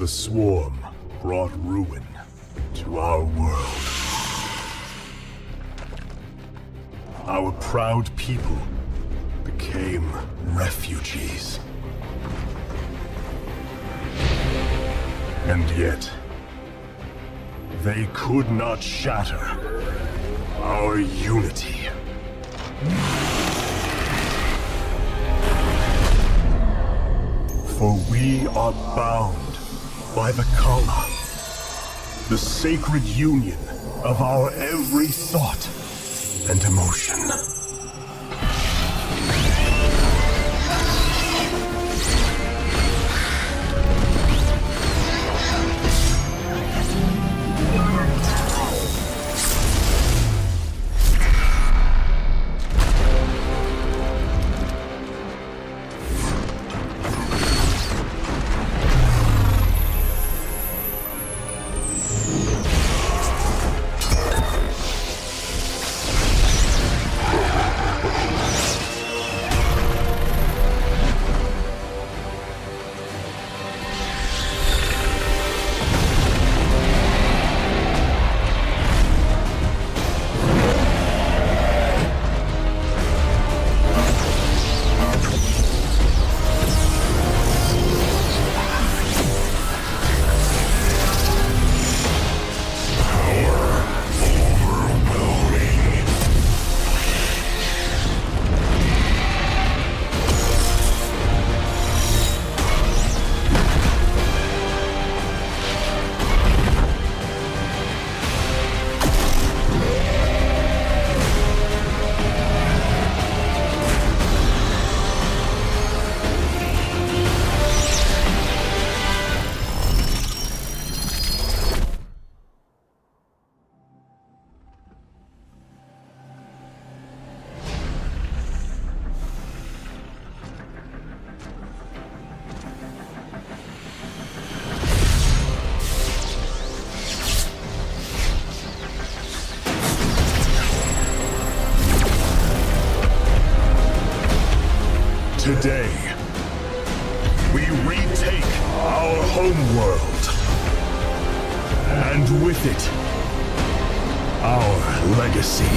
The swarm brought ruin to our world. Our proud people became refugees. And yet, they could not shatter our unity. For we are bound by the Kala, the sacred union of our every thought and emotion. Today, we retake our homeworld, and with it, our legacy.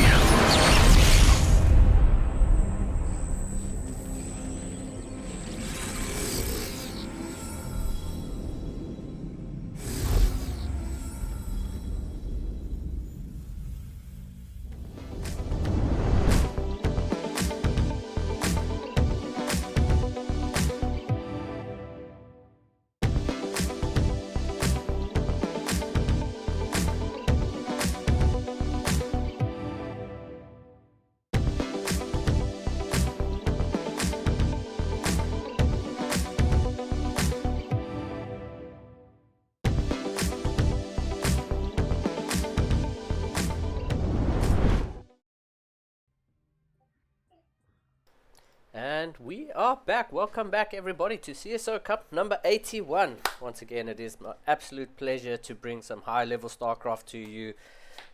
And we are back. Welcome back, everybody, to CSO Cup number 81. Once again, it is my absolute pleasure to bring some high-level StarCraft to you.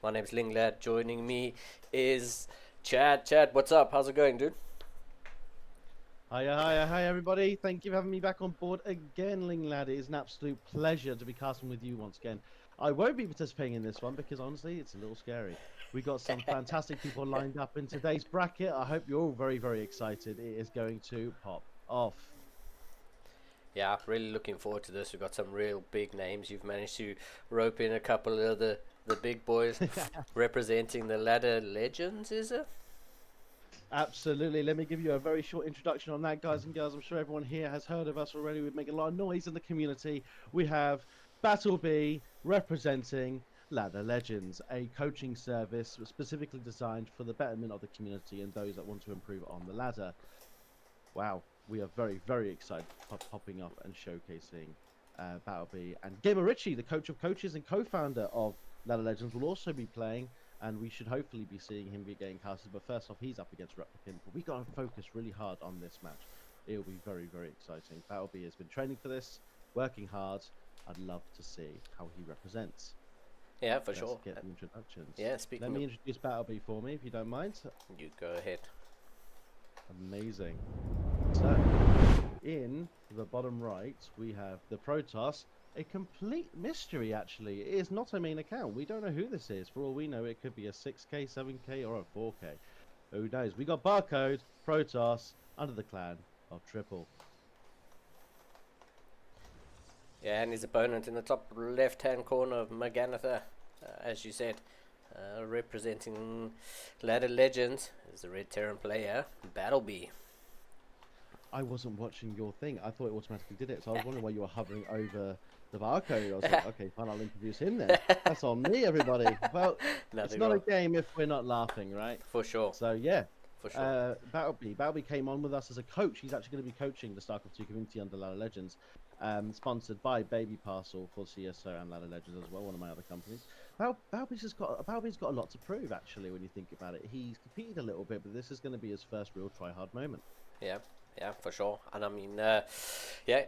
My name's Linglad. Joining me is Chad. Chad, what's up? How's it going, dude? Hi everybody. Thank you for having me back on board again, Linglad. It is an absolute pleasure to be casting with you once again. I won't be participating in this one because honestly, it's a little scary. We got some fantastic people lined up in today's bracket. I hope you're all very, very excited. It is going to pop off. Yeah, really looking forward to this. We've got some real big names. You've managed to rope in a couple of the big boys representing the ladder legends, is it? Absolutely. Let me give you a very short introduction on that, guys and girls. I'm sure everyone here has heard of us already. We're making a lot of noise in the community. We have Battle B representing Ladder Legends, a coaching service specifically designed for the betterment of the community and those that want to improve on the ladder. Wow, we are very, very excited for popping up and showcasing Battle B. And Gamer Ritchie, the coach of coaches and co-founder of Ladder Legends, will also be playing, and we should hopefully be seeing him be getting casted. But first off, he's up against Replicant. But we got to focus really hard on this match. It'll be very, very exciting. Battle B has been training for this, working hard. I'd love to see how he represents. Yeah, for Let's sure. get the introductions. Yeah, speaking Let me of... introduce Battle B for me, if you don't mind. You go ahead. Amazing. So, in the bottom right, we have the Protoss, a complete mystery, actually. It is not a main account. We don't know who this is. For all we know, it could be a 6K, 7K, or a 4K. Who knows? We got Barcode, Protoss, under the clan of Triple. Yeah, and his opponent in the top left-hand corner of Maganatha, as you said, representing Ladder Legends, is the Red Terran player, Battlebee. I wasn't watching your thing. I thought it automatically did it, so I was wondering why you were hovering over the barcode. I was like, okay, fine, I'll introduce him then. That's on me, everybody. Well, it's not a game if we're not laughing, right? For sure. So, yeah. For sure. Battlebee came on with us as a coach. He's actually going to be coaching the StarCraft 2 community under Ladder Legends, sponsored by Baby Parcel for CSO and Ladder Legends as well, one of my other companies. Battlebee's got a lot to prove, actually, when you think about it. He's competed a little bit, but this is going to be his first real try-hard moment. Yeah, for sure. And I mean,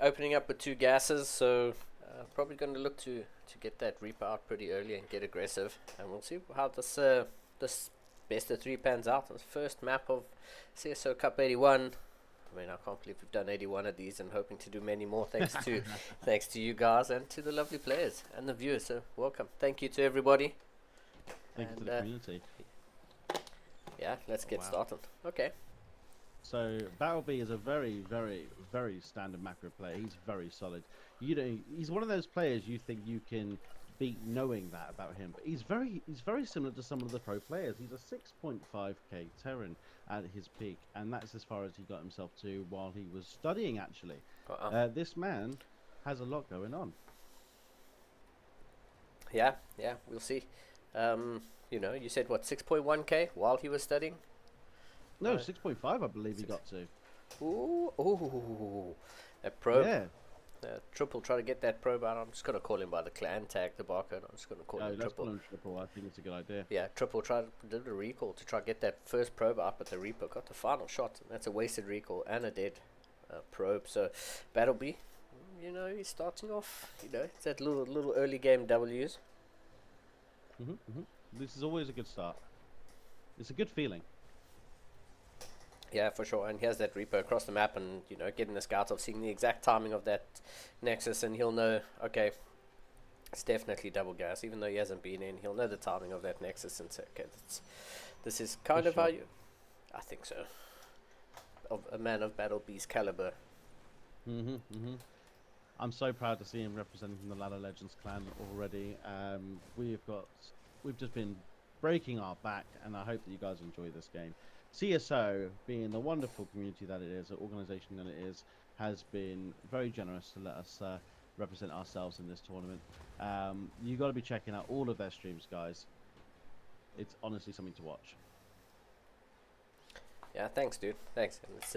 opening up with 2 gases, so probably going to look to get that Reaper out pretty early and get aggressive. And we'll see how this best of 3 pans out. The first map of CSO Cup 81. I mean, I can't believe we've done 81 of these and hoping to do many more thanks to you guys and to the lovely players and the viewers. So welcome. Thank you to everybody. Thank you to the community. Yeah, let's get started. Okay. So Battlebee is a very, very, very standard macro player. He's very solid. He's one of those players you think you can beat knowing that about him. But he's very similar to some of the pro players. He's a 6.5k Terran at his peak, and that's as far as he got himself to while he was studying. Actually, this man has a lot going on. Yeah, we'll see. You said what, 6.1k while he was studying? No, 6.5, I believe he got to. Ooh, that probe. Yeah. Triple, try to get that probe out. I'm just going to call him by the clan tag, the barcode. I'm just going to call him Triple. Call him Triple. I think it's a good idea. Yeah, Triple did a recall to try to get that first probe up, but the Reaper got the final shot. And that's a wasted recall and a dead probe. So, Battlebee, he's starting off, it's that little early game W's. This is always a good start. It's a good feeling. Yeah, for sure. And he has that Reaper across the map and, getting the scouts of seeing the exact timing of that Nexus, and he'll know, okay, it's definitely double gas. Even though he hasn't been in, he'll know the timing of that Nexus and say, okay, this is kind of how you... I think so. Of a man of Battlebee's caliber. I'm so proud to see him representing the Ladder Legends clan already. We've just been breaking our back, and I hope that you guys enjoy this game. CSO, being the wonderful community that it is, an organization that it is, has been very generous to let us represent ourselves in this tournament. You got to be checking out all of their streams, guys. It's honestly something to watch. Yeah, thanks, dude. Thanks. And it's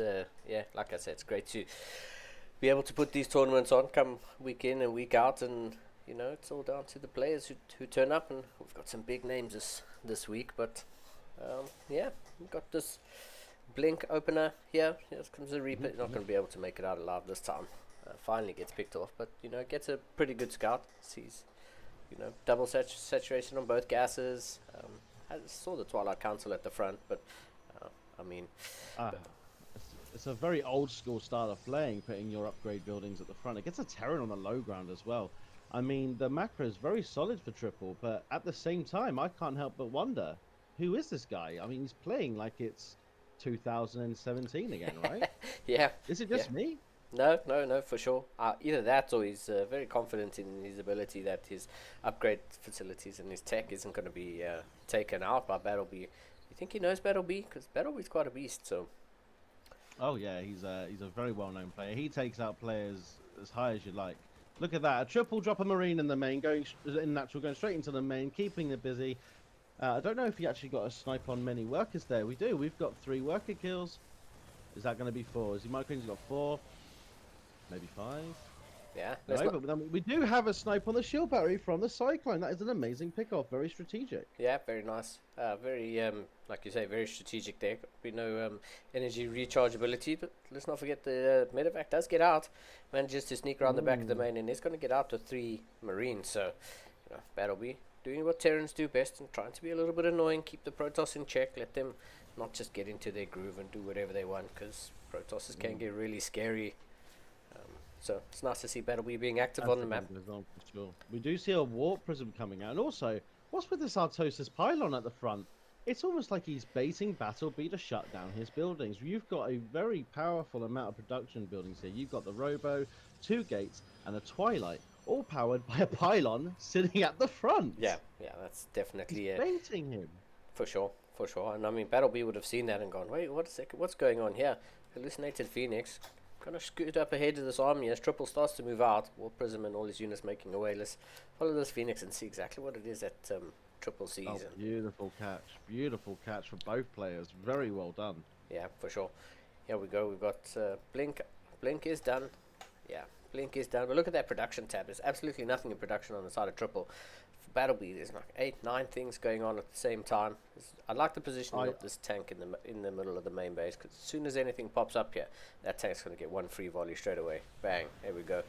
like I said, it's great to be able to put these tournaments on, come week in and week out, and it's all down to the players who turn up, and we've got some big names this week, but. We've got this blink opener here. Here comes the Reaper. Not going to be able to make it out alive this time. Finally gets picked off, but gets a pretty good scout. Sees double saturation on both gases. I saw the Twilight Council at the front, but it's a very old school style of playing, putting your upgrade buildings at the front. It gets a Terran on the low ground as well. I mean, the macro is very solid for Triple, but at the same time, I can't help but wonder, who is this guy? I mean, he's playing like it's 2017 again, right? Yeah. Is it just me? No, for sure. Either that or he's very confident in his ability that his upgrade facilities and his tech isn't going to be taken out by Battlebee. You think he knows Battlebee? Because Battlebee's quite a beast, so... Oh, yeah, he's a very well-known player. He takes out players as high as you like. Look at that. A triple drop a Marine in the main, going straight into the main, keeping it busy. I don't know if he actually got a snipe on many workers there. We do. We've got 3 worker kills. Is that going to be 4? Is he Micro's got 4? Maybe 5? Yeah. No, but then we do have a snipe on the shield battery from the Cyclone. That is an amazing pick-off. Very strategic. Yeah, very nice. Very, like you say, very strategic there. We know energy rechargeability, but let's not forget the medevac does get out. Manages to sneak around the back of the main, and it's going to get out to 3 Marines. So, Battlebee doing what Terrans do best and trying to be a little bit annoying, keep the Protoss in check, let them not just get into their groove and do whatever they want, because Protosses can get really scary. So it's nice to see Battleby being active As on the the map. game goes on, for sure. We do see a warp prism coming out, and also, what's with this Artosis pylon at the front? It's almost like he's baiting Battleby to shut down his buildings. You've got a very powerful amount of production buildings here. You've got the Robo, 2 gates, and a Twilight, all powered by a pylon sitting at the front. Yeah, that's He's definitely baiting him. for sure, for sure. And I mean, Battleby would have seen that and gone, wait, what a second, what's going on here? Hallucinated Phoenix, gonna scoot up ahead of this army as Triple starts to move out. War Prism and all his units making away. Let's follow this Phoenix and see exactly what it is that Triple sees. Oh, beautiful catch for both players. Very well done. Yeah, for sure. Here we go. We've got Blink. Blink is done. Yeah, Blink is done. But look at that production tab. There's absolutely nothing in production on the side of Triple. For Battleby, there's like 8, 9 things going on at the same time. I like the positioning of this tank in the middle of the main base, because as soon as anything pops up here, that tank's going to get one free volley straight away. Bang. There we go.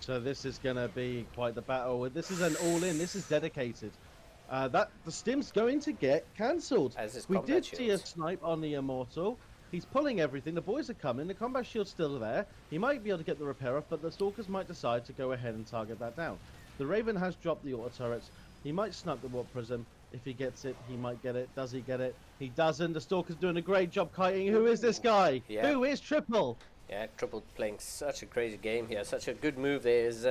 So this is going to be quite the battle. This is an all-in. This is dedicated. The stim's going to get cancelled. We did see a snipe on the Immortal. He's pulling everything. The boys are coming. The combat shield's still there. He might be able to get the repair off, but the Stalkers might decide to go ahead and target that down. The Raven has dropped the auto turrets. He might snipe the Warp Prism. If he gets it, he might get it. Does he get it? He doesn't. The Stalker's doing a great job kiting. Who is this guy? Yeah. Who is Triple? Yeah, Triple playing such a crazy game here. Such a good move there. Is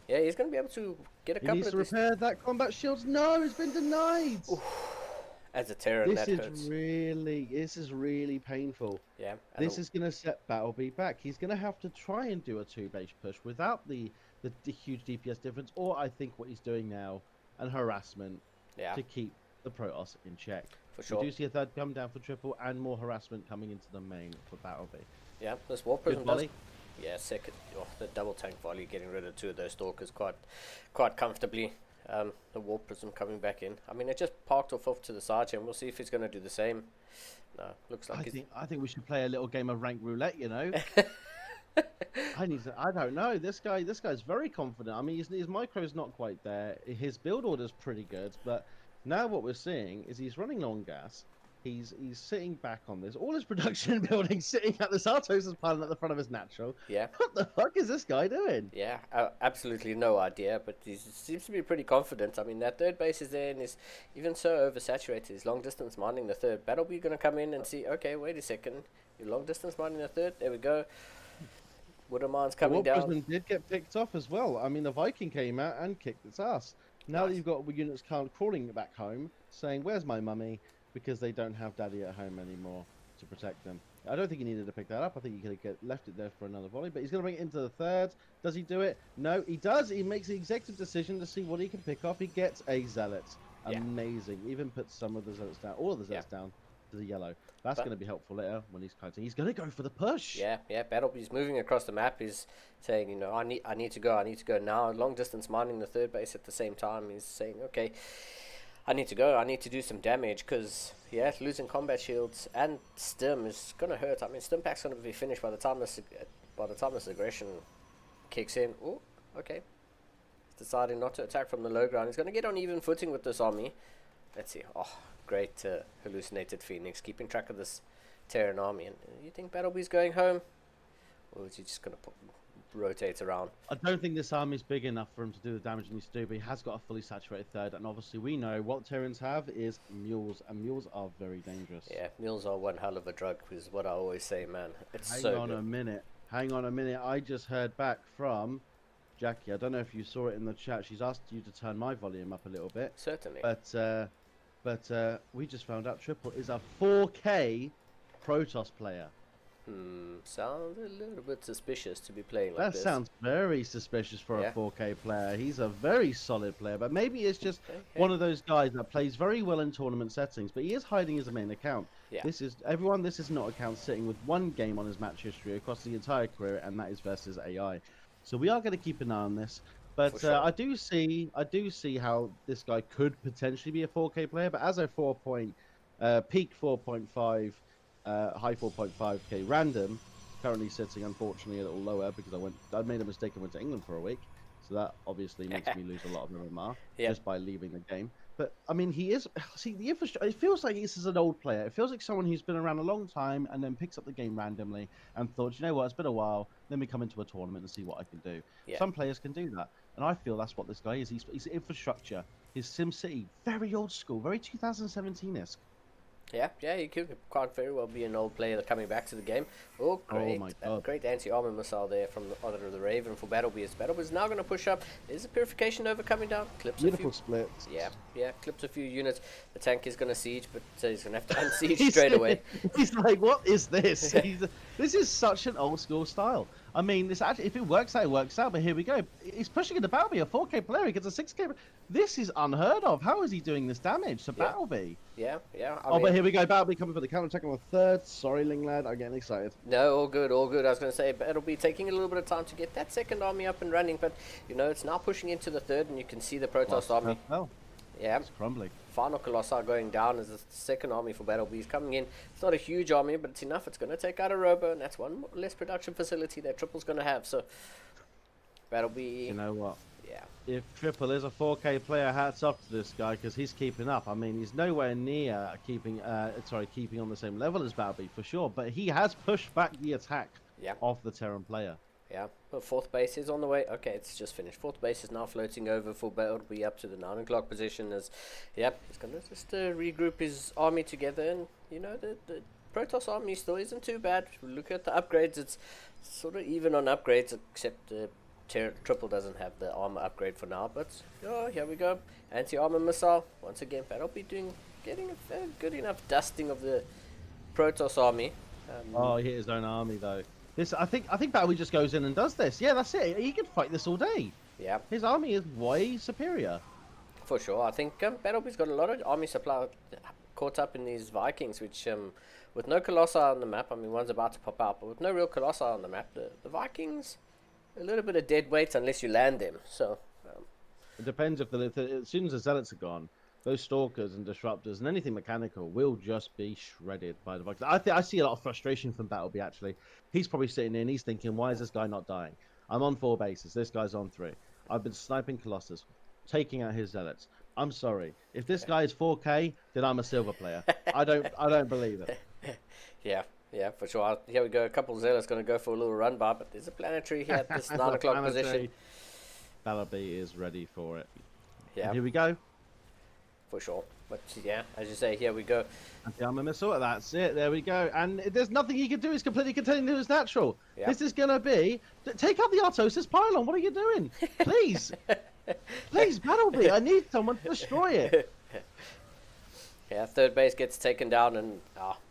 yeah, he's going to be able to get a couple He needs of to repair that combat shields. No, it's been denied. Oof. As a Terran, This that is hurts. this is really painful. Yeah. This is going to set Battleby back. He's going to have to try and do a 2-base push without the huge DPS difference, or I think what he's doing now, and harassment to keep the Protoss in check. For sure. We do see a third come down for Triple, and more harassment coming into the main for Battleby. Yeah, this War Prism Good volley. Yeah, second. Oh, the double tank volley, getting rid of 2 of those Stalkers quite comfortably. The War Prism coming back in. I mean, it just parked off to the side here, and we'll see if he's going to do the same. No, looks like I think we should play a little game of rank roulette. You know. I don't know. This guy's very confident. I mean, his micro's not quite there. His build order's pretty good, but now what we're seeing is he's running low on gas. He's sitting back on this. All his production buildings sitting at this Artosis pylon at the front of his natural. Yeah. What the fuck is this guy doing? Yeah, absolutely no idea, but he seems to be pretty confident. I mean, that third base is there and is even so oversaturated. He's long distance mining the third. Battleby going to come in and see, okay, wait a second. You're long distance mining the third. There we go. Woodermine's coming down. The Warprism did get picked off as well. I mean, the Viking came out and kicked its ass. Now that you've got units crawling back home, saying, where's my mummy? Because they don't have daddy at home anymore to protect them. I don't think he needed to pick that up. I think he could have left it there for another volley. But he's going to bring it into the third. Does he do it? No, he does. He makes the executive decision to see what he can pick off. He gets a Zealot. Yeah. Amazing. Even puts some of the Zealots down, all of the Zealots down to the yellow. That's going to be helpful later when he's kiting. He's going to go for the push. Yeah. Battleby's moving across the map. He's saying, you know, I need to go now. Long distance mining the third base at the same time. He's saying, okay, I need to go. I need to do some damage because, yeah, losing combat shields and Stim is going to hurt. I mean, Stim pack's going to be finished by the time this aggression kicks in. Oh, okay. He's deciding not to attack from the low ground. He's going to get on even footing with this army. Let's see. Oh, great hallucinated Phoenix, keeping track of this Terran army. And you think Battleby's going home? Or is he just going to rotate around? I don't think this army's big enough for him to do the damage he needs to do, but he has got a fully saturated third, and obviously we know what Terrans have is mules, and mules are very dangerous. Yeah, mules are one hell of a drug, is what I always say, man. It's Hang so on good. a minute. I just heard back from Jackie. I don't know if you saw it in the chat. She's asked you to turn my volume up a little bit. Certainly. But we just found out Triple is a 4K Protoss player. Sounds a little bit suspicious to be playing like That this. sounds very suspicious for a 4K player. He's a very solid player, but maybe it's just one of those guys that plays very well in tournament settings, but he is hiding his main account. Yeah. This is not account sitting with one game on his match history across the entire career, and that is versus AI. So we are going to keep an eye on this. But Sure. I do see how this guy could potentially be a 4K player, but as a peak 4.5, high 4.5K random, currently sitting unfortunately a little lower because I made a mistake and went to England for a week. So that obviously makes me lose a lot of MMR Yeah. just by leaving the game. But I mean, he is. See, the infrastructure. It feels like this is an old player. It feels like someone who's been around a long time and then picks up the game randomly and thought, you know what, it's been a while. Let me come into a tournament and see what I can do. Yeah. Some players can do that, and I feel that's what this guy is. He's infrastructure. His SimCity, very old school, very 2017 esque. Yeah, yeah, he could quite very well be an old player coming back to the game. Oh, Oh great, my god. great anti-armor missile there from the Honor of the Raven for Battlebee. Battlebee's now going to push up. There's a Purification Nova coming down. Clips Beautiful a few. splits. Yeah, yeah, clips a few units. The tank is going to siege, but he's going to have to unsiege He's- straight away. He's like, what is this? This is such an old school style. I mean, this actually, if it works out, it works out. But here we go. He's pushing into Battleby, a 4K player. He gets a 6K. This is unheard of. How is he doing this damage to Yeah. Battleby? Yeah, yeah. I Oh, but mean, here we go. Battleby coming for the counter attack on the third. Sorry, Linglad. I'm getting excited. no, all good, all good. I was going to say, but it'll be taking a little bit of time to get that second army up and running, but you know, it's now pushing into the third, and you can see the Protoss army. Oh, Yeah, it's crumbling. final Colossi going down as the second army for Battlebees coming in. It's not a huge army, but it's enough. It's going to take out a Robo, and that's one less production facility that Triple's going to have. So, Battlebee, You know what? yeah, If Triple is a 4K player, hats off to this guy because he's keeping up. I mean, he's nowhere near keeping on the same level as Battleby for sure, but he has pushed back the attack yeah, of the Terran player. yeah. Well, fourth base is on the way. Okay, it's just finished. Fourth base is now floating over for Battlebee up to the 9 o'clock position. As, yeah, he's going to just regroup his army together, and you know the Protoss army still isn't too bad. If we look at the upgrades, it's sort of even on upgrades, except the Triple doesn't have the armor upgrade for now. But oh, here we go, anti-armor missile once again. Battlebee getting a good enough dusting of the Protoss army. Oh, he hit his own army though. I think Battleby just goes in and does this. Yeah, that's it. He could fight this all day. Yeah, His army is way superior. for sure. I think Battlebee's got a lot of army supply caught up in these Vikings, which with no Colossi on the map, I mean, one's about to pop out, but with no real Colossi on the map, the Vikings, a little bit of dead weight unless you land them. So, It depends if as soon as the zealots are gone, those stalkers and disruptors and anything mechanical will just be shredded by the Vikings. I see a lot of frustration from Battleby actually. He's probably sitting there and he's thinking, why is this guy not dying? I'm on 4 bases. This guy's on 3. I've been sniping Colossus, taking out his zealots. I'm sorry. If this guy is 4K, then I'm a silver player. I don't believe it. yeah, yeah, for sure. Here we go. A couple of Zealots going to go for a little run by, but there's a planetary here at this 9 o'clock position. Battleby is ready for it. Yeah, And here we go. for sure. But yeah, as you say, here we go. Anti-armor missile. That's it. There we go. And there's nothing he can do. He's completely contained to his natural. Yeah. This is gonna be. Take out the Artosis pylon. What are you doing? Please, please, Battleby. I need someone to destroy it. Yeah, third base gets taken down, and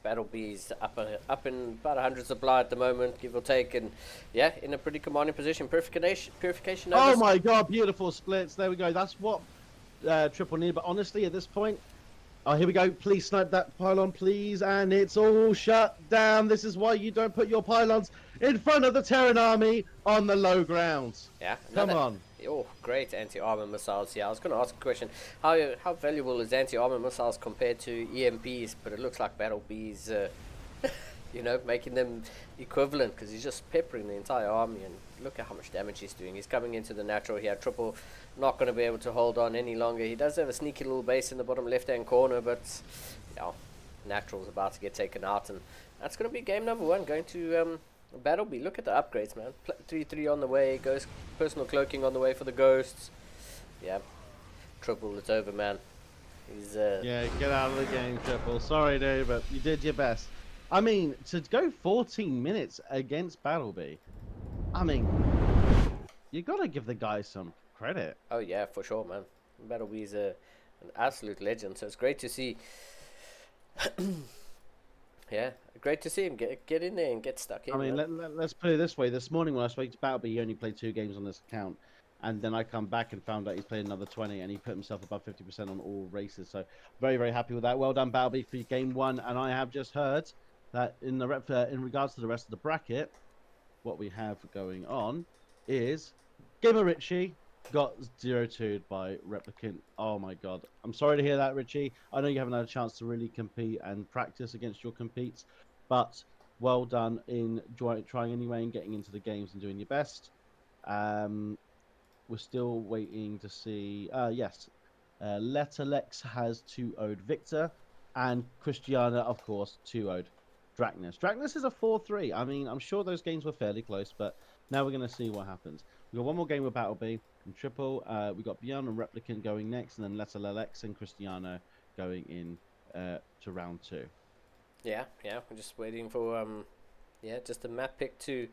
Battlebee's up in about 100 supply at the moment, give or take, and yeah, in a pretty commanding position. Purification. Oh my God! Beautiful splits. There we go. That's what Triple need. But honestly, at this point, oh, here we go. Please snipe that pylon, please. And it's all shut down. This is why you don't put your pylons in front of the Terran army on the low grounds. Yeah, Come on. Oh, great anti-armor missiles. Yeah, I was going to ask a question. How valuable is anti-armor missiles compared to EMPs? But it looks like Battlebee's, making them equivalent because he's just peppering the entire army. And look at how much damage he's doing. He's coming into the natural here. Triple not going to be able to hold on any longer. He does have a sneaky little base in the bottom left-hand corner, but yeah, natural's about to get taken out. And that's going to be game number 1 going to... Battlebee, look at the upgrades, man. 3-3 on the way, ghost personal cloaking on the way for the ghosts. Yeah, Triple, it's over, man. He's Yeah, get out of the game, Triple. Sorry, dude, but you did your best. I mean, to go 14 minutes against Battleby, I mean, you got to give the guy some credit. Oh yeah, for sure, man. Battlebee's an absolute legend, so it's great to see. Yeah, great to see him get in there and get stuck in. I mean, let's put it this way. This morning when I spoke to Battleby, he only played 2 games on this account. And then I come back and found out he's played another 20 and he put himself above 50% on all races. So very, very happy with that. Well done, Battleby, for game 1. And I have just heard that in regards to the rest of the bracket, what we have going on is Gamer Richie got 0-2'd by Replicant. Oh my God. I'm sorry to hear that, Richie. I know you haven't had a chance to really compete and practice against your competes, but well done in trying anyway and getting into the games and doing your best. we're still waiting to see. Yes, Letalex has 2-0'd Victor, and Christiana, of course, 2-0'd Dracnus. Dracnus is a 4-3. I mean, I'm sure those games were fairly close, but now we're going to see what happens. We got one more game with Battle B and Triple. We got Beyond and Replicant going next, and then Letalex and Christiana going in to round 2. Yeah, we're just waiting for just a map pick to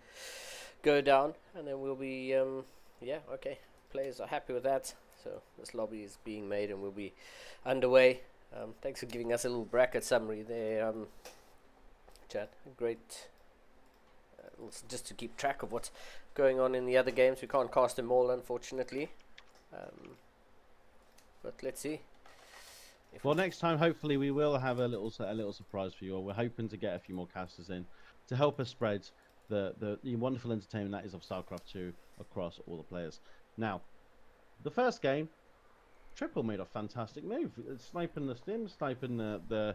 go down, and then we'll be okay. Players are happy with that, so this lobby is being made and we'll be underway. Thanks for giving us a little bracket summary there, Chad. Great. Just to keep track of what's going on in the other games. We can't cast them all, unfortunately, but let's see. Well, next time, hopefully, we will have a little surprise for you all. We're hoping to get a few more casters in to help us spread the wonderful entertainment that is of StarCraft 2 across all the players. Now, the first game, Triple made a fantastic move, sniping the stims, sniping the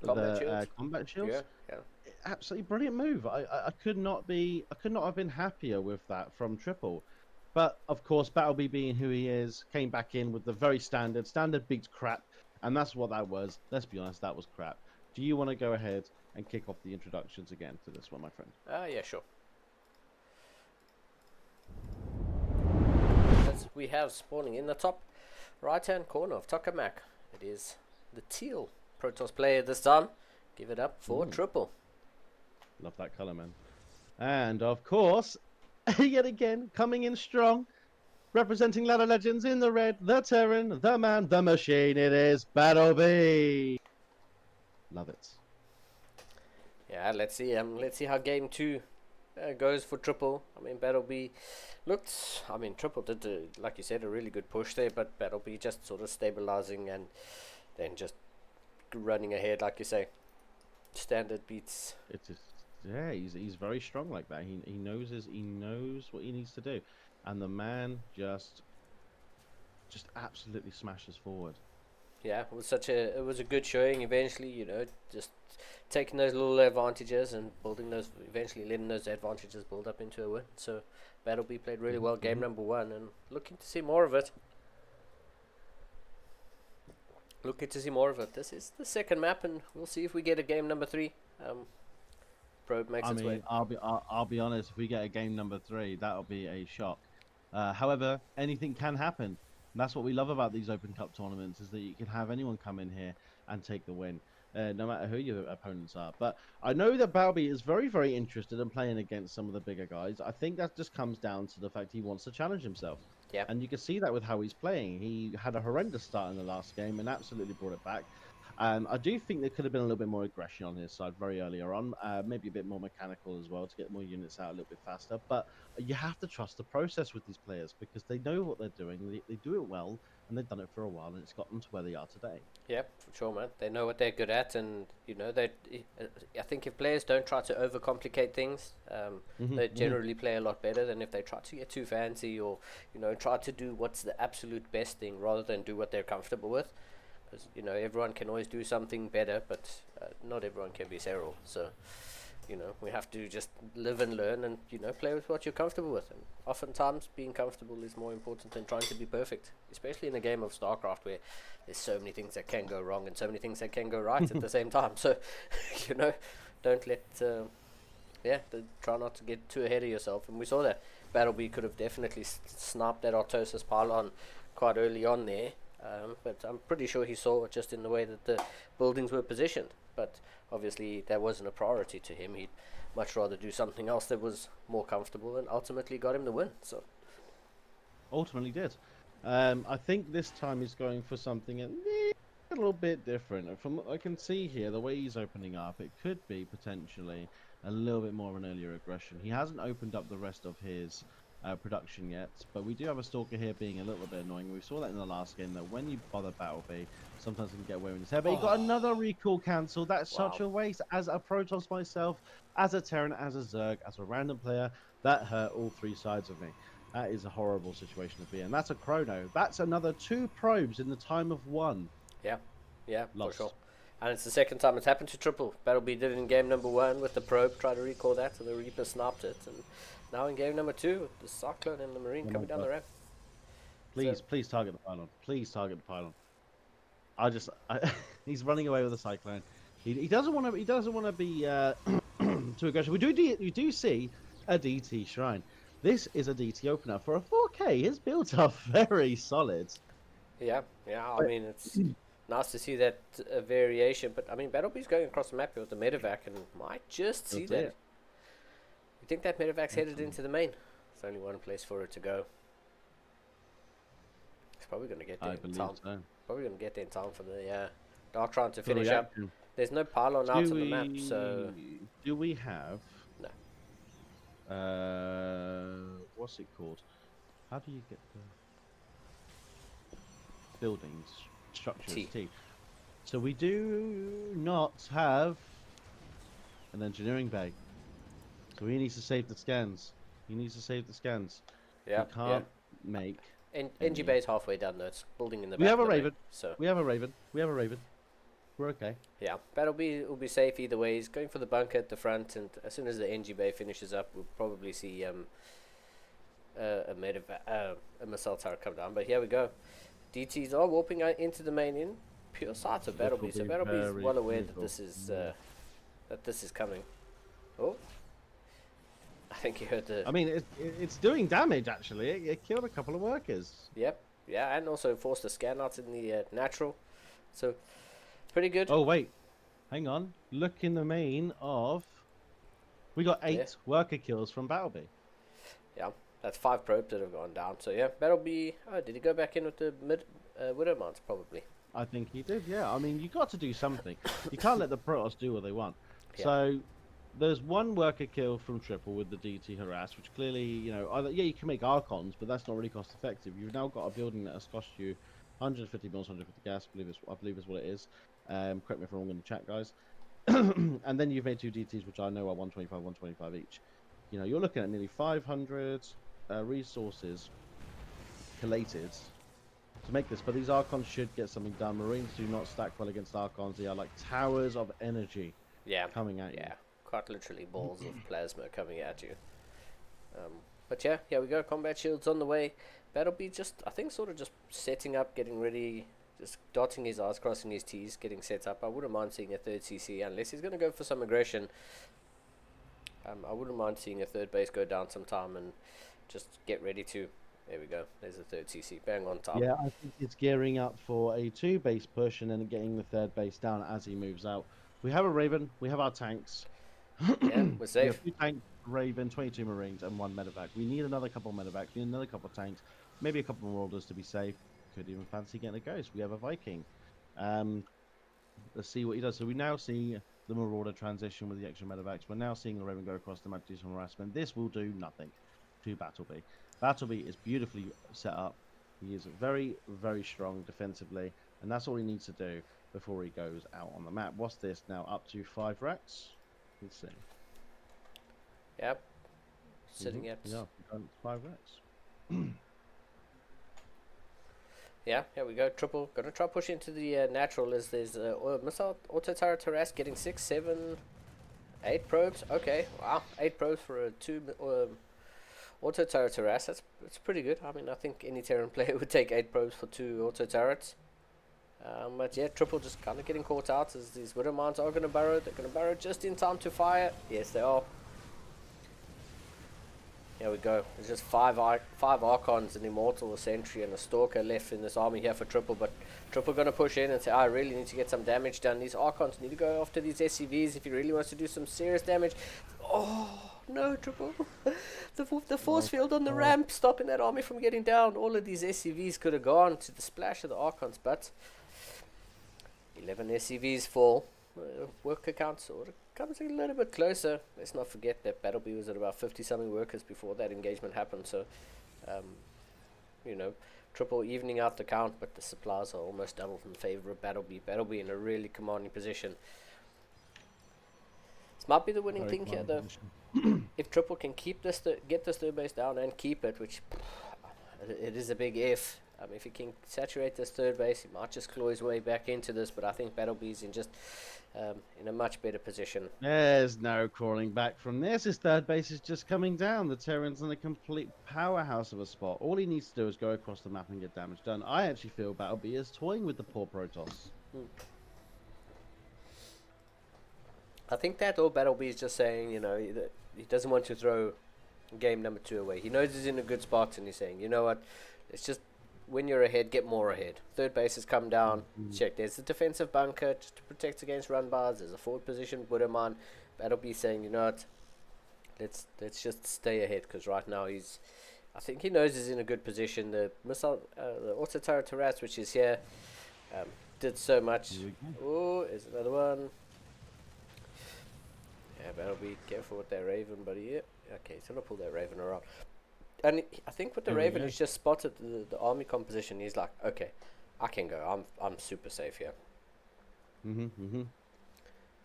combat shields. Yeah. Absolutely brilliant move. I could not have been happier with that from Triple. But of course, Battleby being who he is, came back in with the very standard beats crap, and that's what that was. Let's be honest, that was crap. Do you want to go ahead and kick off the introductions again to this one, my friend? Yeah, sure. As we have spawning in the top right-hand corner of Tokamak, it is the teal Protoss player this time. Give it up for Triple. Love that color, man. And of course, yet again, coming in strong, representing Ladder Legends in the red, the Terran, the man, the machine. It is Battleby. Love it. Yeah, let's see how game 2 goes for Triple. I mean, Battleby looked. I mean, Triple did, like you said, a really good push there, but Battleby just sort of stabilizing and then just running ahead, like you say. Standard beats. It's just, yeah, he's very strong like that. He knows what he needs to do, and the man just absolutely smashes forward. Yeah, it was a good showing. Eventually, just taking those little advantages and eventually letting those advantages build up into a win. So Battleby played really well game number 1, and looking to see more of it. This is the second map, and we'll see if we get a game number 3. Probe makes its way. I'll be honest. If we get a game number 3, that'll be a shock. However, anything can happen. And that's what we love about these Open Cup tournaments, is that you can have anyone come in here and take the win, no matter who your opponents are. But I know that Balby is very, very interested in playing against some of the bigger guys. I think that just comes down to the fact he wants to challenge himself. Yeah. And you can see that with how he's playing. He had a horrendous start in the last game and absolutely brought it back. I do think there could have been a little bit more aggression on his side very earlier on, maybe a bit more mechanical as well to get more units out a little bit faster. But you have to trust the process with these players because they know what they're doing. They do it well, and they've done it for a while, and it's got them to where they are today. Yeah, for sure, man. They know what they're good at, and I think if players don't try to overcomplicate things, they generally play a lot better than if they try to get too fancy or try to do what's the absolute best thing rather than do what they're comfortable with. Because everyone can always do something better, but not everyone can be Cyril. So we have to just live and learn, and play with what you're comfortable with. And oftentimes, being comfortable is more important than trying to be perfect, especially in a game of StarCraft where there's so many things that can go wrong and so many things that can go right at the same time. So don't let try not to get too ahead of yourself. And we saw that Battleby could have definitely snapped that Artosis pylon quite early on there. But I'm pretty sure he saw it just in the way that the buildings were positioned. But obviously that wasn't a priority to him. He'd much rather do something else that was more comfortable, and ultimately got him the win. So ultimately did. I think this time he's going for something a little bit different. From what I can see here, the way he's opening up, it could be potentially a little bit more of an earlier aggression. He hasn't opened up the rest of his production yet, but we do have a Stalker here being a little bit annoying. We saw that in the last game, that when you bother Battleby, sometimes he can get away with his head. But he got another recall cancelled. That's such a waste. As a Protoss myself, as a Terran, as a Zerg, as a random player, that hurt all 3 sides of me. That is a horrible situation to be in. That's a chrono. That's another 2 probes in the time of 1. Yeah, Lost. for sure. And it's the second time it's happened to Triple. Battleby did it in game number 1 with the probe, tried to recall that, and the Reaper snapped it. And now in game number 2, the Cyclone and the Marine coming down the ramp. Please target the pylon. Please target the pylon. He's running away with the cyclone. He doesn't want to. He doesn't want to be too aggressive. We do see a DT shrine. This is a DT opener for a 4K. His builds are very solid. Yeah. I mean, it's nice to see that variation. But I mean, Battlebee's going across the map here with the medevac, and might just see that. You think that medevac's headed into the main? There's only one place for it to go. It's probably going to get there in time. So. Probably going to get there in time for the Dark Trying to finish up. There's no pylon out on the map, so... Do we have... No. What's it called? How do you get the... buildings, structures, T. So we do not have an engineering bay. So he needs to save the scans. Yeah. He can't make... NG Bay's halfway done though. It's building in the back. We have a Raven. So we have a Raven. We're okay. Yeah, Battlebee will be safe either way. He's going for the bunker at the front, and as soon as the NG Bay finishes up, we'll probably see a missile turret come down. But here we go. DTs are warping out into the main in pure sight of Battlebee. So Battlebee is well aware that this is coming. Oh. I think you heard the... I mean, it's doing damage, actually. It killed a couple of workers. Yep. Yeah, and also forced a scan out in the natural. So, pretty good. Oh, wait. Hang on. Look in the main of... We got 8 worker kills from Battlebee. Yeah, that's 5 probes that have gone down. So, yeah, Battlebee... Oh, did he go back in with the Widow mounts? Probably. I think he did, yeah. I mean, you got to do something. You can't let the Protoss do what they want. Yeah. So... There's one worker kill from Triple with the DT harass, which clearly, you know, you can make Archons, but that's not really cost effective. You've now got a building that has cost you 150 mils, 150 gas. I believe is what it is. Correct me if I'm wrong in the chat, guys. And then you've made 2 DTs, which I know are 125, 125 each. You know, you're looking at nearly 500 resources collated to make this, but these Archons should get something done. Marines do not stack well against Archons. They are like towers of energy coming at you. Yeah. Quite literally balls of plasma coming at you. But yeah, here we go. Combat shields on the way. Battlebee just, I think, sort of just setting up, getting ready, just dotting his I's, crossing his T's, getting set up. I wouldn't mind seeing a 3rd CC unless he's going to go for some aggression. I wouldn't mind seeing a 3rd base go down sometime and just get ready to. There we go. There's a 3rd CC. Bang on top. Yeah, I think it's gearing up for a 2 base push and then getting the 3rd base down as he moves out. We have a Raven. We have our tanks. Yeah, we're safe. We have 2 tanks, Raven, 22 Marines, and 1 medevac. We need another couple of medevacs. We need another couple of tanks. Maybe a couple more orders to be safe. Could even fancy getting a Ghost. We have a Viking. Let's see what he does. So we now see the Marauder transition with the extra medevacs. We're now seeing the Raven go across the map to do some harassment. This will do nothing to Battlebee. Battlebee is beautifully set up. He is very, very strong defensively, and that's all he needs to do before he goes out on the map. What's this now? Up to 5 racks? Let's see. Yep. Sitting at... Yeah, 5 racks. Yeah, here we go. Triple. Gonna try push into the natural as there's missile auto turret harass getting 6, 7, 8 probes. Okay, wow. 8 probes for a 2 auto turret harass. That's pretty good. I mean, I think any Terran player would take 8 probes for 2 auto turrets. But yeah, Triple just kind of getting caught out as these Widow Mounts are going to burrow. They're going to burrow just in time to fire. Yes, they are. Here we go. There's just 5 Archons, an Immortal, a Sentry, and a Stalker left in this army here for Triple. But Triple going to push in and say, I really need to get some damage done. These Archons need to go after these SCVs if he really wants to do some serious damage. Oh, no, Triple. the force field on the ramp stopping that army from getting down. All of these SCVs could have gone to the splash of the Archons, but 11 SCVs fall. Worker count sort of comes a little bit closer. Let's not forget that Battlebee was at about 50-something workers before that engagement happened. So, you know, Triple evening out the count, but the supplies are almost doubled in favor of Battlebee. Battlebee in a really commanding position. This might be the winning thing here, though. If Triple can keep this, get this 3rd base down and keep it, which it is a big if. If he can saturate this third base, he might just claw his way back into this. But I think Battlebee's in a much better position. There's no crawling back from this. His third base is just coming down. The Terran's in a complete powerhouse of a spot. All he needs to do is go across the map and get damage done. I actually feel Battlebee is toying with the poor Protoss. I think that all Battlebee is just saying, that he doesn't want to throw game number 2 away. He knows he's in a good spot, and he's saying, you know what, it's just when you're ahead, get more ahead. Third base has come down. Check, there's the defensive bunker just to protect against run bars. There's a forward position, Buddhaman. Battlebee saying, you know what, let's just stay ahead, because right now I think he knows he's in a good position. The missile, the auto turret harass, which is here, did so much. Oh, there's another one. Yeah, Battlebee, careful with that Raven, buddy. Yeah. Okay, he's gonna pull that Raven around. And I think with the Raven, he's just spotted the army composition. He's like, okay, I can go. I'm super safe here. And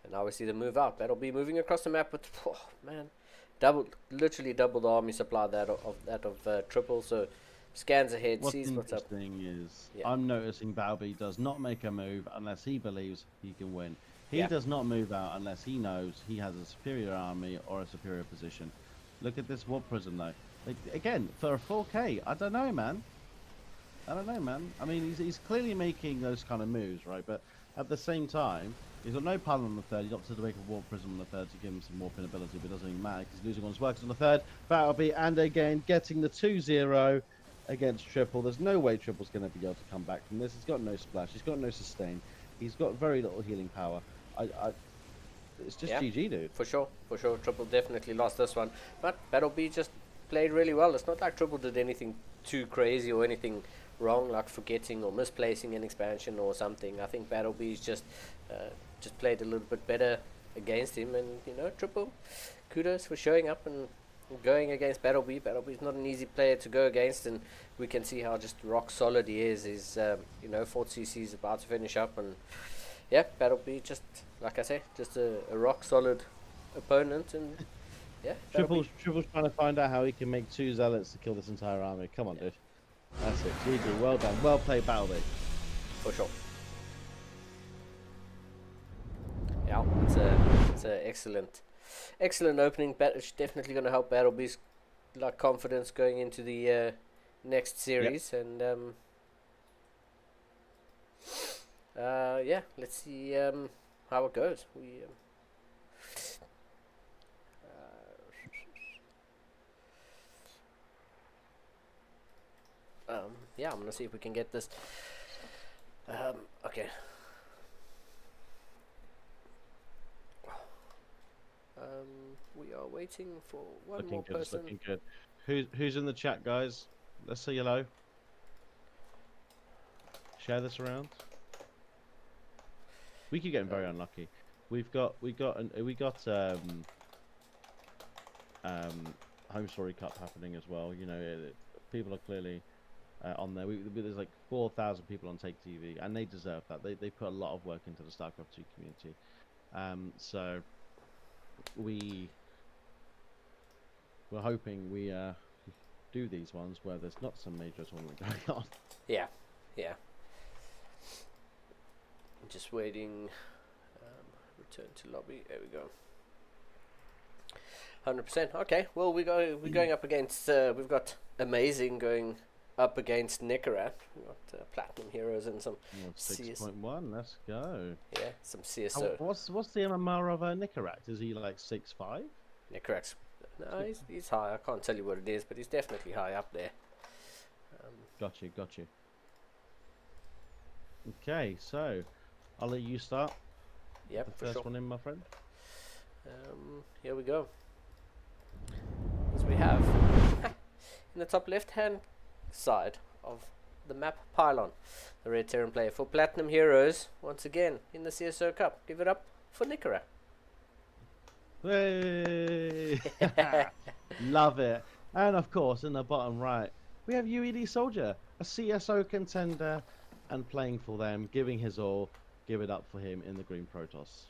now we see the move out. Battlebee moving across the map with, literally double the army supply of triple. So scans ahead, sees what's up. What's interesting is I'm noticing Battlebee does not make a move unless he believes he can win. He does not move out unless he knows he has a superior army or a superior position. Look at this Warp Prism though. Like, again, for a 4K, I don't know, man. I mean, he's clearly making those kind of moves, right? But at the same time, he's got no pile on the third. He's opted to make a Warp Prism on the third to give him some warping ability, but it doesn't even matter because he's losing on his works on the third. Battlebee, and again, getting the 2-0 against Triple. There's no way Triple's going to be able to come back from this. He's got no splash. He's got no sustain. He's got very little healing power. It's just GG, dude. For sure. Triple definitely lost this one, but Battlebee just played really well. It's not like Triple did anything too crazy or anything wrong, like forgetting or misplacing an expansion or something. I think Battlebee's just played a little bit better against him, and Triple, kudos for showing up and going against Battlebee. Battlebee's not an easy player to go against, and we can see how just rock solid he is. His 4th CC is about to finish up, and Battlebee, just like I say, just a rock solid opponent, and Triple's trying to find out how he can make 2 zealots to kill this entire army. Come on, dude. That's it. GG. Well done. Well played, Battlebee. For sure. Yeah, it's a excellent opening. It's definitely going to help Battlebee's confidence going into the next series, and let's see how it goes. I'm gonna see if we can get this. Okay. We are waiting for one more person. Looking good. Who's in the chat, guys? Let's say hello. Share this around. We keep getting very unlucky. We got Home Story Cup happening as well. People are clearly on there. There's like 4,000 people on Take TV, and they deserve that. They put a lot of work into the StarCraft 2 community. So we're hoping we do these ones where there's not some major tournament going on. Yeah. Just waiting. Return to lobby. There we go. 100%. Okay. Well, we're going up against. We've got Amazing going up against Nikarat. We've got Platinum Heroes and some 6.1. Let's go. Yeah, some CSO. What's the MMR of Nikarat? Is he like 6'5"? Nikarat's no, he's high. I can't tell you what it is, but he's definitely high up there. Got you. Okay, so I'll let you start. Yep, the first one in, my friend. Here we go. As we have in the top left-hand side of the map pylon, the Red Terran player for Platinum Heroes once again in the CSO Cup. Give it up for Nikarat. Hey! Love it. And of course, in the bottom right, we have UED Soldier, a CSO contender, and playing for them, giving his all. Give it up for him in the Green Protoss.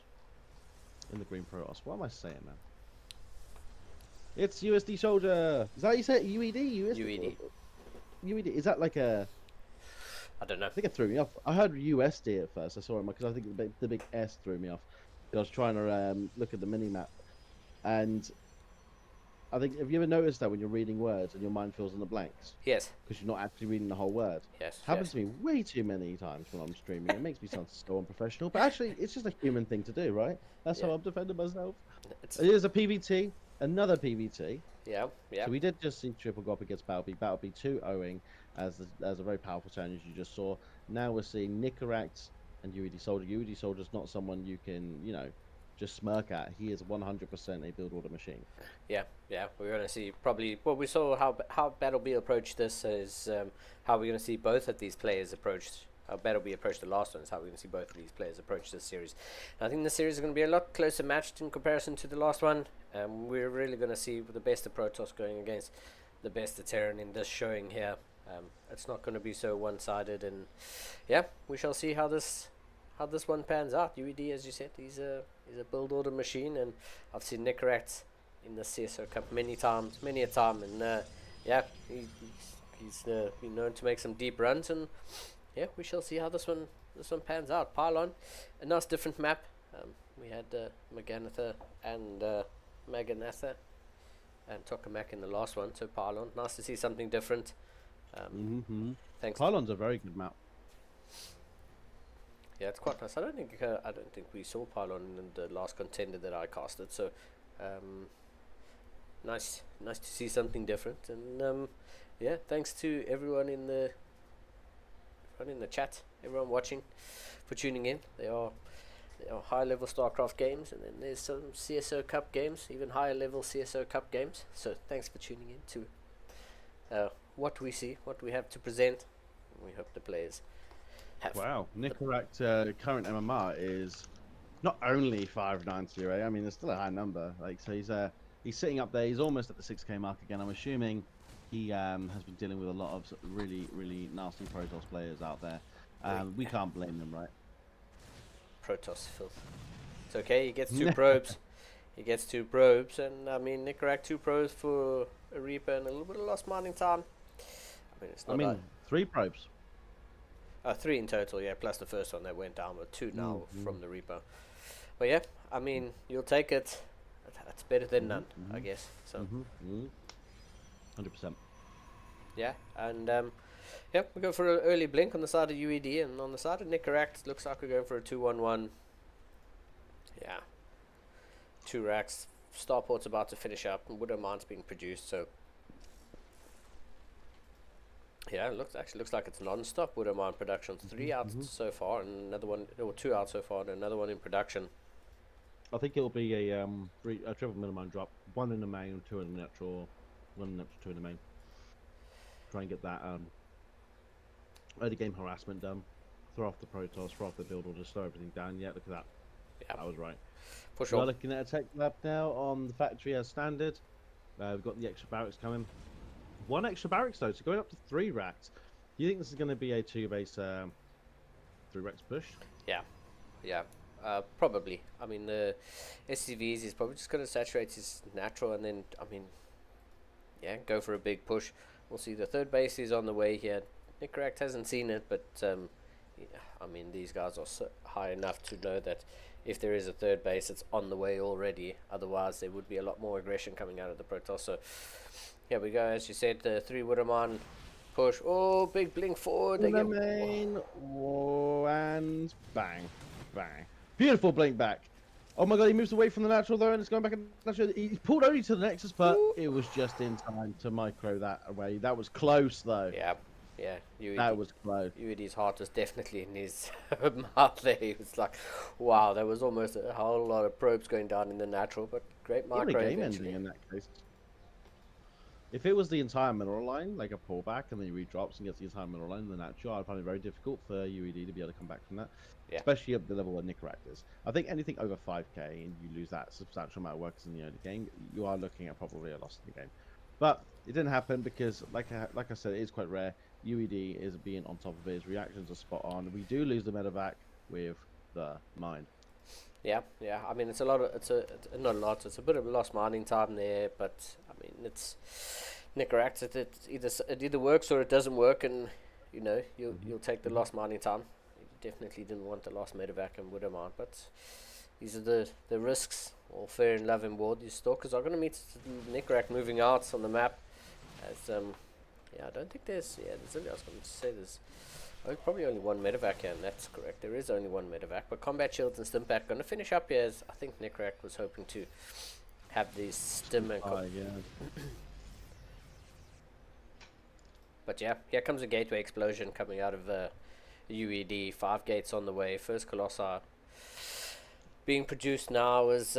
What am I saying, man? It's USD Soldier. Is that how you say it? UED? UED. UED. Is that like a I don't know. I think it threw me off. I heard USD at first. I saw it because I think the big S threw me off. I was trying to look at the mini map, and I think, have you ever noticed that when you're reading words and your mind fills in the blanks Yes, because you're not actually reading the whole word? yes, Happens yes. to me way too many times when I'm streaming. It makes me sound so unprofessional, but actually, it's just a human thing to do, right? That's Yeah, how I'm defending myself. it's It is a PVT, another PVT. yeah, yeah, So we did just see triple go up against Battleby. Battleby 2-0ing as a very powerful challenge you just saw. Now we're seeing Nicaract and UED Soldier. UED Soldier's not someone you can, just smirk at. He is 100% a build order machine. yeah, yeah. We're gonna see probably. Well, we saw how Battleby approached this is how we're gonna see both of these players approached. How Battleby approached the last one is how we're gonna see both of these players approach this series. And I think the series is gonna be a lot closer matched in comparison to the last one. We're really gonna see the best of Protoss going against the best of Terran in this showing here. It's not going to be so one-sided, and yeah, we shall see how this one pans out. UED, as you said, he's a build order machine, and I've seen Nicaract in the CSO Cup many a time, and yeah, he's been known to make some deep runs, and yeah, we shall see how this one pans out. Pylon, a nice different map. We had Maganatha and Maganatha and Tokamak in the last one, so Pylon. Nice to see something different. Thanks. Pylon's a very good map. Yeah, it's quite nice. I don't think we saw Pylon in the last contender that I casted. So, nice to see something different. And yeah, thanks to everyone in the chat, everyone watching, for tuning in. They are high level StarCraft games, and then there's some CSO Cup games, even higher level CSO Cup games. So thanks for tuning in to what we see, what we have to present. We hope the players have. Wow, Nicaract current MMR is not only 590. I mean, it's still a high number. Like, so he's sitting up there. He's almost at the 6K mark again. I'm assuming he has been dealing with a lot of really, really nasty Protoss players out there. We can't blame them, right? Protoss filth. It's okay. He gets 2 probes. He gets 2 probes, and I mean Nicaract 2 probes for a Reaper and a little bit of lost mining time. I mean, it's not. 3 probes. 3 in total, yeah, plus the first one that went down, but 2 now from the Reaper. But yeah, I mean, you'll take it. That's better than none, I guess. So 100%. yeah, and yeah, we go for an early blink on the side of UED, and on the side of Nicaract, looks like we're going for a 2-1-1. Yeah, 2 racks. Starport's about to finish up, and Widow Mine's being produced, so yeah, it looks like it's non-stop. Widow Mine production, 3 out so far, and another one, or 2 out so far, and another one in production. I think it'll be a triple minimum drop, 1 in the main, 2 in the natural, 1 in the natural, 2 in the main. Try and get that early game harassment done. Throw off the Protoss, throw off the build order, slow everything down. Yeah, look at that. Yeah, that was right. For sure. We're looking at a tech lab now on the factory as standard. We've got the extra barracks coming. 1 extra barracks though, so going up to 3 racks. Do you think this is going to be a 2 base 3 racks push? Yeah, probably. I mean, the SCVs is probably just going to saturate his natural, and then, I mean, yeah, go for a big push. We'll see. The 3rd base is on the way here. Nicaract hasn't seen it, but yeah, I mean, these guys are so high enough to know that if there is a 3rd base, it's on the way already. Otherwise, there would be a lot more aggression coming out of the Protoss. So here we go. As you said, the 3 Widowmine push. Oh, big blink forward. In the main. Whoa, and bang. Bang. Beautiful blink back. Oh my god, he moves away from the natural though, and it's going back in natural. He pulled only to the Nexus, but it was just in time to micro that away. That was close though. Yeah. UED, that was close. UED's heart was definitely in his mouth there. He was like, wow, there was almost a whole lot of probes going down in the natural, but great micro game eventually. ending in that case. If it was the entire mineral line, like a pullback, and then he redrops and gets the entire mineral line in the natural, I'd find it very difficult for UED to be able to come back from that. Yeah. Especially at the level where Nicaract is. I think anything over 5k and you lose that substantial amount of workers in the early game, you are looking at probably a loss in the game. But it didn't happen because, like I said, it is quite rare. UED is being on top of it. His reactions are spot on. We do lose the medevac with the mine. Yeah. I mean, it's a lot of it's not a lot. It's a bit of lost mining time there, but I mean, it's Nicaract. It either works or it doesn't work, and you know, you'll take the lost mining time. You definitely didn't want the lost medevac and widow mine, but these are the risks. All fair in love and war. These stalkers are going to meet Nickrak moving out on the map. As yeah, I don't think there's only, I was going to say there's probably only one medevac here, and that's correct. There is only one medevac, but combat shields and stim pack going to finish up here. As I think Nickrak was hoping to have these stim and but yeah, here comes a gateway explosion coming out of UED. 5 gates on the way. First Colossi being produced now is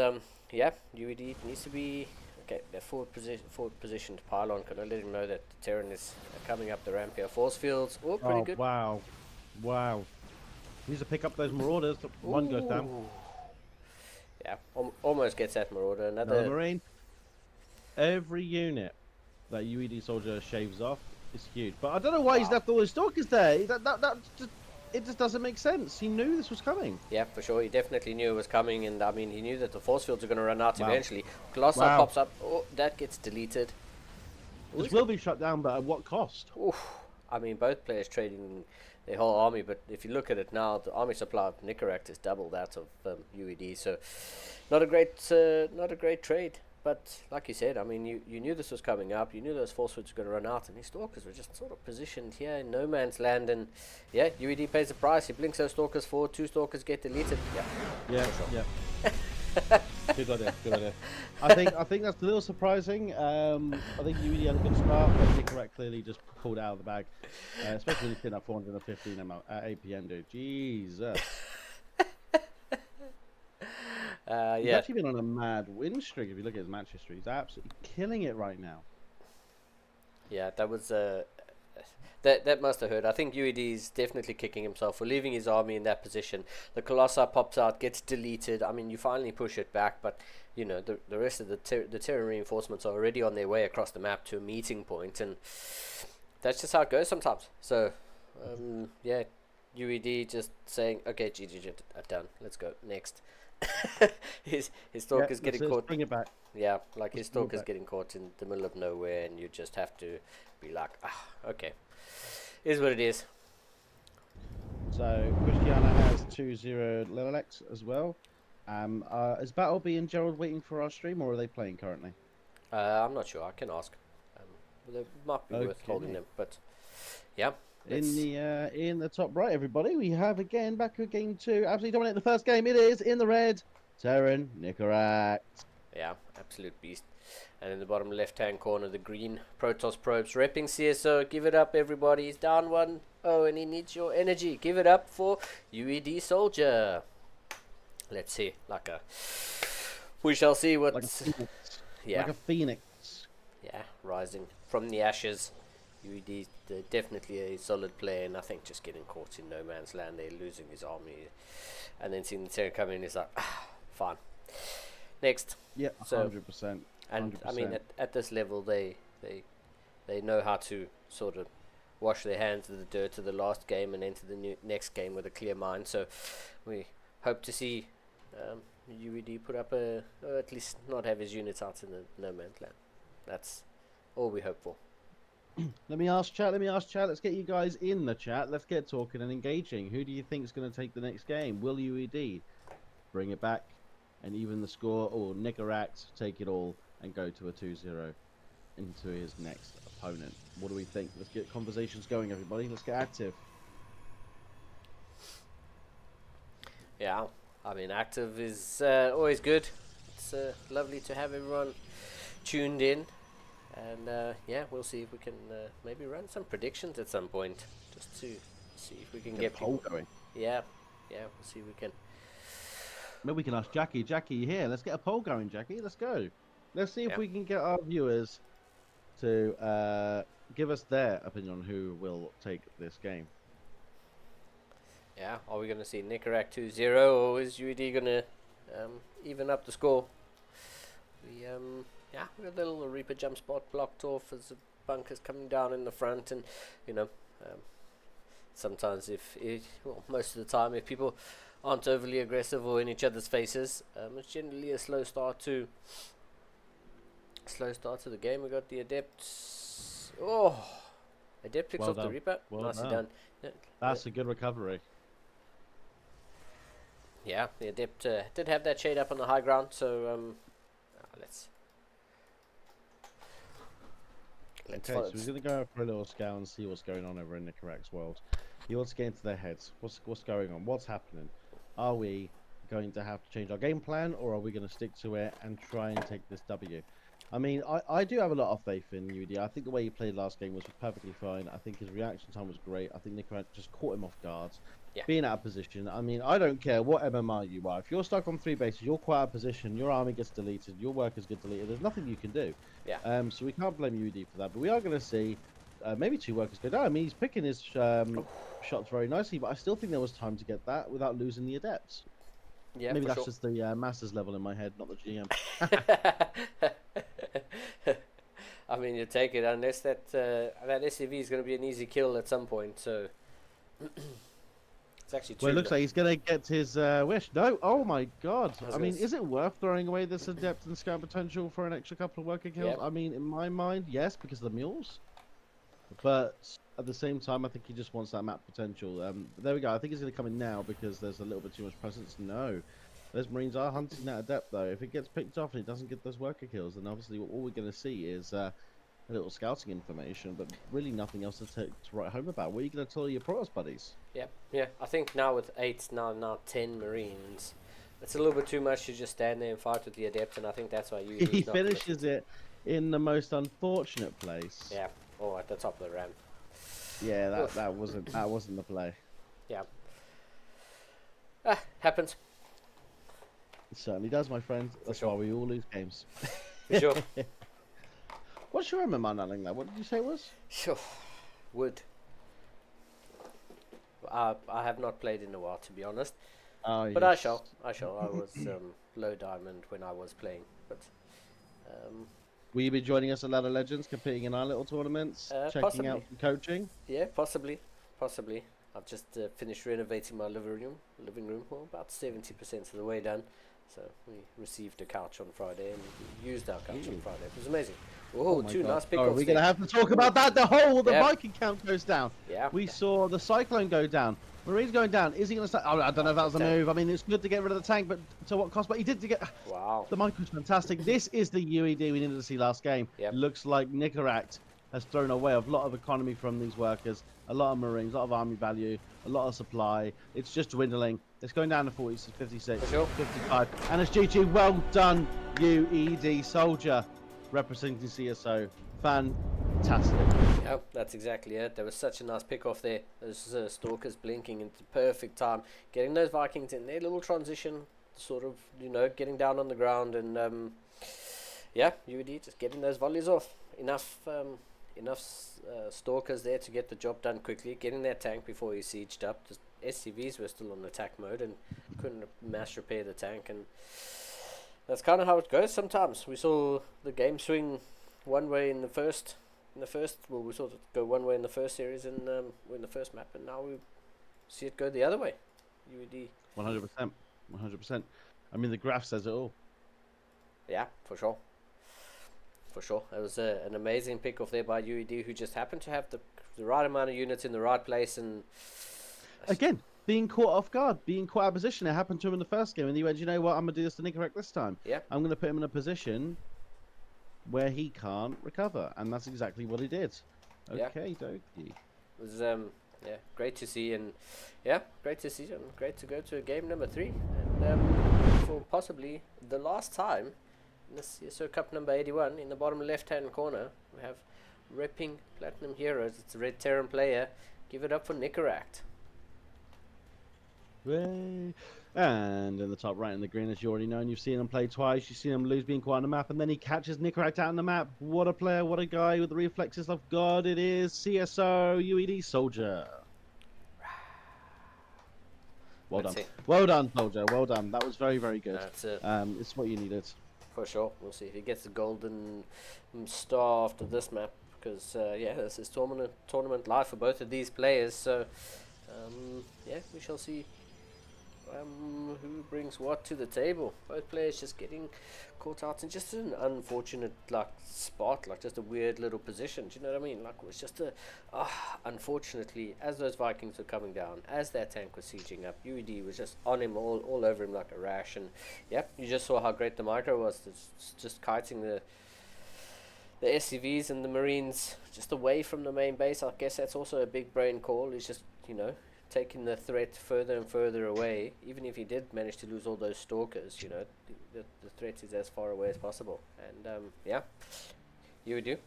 yeah, UED needs to be okay. Their forward positioned pylon. Can I let him know that the Terran is coming up the ramp here? Force fields, oh, pretty good. Wow, needs to pick up those marauders. One goes down. Yeah, almost gets that marauder. Another Marine. Every unit that UED soldier shaves off is huge. But I don't know why he's left all his stalkers there. It just doesn't make sense. He knew this was coming. Yeah, for sure. He definitely knew it was coming, and I mean, he knew that the force fields are going to run out eventually. Colossi pops up. Oh, that gets deleted. This will be shut down, but at what cost? Oof. I mean, both players trading their whole army, but if you look at it now, the army supply of Nickeract is double that of UED. So, not a great trade. But like you said, I mean, you knew this was coming up. You knew those force fields were going to run out, and these stalkers were just sort of positioned here in no man's land. And yeah, UED pays the price. He blinks those stalkers forward. 2 stalkers get deleted. Yeah. Good idea. I think that's a little surprising. I think UED had a good start, but Nickeract clearly just pulled out of the bag, especially when he's hitting up 415 APM, dude. Jesus. He's actually been on a mad win streak. If you look at his match history, he's absolutely killing it right now. Yeah, that was that must have hurt. I think UED is definitely kicking himself for leaving his army in that position. The Colossi pops out, gets deleted. I mean, you finally push it back, but you know the rest of the Terran reinforcements are already on their way across the map to a meeting point, and that's just how it goes sometimes. So yeah, UED just saying, okay, GG, done. Let's go next. his stalker's getting caught. Bring it back. Yeah, like his stalker's getting caught in the middle of nowhere, and you just have to be like, okay, is what it is. So Christiana has 2-0 Lelex as well. Is Battleby and Gerald waiting for our stream, or are they playing currently? I'm not sure. I can ask. They might be worth holding them, but yeah. In the top right, everybody, we have again back to game 2. Absolutely dominate the first game. It is in the red. Terran Nickeract. Yeah, absolute beast. And in the bottom left-hand corner, the green Protoss probes repping CSO. Give it up, everybody. He's down 1-0, and he needs your energy. Give it up for UED Soldier. Let's see, we shall see what. Like a phoenix. Yeah. Like a phoenix. Yeah, rising from the ashes. UED definitely a solid player, and I think just getting caught in no man's land there, losing his army, and then seeing the Terran come in, is like, fine. Next. Yeah, 100%. And I mean, at this level, they know how to sort of wash their hands of the dirt of the last game and enter the next game with a clear mind. So we hope to see UED put up or at least not have his units out in the no man's land. That's all we hope for. Let me ask chat. Let's get you guys in the chat. Let's get talking and engaging. Who do you think is going to take the next game? Will UED bring it back and even the score, or Nickeract take it all and go to a 2-0 into his next opponent? What do we think? Let's get conversations going, everybody. Let's get active. Yeah, I mean, active is always good. It's lovely to have everyone tuned in. And yeah, we'll see if we can maybe run some predictions at some point, just to see if we can get poll going. Yeah, we'll see if we can. Maybe we can ask Jackie. Jackie, you here? Let's get a poll going, Jackie. Let's go. Let's see if we can get our viewers to give us their opinion on who will take this game. Yeah, are we going to see Nickeract 2-0, or is UED going to even up the score? We we got the little Reaper jump spot blocked off as the bunker's coming down in the front, and you know, sometimes most of the time, if people aren't overly aggressive or in each other's faces, it's generally a slow start to the game. We got the Adepts. Oh, Adept picks Well off the done. Reaper. Well Nicely done. done. Yeah, That's a good recovery. yeah, the Adept did have that shade up on the high ground, so let's Okay, follow so this. we're going to go for a little scout and see what's going on over in Nicorac's world. He wants to get into their heads. What's going on? What's happening? Are we going to have to change our game plan, or are we going to stick to it and try and take this W? I mean, I do have a lot of faith in UD. I think the way he played last game was perfectly fine. I think his reaction time was great. I think Nicorac just caught him off guard. Yeah. Being out of position. I mean, I don't care what MMR you are. If you're stuck on 3 bases, you're quite out of position, your army gets deleted, your workers get deleted, there's nothing you can do. Yeah. So we can't blame UD for that. But we are going to see maybe 2 workers go down. I mean, he's picking his shots very nicely, but I still think there was time to get that without losing the adepts. Yeah, Maybe for that's sure. just the masters level in my head, not the GM. I mean, you take it unless that SCV is going to be an easy kill at some point. So it's actually true. Well, it looks like he's going to get his wish. No, oh my god. was I mean, gonna is it worth throwing away this adept and scout potential for an extra couple of worker kills? Yep. I mean, in my mind, yes, because of the mules. But at the same time, I think he just wants that map potential. But there we go. I think he's going to come in now because there's a little bit too much presence. No. Those Marines are hunting that adept, though. If it gets picked off and it doesn't get those worker kills, then obviously all we're going to see is a little scouting information, but really nothing else to write home about. What are you going to tell your Protoss buddies? Yeah. I think now with 8, now 10 Marines, it's a little bit too much to just stand there and fight with the adept, and I think that's why you. He finishes it in the most unfortunate place. Yeah. Oh, at the top of the ramp. Yeah, that wasn't the play. Yeah. Happens. It certainly does, my friend. That's sure. why we all lose games. For sure. What's your MMR nulling that? What did you say it was? Sure. Would. I have not played in a while, to be honest. Oh, But yes. I shall. I was low diamond when I was playing, but Will you be joining us at Ladder Legends, competing in our little tournaments, checking possibly. out some coaching? yeah, possibly. I've just finished renovating my living room. Well, about 70% of the way done. So we received a couch on Friday and we used our couch on Friday. It was amazing. Oh, my 2 God. nice Oh, pick-offs. we're going to have to talk about that. The Yeah. Viking count goes down. Yeah. We saw the Cyclone go down. Marines going down. Is he going to start? Oh, I don't know if that was a Tank. move. I mean, it's good to get rid of the tank, but to what cost? But he did to get... Wow. The micro's fantastic. This is the UED we needed to see last game. Yep. Looks like Nicoract has thrown away a lot of economy from these workers, a lot of Marines, a lot of army value, a lot of supply. It's just dwindling. It's going down to 40, 56, For sure. 55. And it's GG. Well done, UED soldier, representing CSO. Fantastic. Yeah, that's exactly it. There was such a nice pick-off there. Those stalkers blinking into perfect time. Getting those Vikings in their little transition, sort of, getting down on the ground. And, UED just getting those volleys off. Enough stalkers there to get the job done quickly. Getting that tank before he sieged up. Just SCVs were still on attack mode and couldn't mass repair the tank. And that's kind of how it goes sometimes. We saw the game swing one way in the first, well, we saw it go one way in the first series and in the first map, and now we see it go the other way. UED. 100%. I mean, the graph says it all. Yeah, for sure. It was an amazing pick off there by UED, who just happened to have the right amount of units in the right place, and Again, being caught off guard, being caught out of position. It happened to him in the first game, and he went, you know what, I'm going to do this to Nicorec this time. Yeah. I'm going to put him in a position where he can't recover, and that's exactly what he did. Yeah. Okay, dokie. it was great to see, and great to see, and great to go to game number 3, and for possibly the last time in this CSO Cup number 81. In the bottom left-hand corner, we have repping Platinum Heroes. It's a Red Terran player. Give it up for Nicoract. Way. And in the top right in the green, as you already know, and you've seen him play twice, you've seen him lose being quite on the map, and then he catches Nicoract out on the map. What a player, what a guy with the reflexes of God. It is CSO UED Soldier. Well Let's done. see. Well done, Soldier. Well done. That was very, very good. That's it. It's what you needed. For sure. We'll see if he gets the golden star after this map, because this is tournament life for both of these players. So we shall see who brings what to the table. Both players just getting caught out in just an unfortunate spot, just a weird little position. Do you know what I mean? It was just unfortunately, as those Vikings were coming down, as that tank was sieging up, UED was just on him, all over him like a rash. And yep, you just saw how great the micro was, just kiting the SCVs and the Marines just away from the main base. I guess that's also a big brain call. Is just taking the threat further and further away. Even if he did manage to lose all those stalkers, the threat is as far away as possible. And UED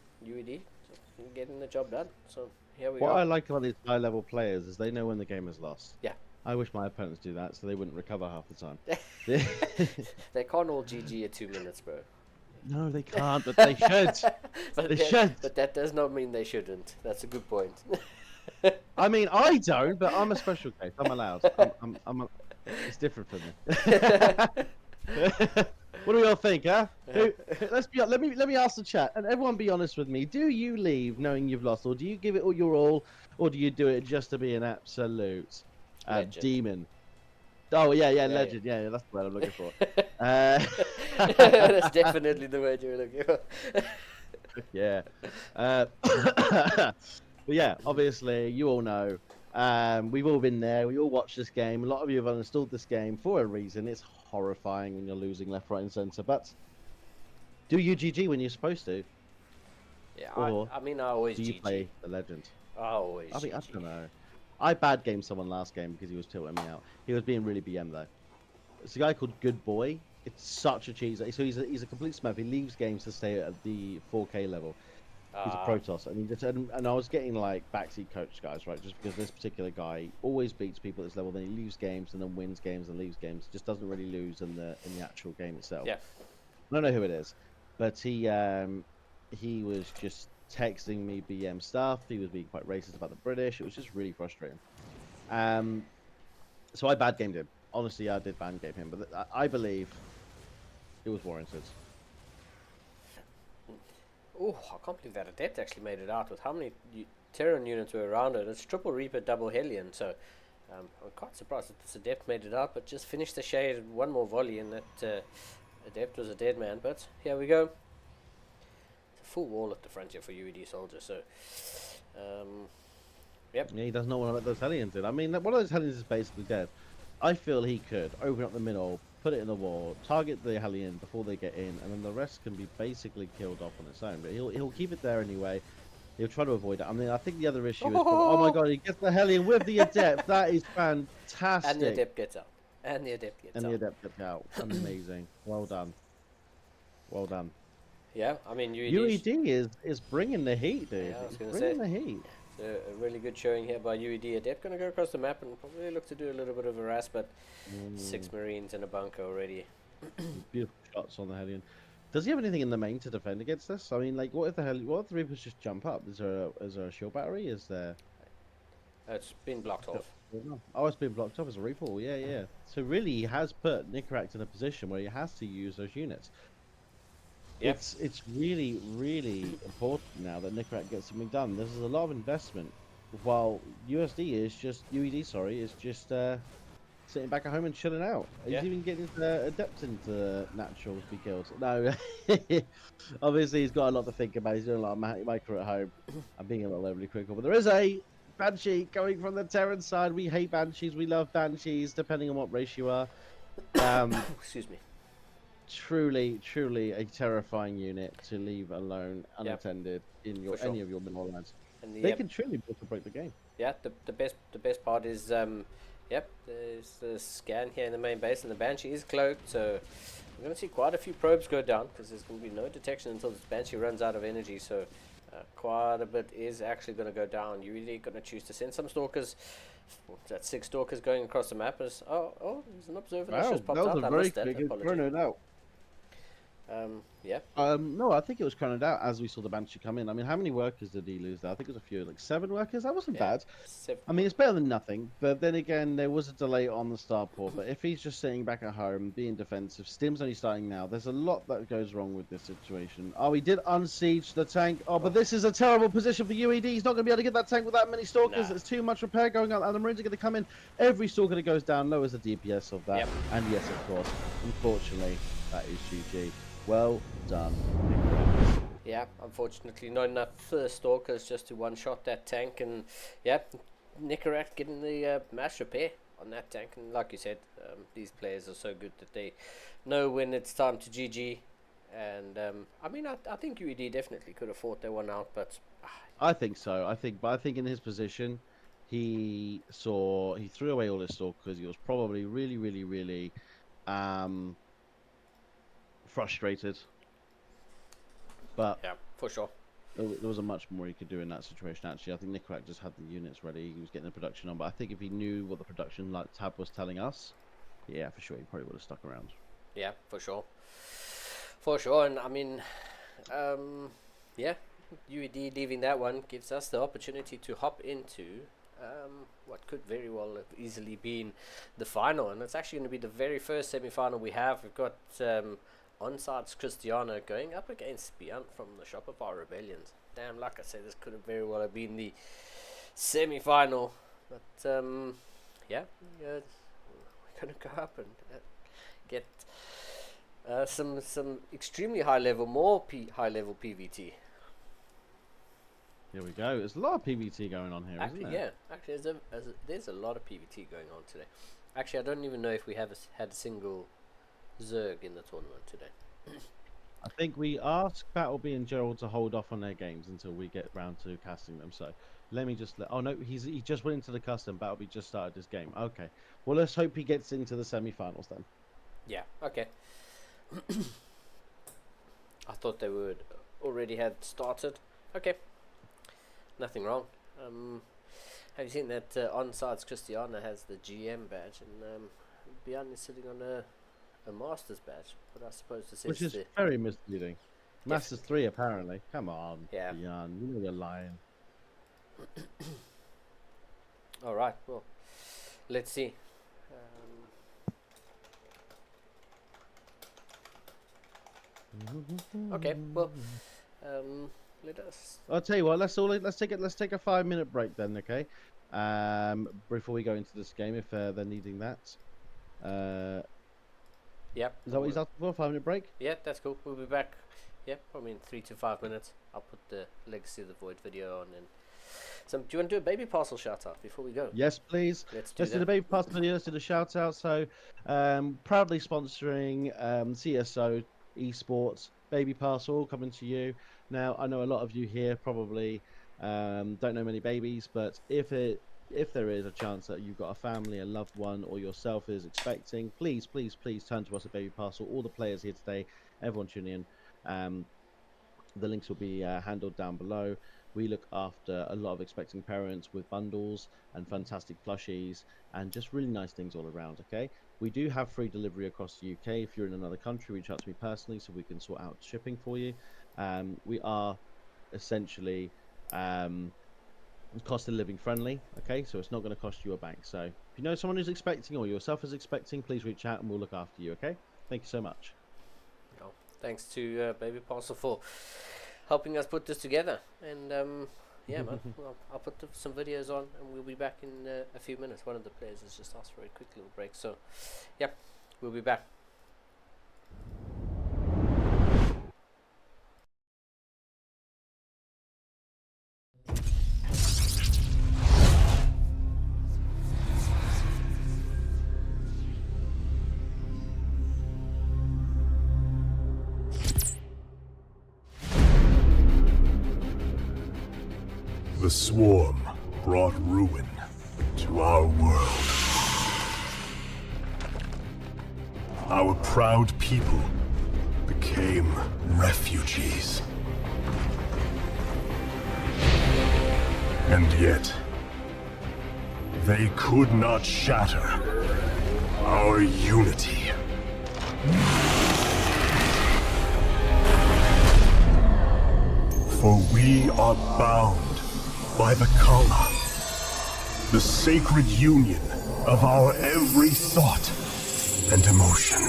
getting the job done. So here we go. What I like about these high-level players is they know when the game is lost. Yeah. I wish my opponents do that, so they wouldn't recover half the time. They can't all GG at 2 minutes, bro. No, they can't, but they should. They should. But that does not mean they shouldn't. That's a good point. I mean, I don't, but I'm a special case. I'm allowed. It's different for me. What do we all think, huh? Let me ask the chat, and everyone be honest with me. Do you leave knowing you've lost, or do you give it all your all, or do you do it just to be an absolute demon? Oh yeah, legend. Yeah, that's the word I'm looking for. That's definitely the word you're looking for. Yeah. But yeah, obviously, you all know. We've all been there. We all watched this game. A lot of you have uninstalled this game for a reason. It's horrifying when you're losing left, right, and centre. But do you GG when you're supposed to? Yeah, or I always do you GG. play the legend? I always I GG. don't know. I bad gamed someone last game because he was tilting me out. He was being really BM though. It's a guy called Good Boy. It's such a cheese. So he's a complete smurf. He leaves games to stay at the 4K level. He's a Protoss, and he just and I was getting backseat coach guys, right? Just because this particular guy always beats people at this level, then he leaves games and then wins games and leaves games. Just doesn't really lose in the actual game itself. Yeah. I don't know who it is, but he was just texting me BM stuff. He was being quite racist about the British. It was just really frustrating. So I bad gamed him. Honestly, I did bad game him, but I believe it was warranted. Oh, I can't believe that Adept actually made it out with how many Terran units were around it. It's triple Reaper, double Hellion, so I'm quite surprised that this Adept made it out, but just finished the shade, one more volley, and that Adept was a dead man. But here we go. It's a full wall at the frontier for UED soldiers, so yep. Yeah, he does not want to let those Hellions in. I mean, one of those Hellions is basically dead. I feel he could open up the middle, put it in the wall, target the Hellion before they get in, and then the rest can be basically killed off on its own. But he'll keep it there anyway. He'll try to avoid it. I mean, I think the other issue is... Oh my god, he gets the Hellion with the Adept. That is fantastic. And the Adept gets out. And the Adept gets out. Amazing. Well done. Well done. Yeah, I mean, UED is bringing the heat, dude. Yeah, I was going to say. Bringing the heat. A really good showing here by UED. Adept going to go across the map and probably look to do a little bit of a harass, but 6 Marines in a bunker already. Beautiful shots on the Hellion. Does he have anything in the main to defend against this? I mean, what if the Reapers just jump up? Is there a shield battery? Is there? It's been blocked off. Oh, it's been blocked off as a recall. Yeah. So really, he has put Nicoract in a position where he has to use those units. Yep. It's really, really important now that Nicoract gets something done. There's a lot of investment, while UED is just sitting back at home and chilling out. He's even getting his Adept into naturals to be killed. No, obviously he's got a lot to think about. He's doing a lot of micro at home. I'm being a little overly critical, but there is a Banshee coming from the Terran side. We hate Banshees. We love Banshees, depending on what race you are. Excuse me. Truly a terrifying unit to leave alone unattended in any of your middle lines. And they can truly break the game. Yeah, the best part is there's the scan here in the main base, and the Banshee is cloaked, so we're going to see quite a few probes go down because there's going to be no detection until this Banshee runs out of energy. So quite a bit is actually going to go down. You're really going to choose to send some stalkers. That's 6 stalkers going across the map. There's an observer that's just popped out. That was a very quick inferno out. Yeah. No, I think it was counted out as we saw the Banshee come in. I mean, how many workers did he lose there? I think it was a few, like 7 workers. That wasn't Yeah. bad. I mean, it's better than nothing. But then again, there was a delay on the starport. But if he's just sitting back at home, being defensive, Stim's only starting now. There's a lot that goes wrong with this situation. Oh, he did unsiege the tank. Oh, but this is a terrible position for UED. He's not going to be able to get that tank with that many stalkers. Nah. There's too much repair going on. And the Marines are going to come in. Every stalker that goes down lowers the DPS of that. Yep. And yes, of course, unfortunately, that is GG. Well done. Yeah, unfortunately, not enough stalkers just to one-shot that tank, and yeah, Nicorak getting the mass repair on that tank. And like you said, these players are so good that they know when it's time to GG. And I mean, I think UED definitely could have fought that one out, but I think so. I think in his position, he threw away all his stalkers. He was probably really frustrated. But yeah, for sure. there wasn't much more he could do in that situation. Actually, I think Nicorak just had the units ready. He was getting the production on. But I think if he knew what the production tab was telling us, yeah, for sure, he probably would have stuck around. Yeah, for sure. For sure. And I mean, yeah, UED leaving that one gives us the opportunity to hop into what could very well have easily been the final. And it's actually going to be the very first semi-final we have. We've got Onside's Cristiano going up against Beyond from the Shopify Rebellions. Damn, like I said, this could have very well have been the semi-final. But yeah, we're going to go up and get some extremely high level, high level PVT. Here we go. There's a lot of PVT going on here, Actually, isn't there? yeah. Actually, there's a lot of PVT going on today. Actually, I don't even know if we have had a single Zerg in the tournament today. I think we asked Battleby and Gerald to hold off on their games until we get round to casting them. So let me just oh no, he just went into the custom. Battleby just started this game. Okay. Well, let's hope he gets into the semi-finals then. Yeah. Okay. I thought they would already had started. Okay. Nothing wrong. Have you seen that Onside's Cristiano has the GM badge, and Beyond is sitting on a Master's badge, but I suppose this Which is is very misleading. Masters 3 apparently. Come on, yeah. Beyond, you know you're lying. All right. Well, let's see. Okay. Well, let us. I'll tell you what. Let's take a 5-minute break then, okay? Before we go into this game, if they're needing that. Yep. Is that what he's asking for? 5-minute break? Yeah, that's cool. We'll be back. Yep, probably in 3 to 5 minutes. I'll put the Legacy of the Void video on. And do you want to do a baby parcel shout out before we go? Yes, please. Let's do the baby parcel video. Let's do the shout out. So, proudly sponsoring CSO Esports baby parcel coming to you. Now, I know a lot of you here probably don't know many babies, but if there is a chance that you've got a family, a loved one, or yourself is expecting, please turn to us at Baby Parcel. All the players here today, everyone tune in. The links will be handled down below. We look after a lot of expecting parents with bundles and fantastic plushies and just really nice things all around, okay? We do have free delivery across the UK. If you're in another country, reach out to me personally so we can sort out shipping for you. We are essentially cost of living friendly, okay? So it's not going to cost you a bank. So if you know someone who's expecting or yourself is expecting, please reach out and we'll look after you, okay? Thank you so much. Well, thanks to Baby Parcel for helping us put this together. And yeah, man, well, I'll put some videos on and we'll be back in a few minutes. One of the players has just asked for a quick little break. So, yeah, we'll be back. The swarm brought ruin to our world. Our proud people became refugees. And yet, they could not shatter our unity. For we are bound by the Kala, the sacred union of our every thought and emotion.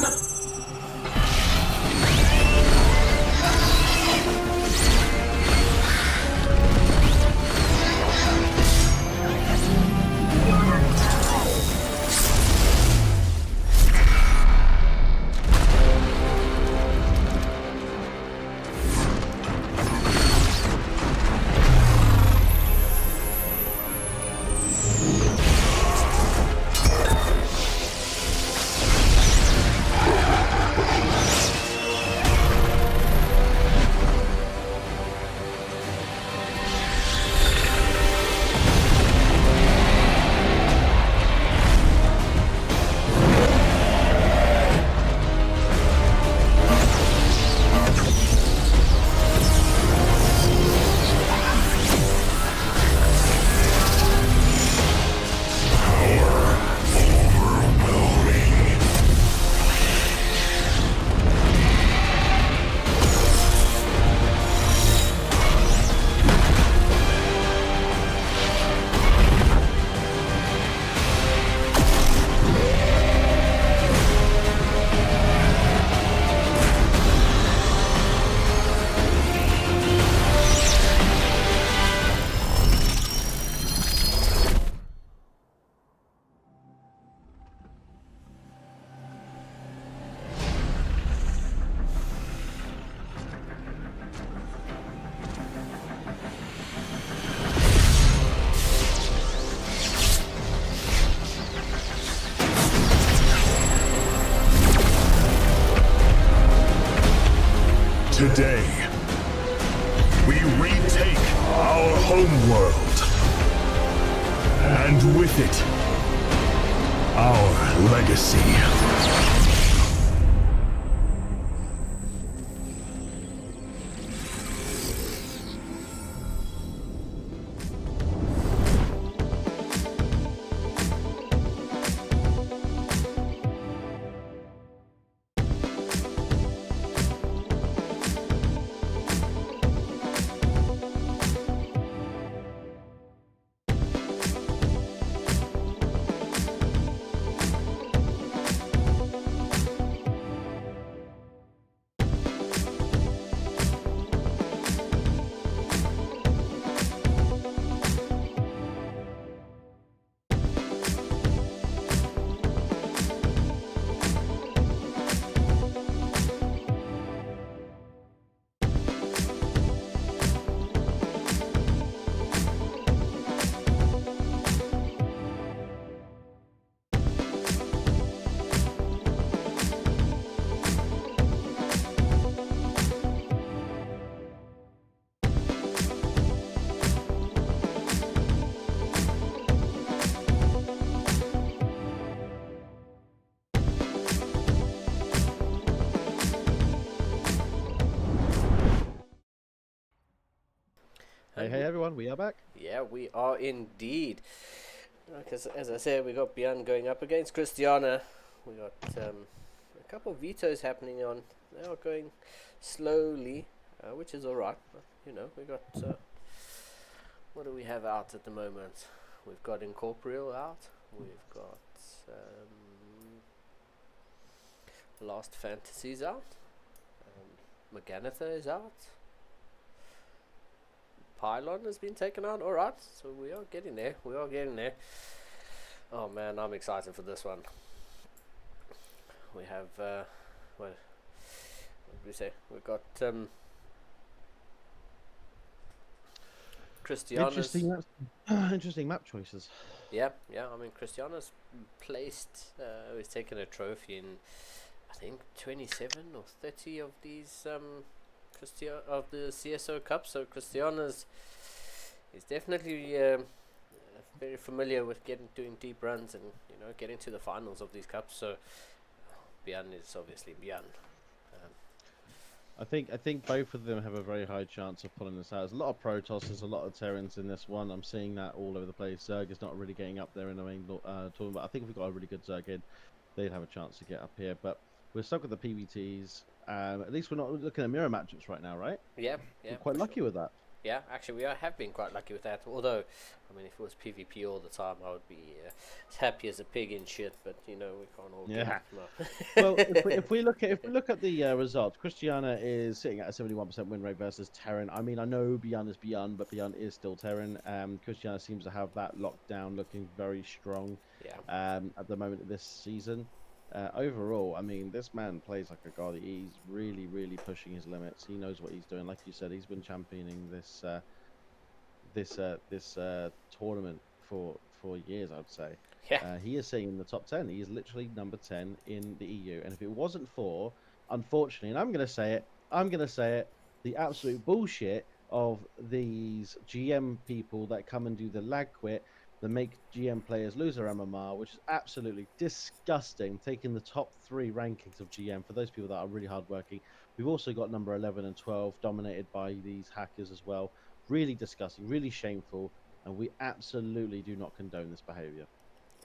Today, we retake our homeworld, and with it, our legacy. Hey everyone, we are back. Yeah, we are indeed. Because as I said, we got Björn going up against Christiana. We got a couple of vetoes happening on. They are going slowly, which is alright. You know, we got what do we have out at the moment? We've got Incorporeal out. We've got Lost Fantasies out. Maganatha is out. Pylon has been taken out. Alright, so we are getting there. We are getting there. Oh man, I'm excited for this one. We have what did we say? We've got Christiana's Interesting map choices. yeah. I mean, Christiana's placed. He's taken a trophy in, I think, 27 or 30 of these of the CSO Cup. So Christiana's is definitely very familiar with doing deep runs and getting to the finals of these cups. So Björn is obviously Björn. I think both of them have a very high chance of pulling this out. There's a lot of Protoss, there's a lot of Terrans in this one. I'm seeing that all over the place. Zerg is not really getting up there in the main tournament, but I think if we've got a really good Zerg in, they'd have a chance to get up here. But we're stuck with the PBTs. At least we're not looking at mirror matchups right now, right? Yeah, We're quite for lucky sure. with that. Yeah, actually, have been quite lucky with that. Although, I mean, if it was PvP all the time, I would be as happy as a pig in shit. But we can't all get Yeah. it. Well, if we look at the results, Christiana is sitting at a 71% win rate versus Terran. I mean, I know Beyond is Beyond, but Beyond is still Terran. Christiana seems to have that locked down, looking very strong. Yeah, At the moment of this season. Overall, I mean, this man plays like a god. He's really, really pushing his limits. He knows what he's doing. Like you said, he's been championing this tournament for years, I'd say. yeah, He is sitting in the top 10. He is literally number 10 in the EU. And if it wasn't for, unfortunately, and I'm going to say it, the absolute bullshit of these GM people that come and do the lag quit that make GM players lose their MMR, which is absolutely disgusting, taking the top 3 rankings of GM for those people that are really hardworking. We've also got number 11 and 12 dominated by these hackers as well. Really disgusting, really shameful, and we absolutely do not condone this behavior.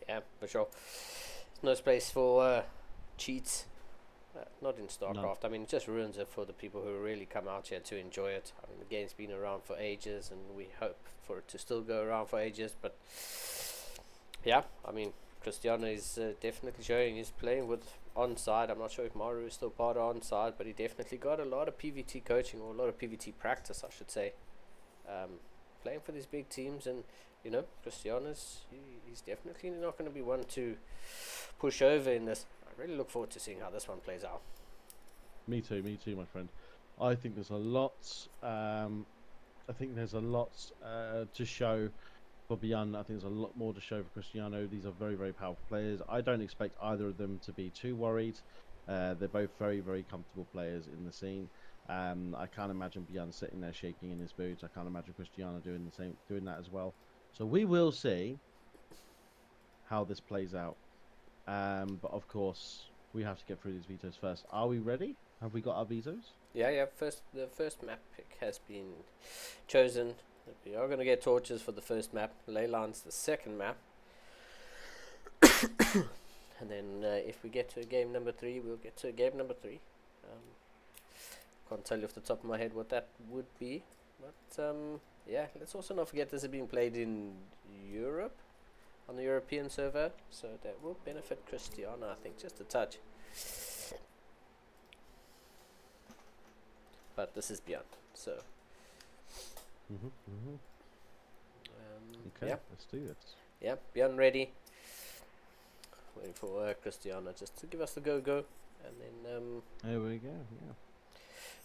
yeah, for sure. There's no space for cheats. Not in None. StarCraft. I mean, it just ruins it for the people who really come out here to enjoy it. I mean, the game's been around for ages, and we hope for it to still go around for ages. But yeah, I mean, Cristiano is definitely showing he's playing with onside. I'm not sure if Maru is still part of onside, but he definitely got a lot of PVT coaching, or a lot of PVT practice, I should say. Playing for these big teams, and Cristiano's he's definitely not going to be one to push over in this. I really look forward to seeing how this one plays out. Me too, my friend. I think there's a lot. I think there's a lot to show for Beyond. I think there's a lot more to show for Cristiano. These are very, very powerful players. I don't expect either of them to be too worried. They're both very, very comfortable players in the scene. I can't imagine Beyond sitting there shaking in his boots. I can't imagine Cristiano doing doing that as well. So we will see how this plays out. But of course, we have to get through these vetoes first. Are we ready? Have we got our vetoes? Yeah. The first map pick has been chosen. We are going to get torches for the first map. Leyland's the second map. And then if we get to game number 3, we'll get to game number 3. Can't tell you off the top of my head what that would be. But yeah, let's also not forget this is being played in Europe, on the European server. So that will benefit Cristiano, I think, just a touch. But this is Beyond, so... Okay, yeah. let's do this. Yeah, Beyond ready. Waiting for Cristiano just to give us the go. And then... there we go,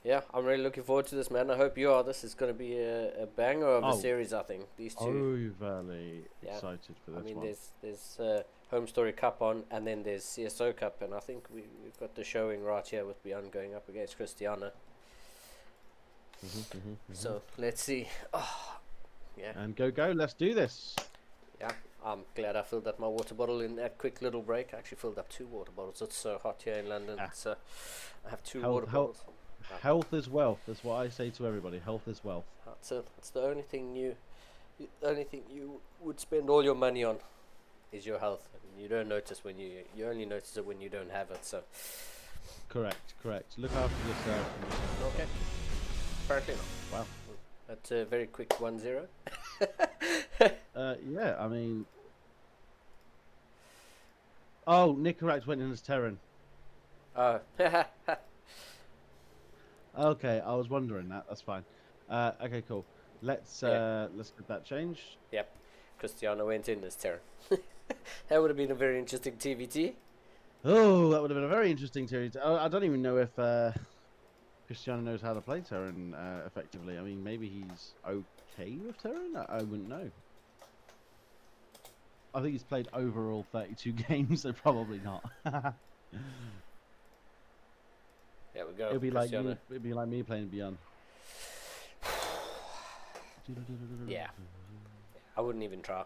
yeah, I'm really looking forward to this, man. I hope you are. This is going to be a banger of a series, I think. These two. Overly excited for this one. I mean, there's Home Story Cup on, and then there's CSO Cup, and I think we've got the showing right here with Beyond going up against Cristiano. So let's see. Oh, yeah. And go! Let's do this. Yeah, I'm glad I filled up my water bottle in that quick little break. I actually filled up 2 water bottles. It's so hot here in London. So I have 2 water bottles. Health is wealth. That's what I say to everybody. Health is wealth. That's it. That's the only thing you would spend all your money on is your health. And you don't notice when you only notice it when you don't have it. So correct. Look after yourself. Okay. Apparently not. Wow. That's a very quick 1-0. Yeah, I mean... Oh, Nicorax went in as Terran. Oh. Okay, I was wondering that. That's fine. Okay, cool. Let's get that changed. Yep. Cristiano went in as Terran. That would have been a very interesting TVT. Oh, that would have been a very interesting series. I don't even know if Cristiano knows how to play Terran effectively. I mean, maybe he's okay with Terran? I wouldn't know. I think he's played overall 32 games, so probably not. There we go. It'd be like me playing Beyond. Yeah. I wouldn't even try.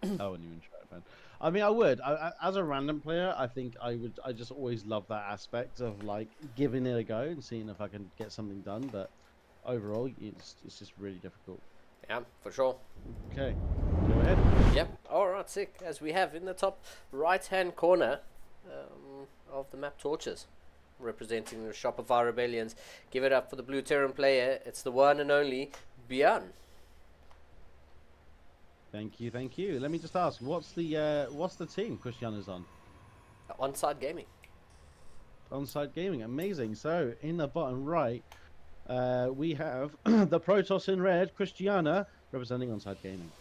I wouldn't even try it, man. I mean, I would. As a random player, I think I would. I just always love that aspect of like giving it a go and seeing if I can get something done. But overall, it's just really difficult. Yeah, for sure. Okay, go ahead. Yep. All right, sick. As we have in the top right-hand corner of the map torches. representing the Shopify Rebellions. Give it up for the Blue Terran player. It's the one and only Björn. Thank you, thank you. Let me just ask, what's the team Christiana's on? Onside Gaming. Onside Gaming, amazing. So in the bottom right, we have the Protoss in red, Christiana, representing Onside Gaming.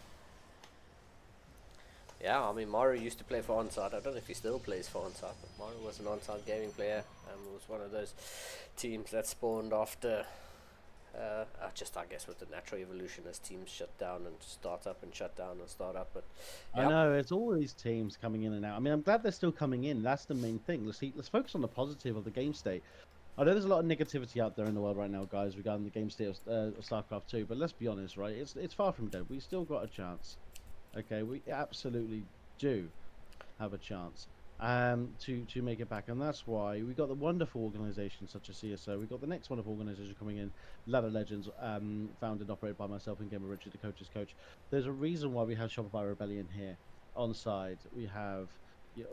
Yeah, I mean, Mario used to play for Onside. I don't know if he still plays for Onside, but Mario was an Onside Gaming player and was one of those teams that spawned after, I guess, with the natural evolution as teams shut down and start up and shut down and start up. But I know it's all these teams coming in and out. I mean, I'm glad they're still coming in. That's the main thing. Let's focus on the positive of the game state. I know there's a lot of negativity out there in the world right now, guys, regarding the game state of StarCraft 2. But let's be honest, right? It's far from dead. We still got a chance. Okay, we absolutely do have a chance to make it back, and that's why we got the wonderful organizations such as CSO. We got the next wonderful organization coming in, Ladder Legends, founded and operated by myself and Gamer Richard, the coach's coach. There's a reason why we have Shopify Rebellion here on side. We have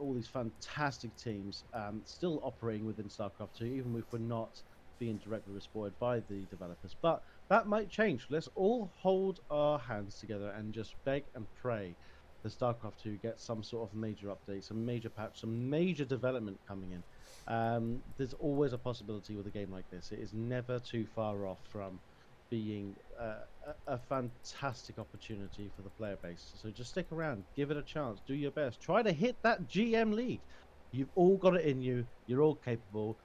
all these fantastic teams still operating within StarCraft 2, even if we're not being directly supported by the developers. But that might change. Let's all hold our hands together and just beg and pray that StarCraft 2 gets some sort of major update, some major patch, some major development coming in. There's always a possibility with a game like this. It is never too far off from being a fantastic opportunity for the player base. So just stick around, give it a chance, do your best, try to hit that GM league. You've all got it in you. You're all capable.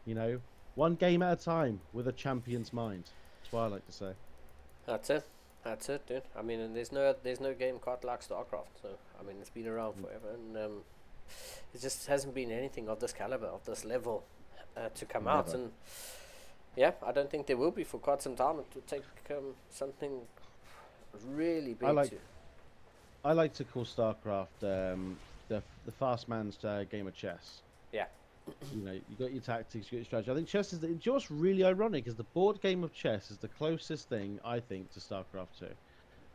You know, one game at a time with a champion's mind. That's what I like to say. That's it. That's it, dude. I mean, and there's no game quite like StarCraft. So I mean, it's been around forever, and it just hasn't been anything of this caliber, of this level, to come out. And yeah, I don't think there will be for quite some time. It will take something really big. I like to call StarCraft the fast man's game of chess. Yeah. You know, you got your tactics, you got your strategy. I think chess is just really ironic, is the board game of chess is the closest thing I think to StarCraft 2,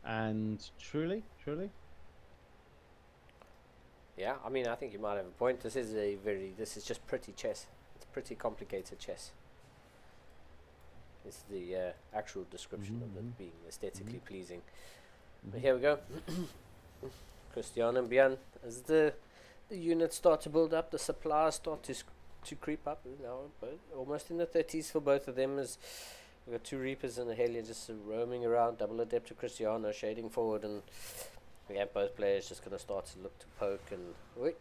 and truly. Yeah, I mean, I think you might have a point. This is just pretty chess. It's pretty complicated chess. It's the actual description of it being aesthetically pleasing. But here we go. Christian and Björn, as the units start to build up, the supplies start to creep up. You know, almost in the 30s for both of them. As we've got two Reapers and a Hellion just roaming around, double adept to Cristiano, shading forward, and we have both players just going to start to look to poke and wait.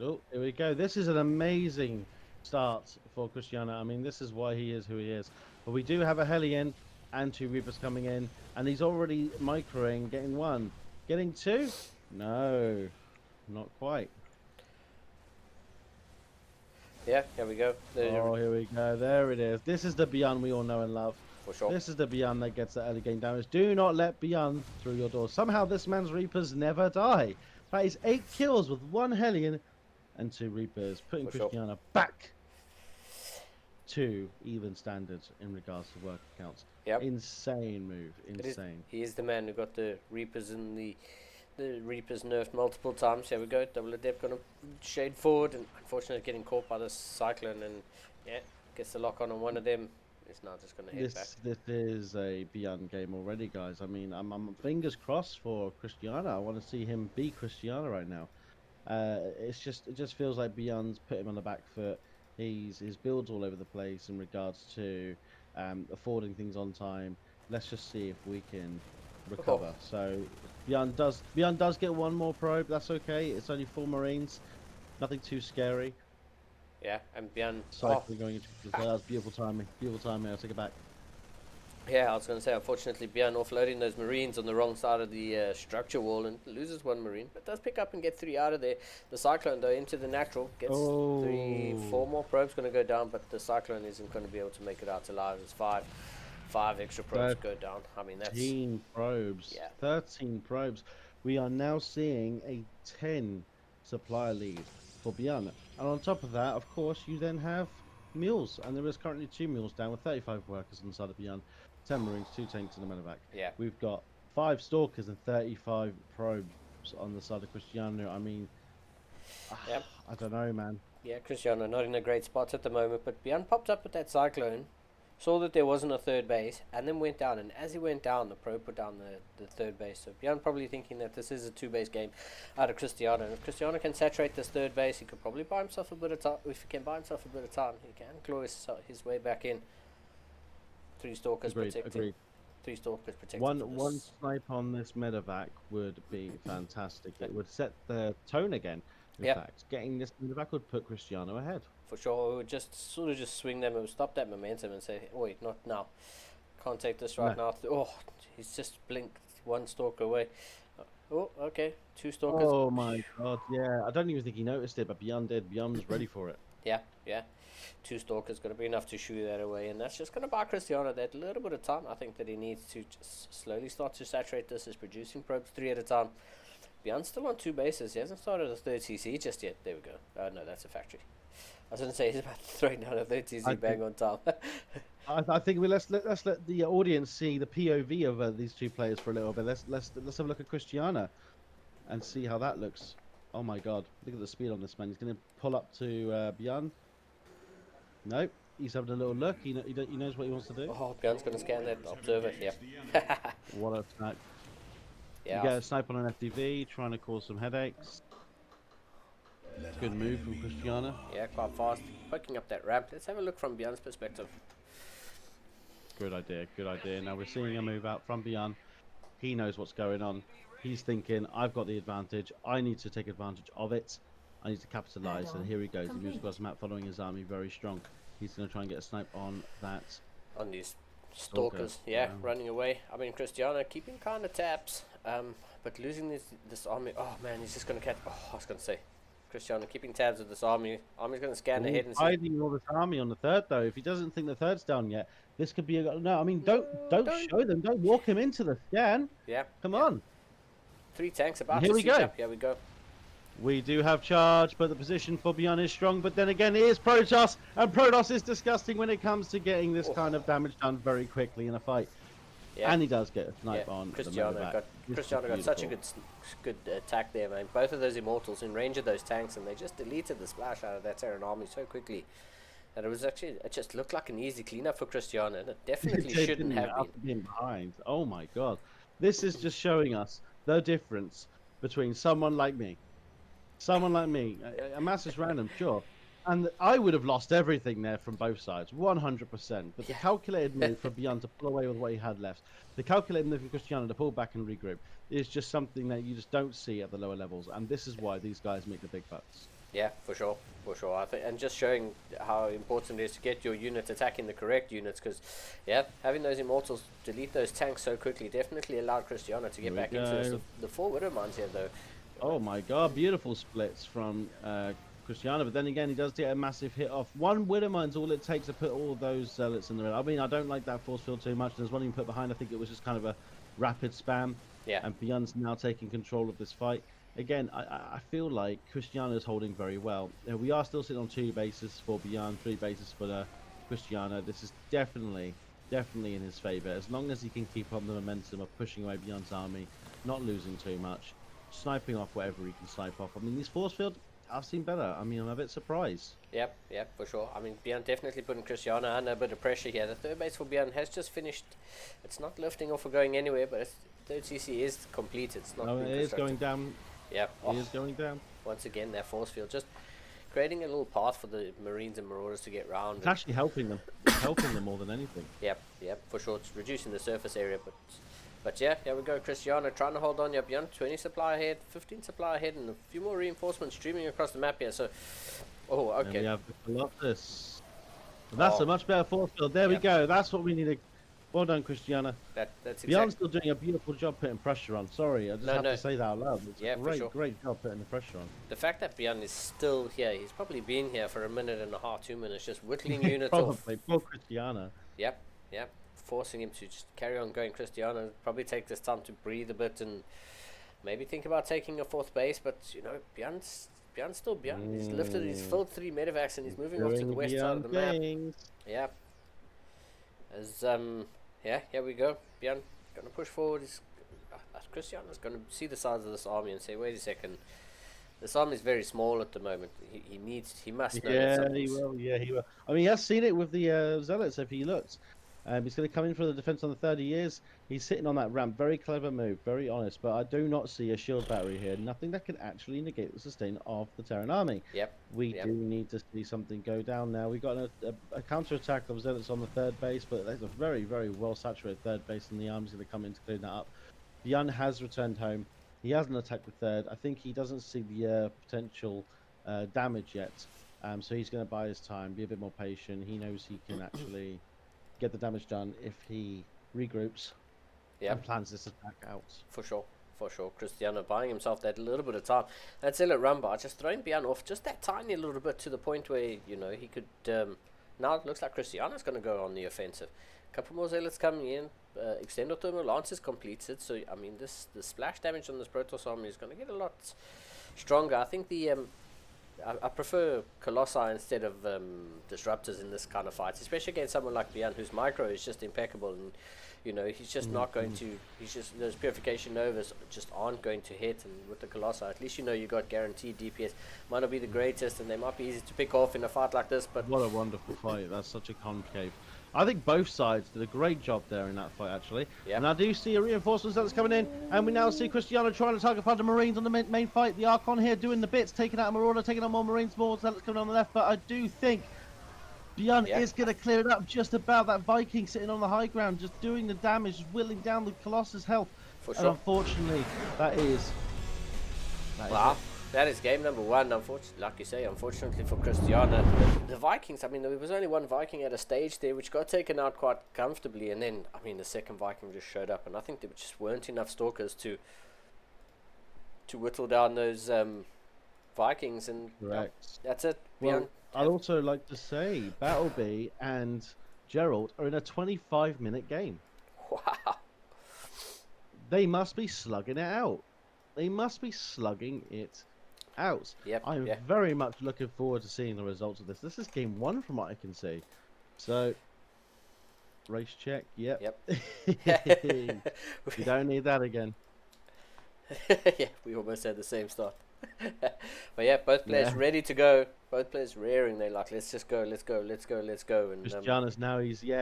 Oh, here we go. This is an amazing start for Cristiano. I mean, this is why he is who he is. But we do have a Hellion and two Reapers coming in, and he's already microing, getting one, getting two. No, not quite. Yeah, here we go. Here we go. There it is. This is the Björn we all know and love. For sure. This is the Björn that gets the early game damage. Do not let Björn through your doors. Somehow this man's Reapers never die. That is 8 kills with 1 Hellion and 2 Reapers, putting Cristiano back to even standards in regards to work counts. Yep. Insane move. Insane. He is the man who got the Reapers in the Reapers nerfed multiple times. Here we go. Double Adept gonna shade forward, and unfortunately getting caught by the Cyclone, and yeah, gets the lock on one of them. It's now just gonna hit back. This is a Beyond game already, guys. I mean, I'm fingers crossed for Cristiano. I want to see him be Cristiano right now. It just feels like Beyond's put him on the back foot. His builds all over the place in regards to affording things on time. Let's just see if we can recover. So Beyond does get one more probe. That's okay. It's only 4 Marines. Nothing too scary. Yeah, and Björn. Cycling going into that's beautiful timing. Beautiful timing. I'll take it back. Yeah, I was going to say, unfortunately, Björn offloading those Marines on the wrong side of the structure wall and loses 1 Marine, but does pick up and get 3 out of there. The Cyclone, though, into the natural, gets 4 more probes going to go down, but the Cyclone isn't going to be able to make it out alive. It's 5 extra probes go down. I mean, that's 13 probes. Yeah. 13 probes. We are now seeing a 10 supplier lead for Björn. And on top of that, of course, you then have mules, and there is currently 2 mules down with 35 workers on the side of Björn, 10 Marines, 2 tanks, and a medevac. Yeah. We've got 5 stalkers and 35 probes on the side of Cristiano. I mean, Yeah, I don't know, man. yeah, Cristiano not in a great spot at the moment, but Bjorn popped up with that cyclone, saw that there wasn't a third base, and then went down. And as he went down, the pro put down the third base. So Bjorn probably thinking that this is a two-base game out of Cristiano. And if Cristiano can saturate this third base, he could probably buy himself a bit of time. If he can buy himself a bit of time, he can claw his way back in. Three stalkers Agreed, protecting. agreed. Three stalkers protecting. One snipe on this medevac would be fantastic. It would set the tone again. In Yep. fact, getting this medevac would put Cristiano ahead. For sure, we would just sort of just swing them and stop that momentum and say, wait, not now. Can't take this right now. Oh, he's just blinked one stalker away. Oh, okay, two stalkers. Oh my god, yeah. I don't even think he noticed it, but Beyond did. Beyond was ready for it. Yeah, yeah. Two stalkers going to be enough to shoo that away, and that's just going to buy Cristiano that little bit of time. I think that he needs to just slowly start to saturate this. He's producing probes 3 at a time. Beyond's still on 2 bases. He hasn't started a third CC just yet. There we go. Oh, no, that's a factory. I was going to say he's about to throw down a third CC bang on time. I think let's let the audience see the POV of these two players for a little bit. Let's have a look at Cristiano and see how that looks. Oh my god, look at the speed on this man. He's going to pull up to Beyond. Nope, he's having a little look. He knows what he wants to do. Oh, Beyond's going to scan that observer. Yeah. What a snipe. Yeah. You get a snipe on an FTV, trying to cause some headaches. Good move from Cristiano. Yeah, quite fast. Poking up that ramp. Let's have a look from Beyond's perspective. Good idea, good idea. Now we're seeing a move out from Beyond. He knows what's going on. He's thinking, I've got the advantage. I need to take advantage of it. I need to capitalize. And here he goes. He moves across the map following his army very strong. He's going to try and get a snipe on that. On these stalkers. Yeah, running away. I mean, Cristiano keeping kind of tabs. But losing this army. Oh, man, he's just going to catch. Oh, I was going to say. Cristiano keeping tabs of this army. Army's going to scan ahead and see. Hiding all this army on the third, though. If he doesn't think the third's down yet, this could be a... No, I mean, don't show them. Don't walk him into the scan. Yeah. Come on. 3 tanks about Here to we siege go. up. Here we go. We do have charge, but the position for Beyond is strong. But then again, it is Protoss, and Protoss is disgusting when it comes to getting this kind of damage done very quickly in a fight. Yeah. And he does get a snipe on Cristiano the got such a good attack there, man. Both of those immortals in range of those tanks, and they just deleted the splash out of that Terran army so quickly. And it just looked like an easy cleanup for Cristiano, and it definitely shouldn't have been. Behind. Oh my god. This is just showing us the difference between someone like me, a mass is random, sure, and I would have lost everything there from both sides, 100%. But the calculated move for Beyond to pull away with what he had left, the calculated move for Cristiano to pull back and regroup, is just something that you just don't see at the lower levels, and this is why these guys make the big bucks. Yeah, for sure. I think, and just showing how important it is to get your units attacking the correct units, because having those immortals delete those tanks so quickly definitely allowed Cristiano to get back into this. The 4 Widow Mines here, though. Oh my god, beautiful splits from Cristiano, but then again, he does get a massive hit off. 1 Widow Mine's all it takes to put all of those zealots in the red. I mean, I don't like that force field too much. There's one even put behind. I think it was just kind of a rapid spam. Yeah. And Beyond's now taking control of this fight. Again, I feel like Cristiano's holding very well. We are still sitting on 2 bases for Beyond, 3 bases for Cristiano. This is definitely in his favor. As long as he can keep on the momentum of pushing away Beyond's army, not losing too much, sniping off whatever he can snipe off. I mean, these force field, I've seen better. I mean, I'm a bit surprised. Yep, for sure. I mean, Beyond definitely putting Cristiano under a bit of pressure here. The third base for Beyond has just finished. It's not lifting off or going anywhere, but third CC is complete. It's not. No, it is going down. Yeah, it is going down. Once again, that force field just creating a little path for the Marines and Marauders to get round. It's actually helping them. It's helping them more than anything. Yep, for sure. It's reducing the surface area, but yeah, here we go. Cristiano trying to hold on. Yeah, Beyond 20 supply ahead, 15 supply ahead, and a few more reinforcements streaming across the map here. So, okay. And we have the Colossus. That's a much better force field. There we go. That's what we needed. Well done, Cristiano. That's Beyond's still doing a beautiful job putting pressure on. Sorry, I just have to say that out loud. It's great job putting the pressure on. The fact that Beyond is still here, he's probably been here for a minute and a half, 2 minutes, just whittling units off. Probably, poor Cristiano. Yep, forcing him to just carry on going. Cristiano probably take this time to breathe a bit and maybe think about taking a 4th base, but Beyond's still Beyond. He's lifted, he's filled 3 medevacs and he's moving off to the west side of the map. Yeah. As here we go. Beyond gonna push forward. Cristiano's gonna see the size of this army and say, wait a second, This arm is very small at the moment. He must know that Yeah, he something's. will. Yeah, he will. I mean, he has seen it with the Zealots. If he looks, he's going to come in for the defense on the 30 years. He's sitting on that ramp. Very clever move. Very honest. But I do not see a shield battery here. Nothing that can actually negate the sustain of the Terran army. Yep. We Yep. do need to see something go down now. We got a counter attack of Zealots on the third base, but there's a very, very well saturated third base, and the army's going to come in to clean that up. Bjorn has returned home. He hasn't attacked the third. I think he doesn't see the potential damage yet. So he's going to buy his time, be a bit more patient. He knows he can actually get the damage done if he regroups and Yep. plans this attack out. For sure. For sure. Cristiano buying himself that little bit of time. That's Illit Rumbar just throwing Bjorn off just that tiny little bit to the point where, he could. Now it looks like Cristiano's going to go on the offensive. A couple more zealots coming in. Extendothermal Lance is completed. So, I mean, the splash damage on this Protoss army is going to get a lot stronger. I think I prefer Colossi instead of Disruptors in this kind of fight, especially against someone like Bjorn, whose micro is just impeccable, and he's just not going to. He's just those Purification Novas just aren't going to hit, and with the Colossi, at least you got guaranteed DPS. Might not be the greatest, and they might be easy to pick off in a fight like this, but What a wonderful fight. That's such a concave. I think both sides did a great job there in that fight, actually. Yep. And I do see a reinforcement that's coming in, and we now see Cristiano trying to target part of the Marines on the main fight. The Archon here doing the bits, taking out a Marauder, taking out more Marines, more zealots coming on the left, but I do think Bjorn Yeah. is going to clear it up just about. That Viking sitting on the high ground, just doing the damage, just whittling down the Colossus' health. for And sure. unfortunately, that is Wow. it. That is game number one, unfortunately, like you say, unfortunately for Cristiano. The Vikings, I mean, there was only one Viking at a stage there, which got taken out quite comfortably, and then, I mean, the second Viking just showed up, and I think there just weren't enough Stalkers to whittle down those Vikings, and Correct. that's it. Well, I'd also like to say Battleby and Gerald are in a 25-minute game. Wow. They must be slugging it out. They must be slugging it out. Yep. I'm Yeah. very much looking forward to seeing the results of this. This is game one from what I can see. So, race check. Yep. Yep. We don't need that again. Yeah, we almost had the same start. But yeah, both players Yeah. ready to go. Both players rearing. They're like, let's just go, let's go, let's go, let's go. And Cristiano's now.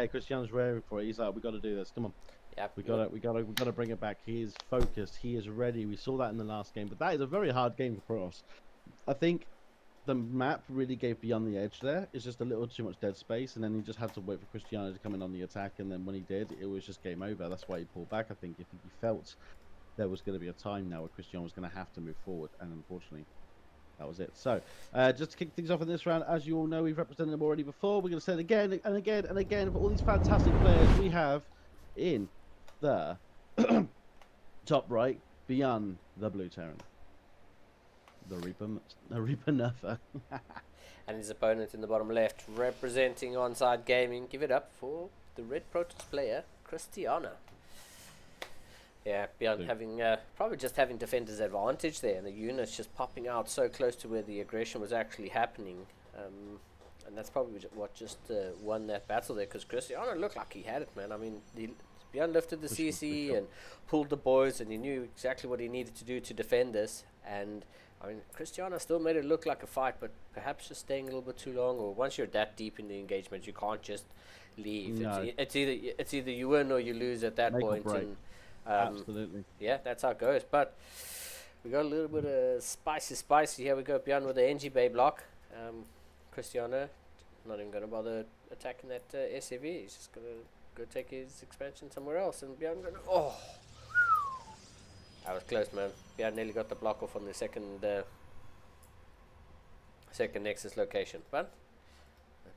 Cristiano's raring for it. He's like, we got to do this. Come on. yeah, We gotta bring it back. He is focused. He is ready. We saw that in the last game, but that is a very hard game for Protoss. I think the map really gave Beyond the edge there. It's just a little too much dead space, and then he just had to wait for Cristiano to come in on the attack, and then when he did, it was just game over. That's why he pulled back. I think if he felt there was going to be a time now where Cristiano was going to have to move forward, and unfortunately, that was it. So, just to kick things off in this round, as you all know, we've represented them already before. We're going to say it again and again and again for all these fantastic players we have in the top right, beyond the Blue Terran. The Reaper Nerfer. and his opponent in the bottom left, representing Onside Gaming. Give it up for the Red Protoss player, Cristiano. Yeah, beyond Dude. having probably just having defender's advantage there, and the units just popping out so close to where the aggression was actually happening, and that's probably what just won that battle there. Because Cristiano looked like he had it, man. I mean, Bjorn lifted the CC and pulled the boys, and he knew exactly what he needed to do to defend this. And I mean, Cristiano still made it look like a fight, but perhaps just staying a little bit too long. Or once you're that deep in the engagement, you can't just leave. No. It's either you win or you lose at that Make or point. break. And Absolutely. yeah, that's how it goes. But we got a little bit of spicy. Here we go, Bjorn with the NG Bay block. Cristiano not even going to bother attacking that SCV. He's just going to go take his expansion somewhere else. And Bjorn going to... Oh! That was close, man. Bjorn nearly got the block off on the second Nexus location. But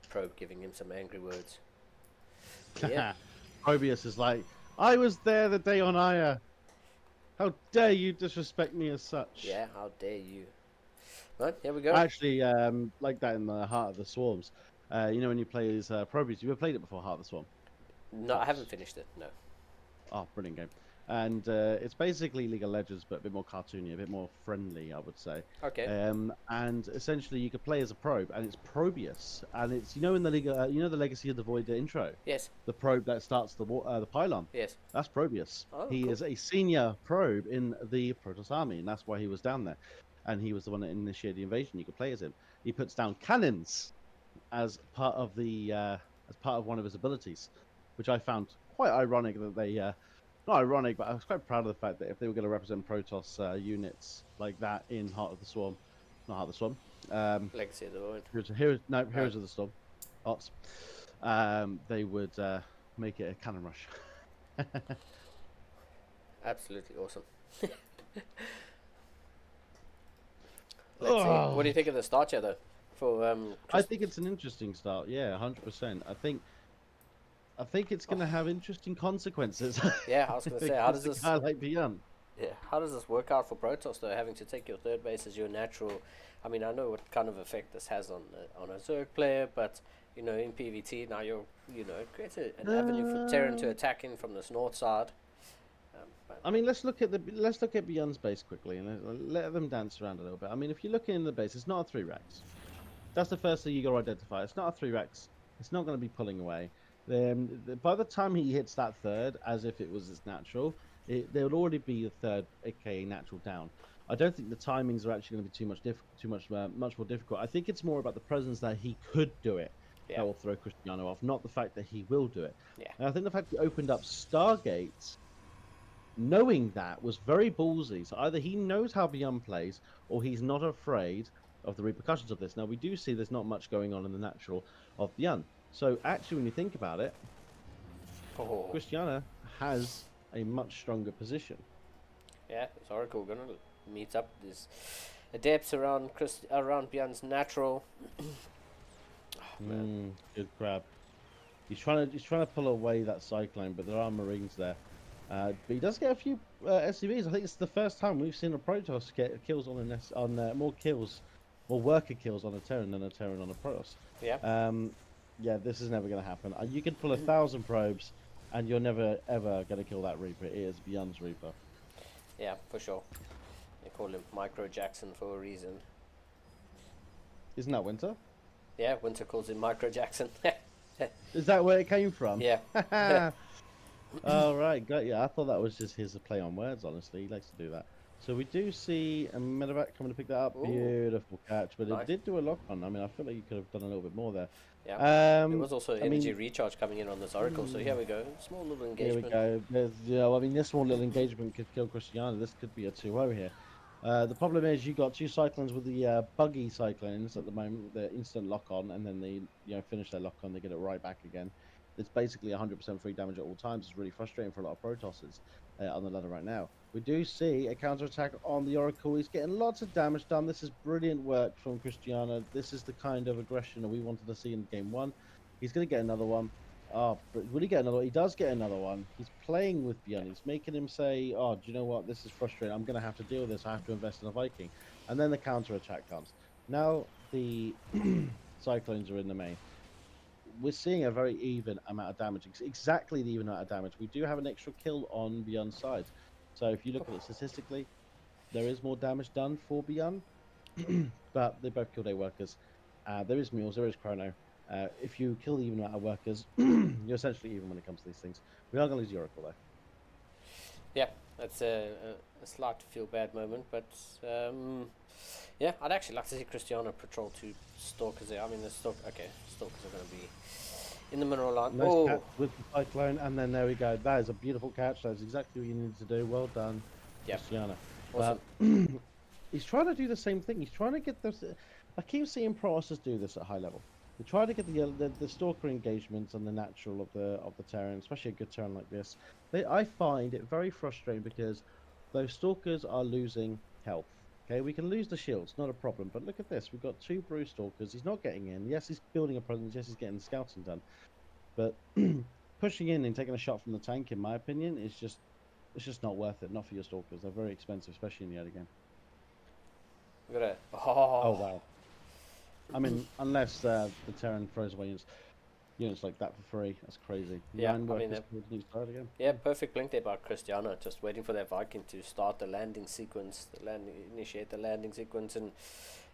Probe giving him some angry words. Yeah. Probius is like, I was there the day on Aya. How dare you disrespect me as such? Yeah, how dare you. But here we go. I actually like that in the Heart of the Swarms. You know when you play as Probius, you ever played it before, Heart of the Swarm? No, I haven't finished it, no. Oh, brilliant game. And it's basically League of Legends, but a bit more cartoony, a bit more friendly, I would say. Okay. And essentially, you could play as a probe, and it's Probius, and it's in the League, the Legacy of the Void intro, Yes. the probe that starts the pylon. Yes. That's Probius. Oh, He cool. is a senior probe in the Protoss army, and that's why he was down there. and he was the one that initiated the invasion. You could play as him. He puts down cannons as part of one of his abilities, which I found quite ironic that they not ironic, but I was quite proud of the fact that if they were going to represent Protoss units like that in Heart of the Swarm, not Heart of the Swarm, Legacy of the Void. Heroes of the Storm, HOTS, they would make it a cannon rush. Absolutely awesome. Let's see. What do you think of the start here, though? For I think it's an interesting start. Yeah, 100%. I think it's going to have interesting consequences. yeah, I was going to say, how does against a this? guy like Beyond? Yeah, how does this work out for Protoss though? Having to take your third base as your natural. I mean, I know what kind of effect this has on a Zerg player, but in PvT now it creates an avenue for Terran to attack in from this north side. I mean, let's look at Beyond's base quickly and let them dance around a little bit. I mean, if you look in the base, it's not a 3 Rex. That's the first thing you got to identify. It's not a 3 Rex. It's not going to be pulling away. By the time he hits that third, as if it was his natural, there would already be a third, aka natural down. I don't think the timings are actually going to be much more difficult. I think it's more about the presence that he could do it that will throw Cristiano off, not the fact that he will do it. Yeah. And I think the fact he opened up Stargate, knowing that, was very ballsy. So either he knows how Beyond plays, or he's not afraid of the repercussions of this. Now, we do see there's not much going on in the natural of Beyond. So actually, when you think about it, Cristiano has a much stronger position. Yeah, it's Oracle gonna meet up. There's adepts around Beyond's natural. Good grab. He's trying to pull away that cyclone, but there are Marines there. But he does get a few SCVs. I think it's the first time we've seen a Protoss get kills more kills, more worker kills on a Terran than a Terran on a Protoss. Yeah. Yeah, this is never going to happen. You can pull 1,000 probes, and you're never ever going to kill that Reaper. It is Beyond's Reaper. Yeah, for sure. They call him Micro Jackson for a reason. Isn't that Winter? Yeah, Winter calls him Micro Jackson. Is that where it came from? Yeah. Oh, right, got you. I thought that was just his play on words, honestly. He likes to do that. So we do see a medevac coming to pick that up. Ooh. Beautiful catch, but Nice. It did do a lock on. I mean, I feel like you could have done a little bit more there. Yeah. There was also energy recharge coming in on this Oracle, so here we go. Small little engagement. Here we go. I mean, this small little engagement could kill Cristiano. This could be a 2-0 here. The problem is you got 2 cyclones with the buggy cyclones at the moment, the instant lock on, and then they finish their lock on, they get it right back again. It's basically 100% free damage at all times. It's really frustrating for a lot of Protosses on the ladder right now. We do see a counter-attack on the Oracle. He's getting lots of damage done. This is brilliant work from Cristiano. This is the kind of aggression that we wanted to see in game 1. He's going to get another one. Oh, but will he get another one? He does get another one. He's playing with Beyond. He's making him say, oh, do you know what? This is frustrating. I'm going to have to deal with this. I have to invest in a Viking. And then the counter-attack comes. Now the Cyclones are in the main. We're seeing a very even amount of damage. Exactly the even amount of damage. We do have an extra kill on Beyond's side. So if you look at it statistically, there is more damage done for Beyond. But they both killed 8 workers. There is Mules, there is Chrono. If you kill the even amount of workers, you're essentially even when it comes to these things. We are going to lose the Oracle, though. Yeah, that's a slight feel bad moment, but yeah, I'd actually like to see Cristiano patrol 2 Stalkers there. I mean, Stalkers are going to be in the mineral line. Nice catch with the Cyclone, and then there we go. That is a beautiful catch. That's exactly what you needed to do. Well done, Cristiano. Awesome. But he's trying to do the same thing. He's trying to get this. I keep seeing Process do this at high level. They try to get the Stalker engagements on the natural of the Terran, especially a good Terran like this. I find it very frustrating because those Stalkers are losing health. Okay, we can lose the shields, not a problem. But look at this. We've got 2 Brew Stalkers. He's not getting in. Yes, he's building a presence. Yes, he's getting the scouting done. But pushing in and taking a shot from the tank, in my opinion, it's just not worth it. Not for your Stalkers. They're very expensive, especially in the early game. We've got Oh wow. I mean, unless the Terran throws away units like that for free, that's crazy. Yeah, I mean, again. Yeah, perfect blink there by Cristiano, just waiting for that Viking to start the landing sequence, initiate the landing sequence, and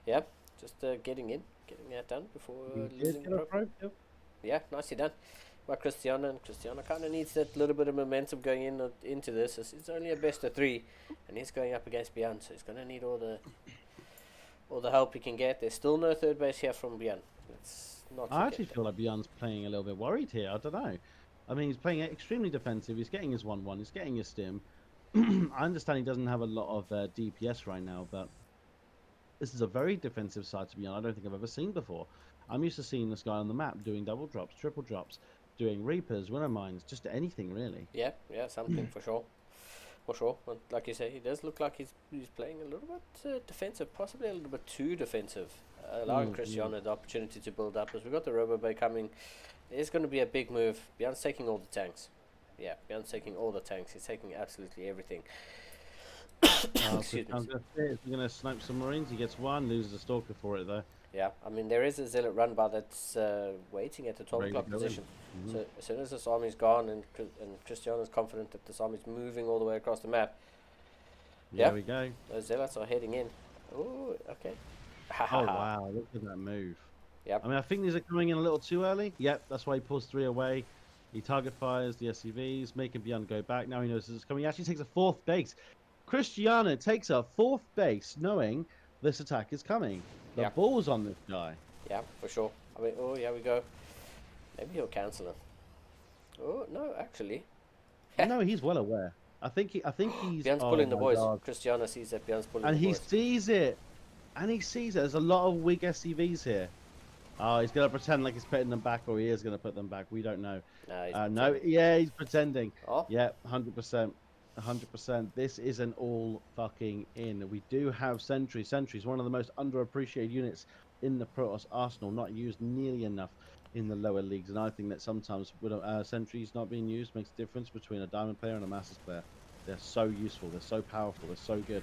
yeah, just getting that done before losing the probe. Yeah, nicely done by Cristiano, and Cristiano kind of needs that little bit of momentum going into this. It's only a best of 3, and he's going up against Beyond, so he's going to need all the all the help he can get. There's still no third base here from Bjorn. Let's not I forget actually that. feel like Bjorn's playing a little bit worried here. I don't know. I mean, he's playing extremely defensive. He's getting his 1-1. He's getting his stim. I understand he doesn't have a lot of DPS right now, but this is a very defensive side to Bjorn I don't think I've ever seen before. I'm used to seeing this guy on the map doing double drops, triple drops, doing Reapers, Winter Mines, just anything really. Yeah, something for sure. For sure. But like you say, he does look like he's playing a little bit defensive, possibly a little bit too defensive, allowing Cristiano the opportunity to build up. As we've got the Robo Bay coming, it's going to be a big move. Bjorn's taking all the tanks. Yeah, Bjorn's taking all the tanks. He's taking absolutely everything. Excuse me. He's going to snipe some Marines. He gets one, loses a Stalker for it though. Yeah, I mean, there is a Zealot run bar that's waiting at the 12 o'clock position. So as soon as this army's gone and Cristiano's confident that this army's moving all the way across the map, There we go. those Zealots are heading in. Oh, okay. Oh, wow. Look at that move. Yep. I mean, I think these are coming in a little too early. Yep, that's why he pulls 3 away. He target fires the SCVs, making Bjorn go back. Now he knows this is coming. He actually takes a 4th base. Cristiano takes a 4th base, knowing this attack is coming. The ball's on this guy. Yeah, for sure. I mean, oh, yeah, we go. Maybe he'll cancel it. Oh, no, actually. No, he's well aware. I think he's. Bjorn's pulling the boys. Cristiano sees that Bjorn's pulling and the boys. he sees it. And he sees it. There's a lot of weak SCVs here. Oh, he's going to pretend like he's putting them back, or he is going to put them back. We don't know. No, yeah, he's pretending. Oh. Yeah, 100%. 100%. This isn't all fucking in. We do have Sentry. Sentry's one of the most underappreciated units in the Protoss arsenal, not used nearly enough in the lower leagues. And I think that sometimes with Sentries not being used makes a difference between a Diamond player and a Masters player. They're so useful. They're so powerful. They're so good.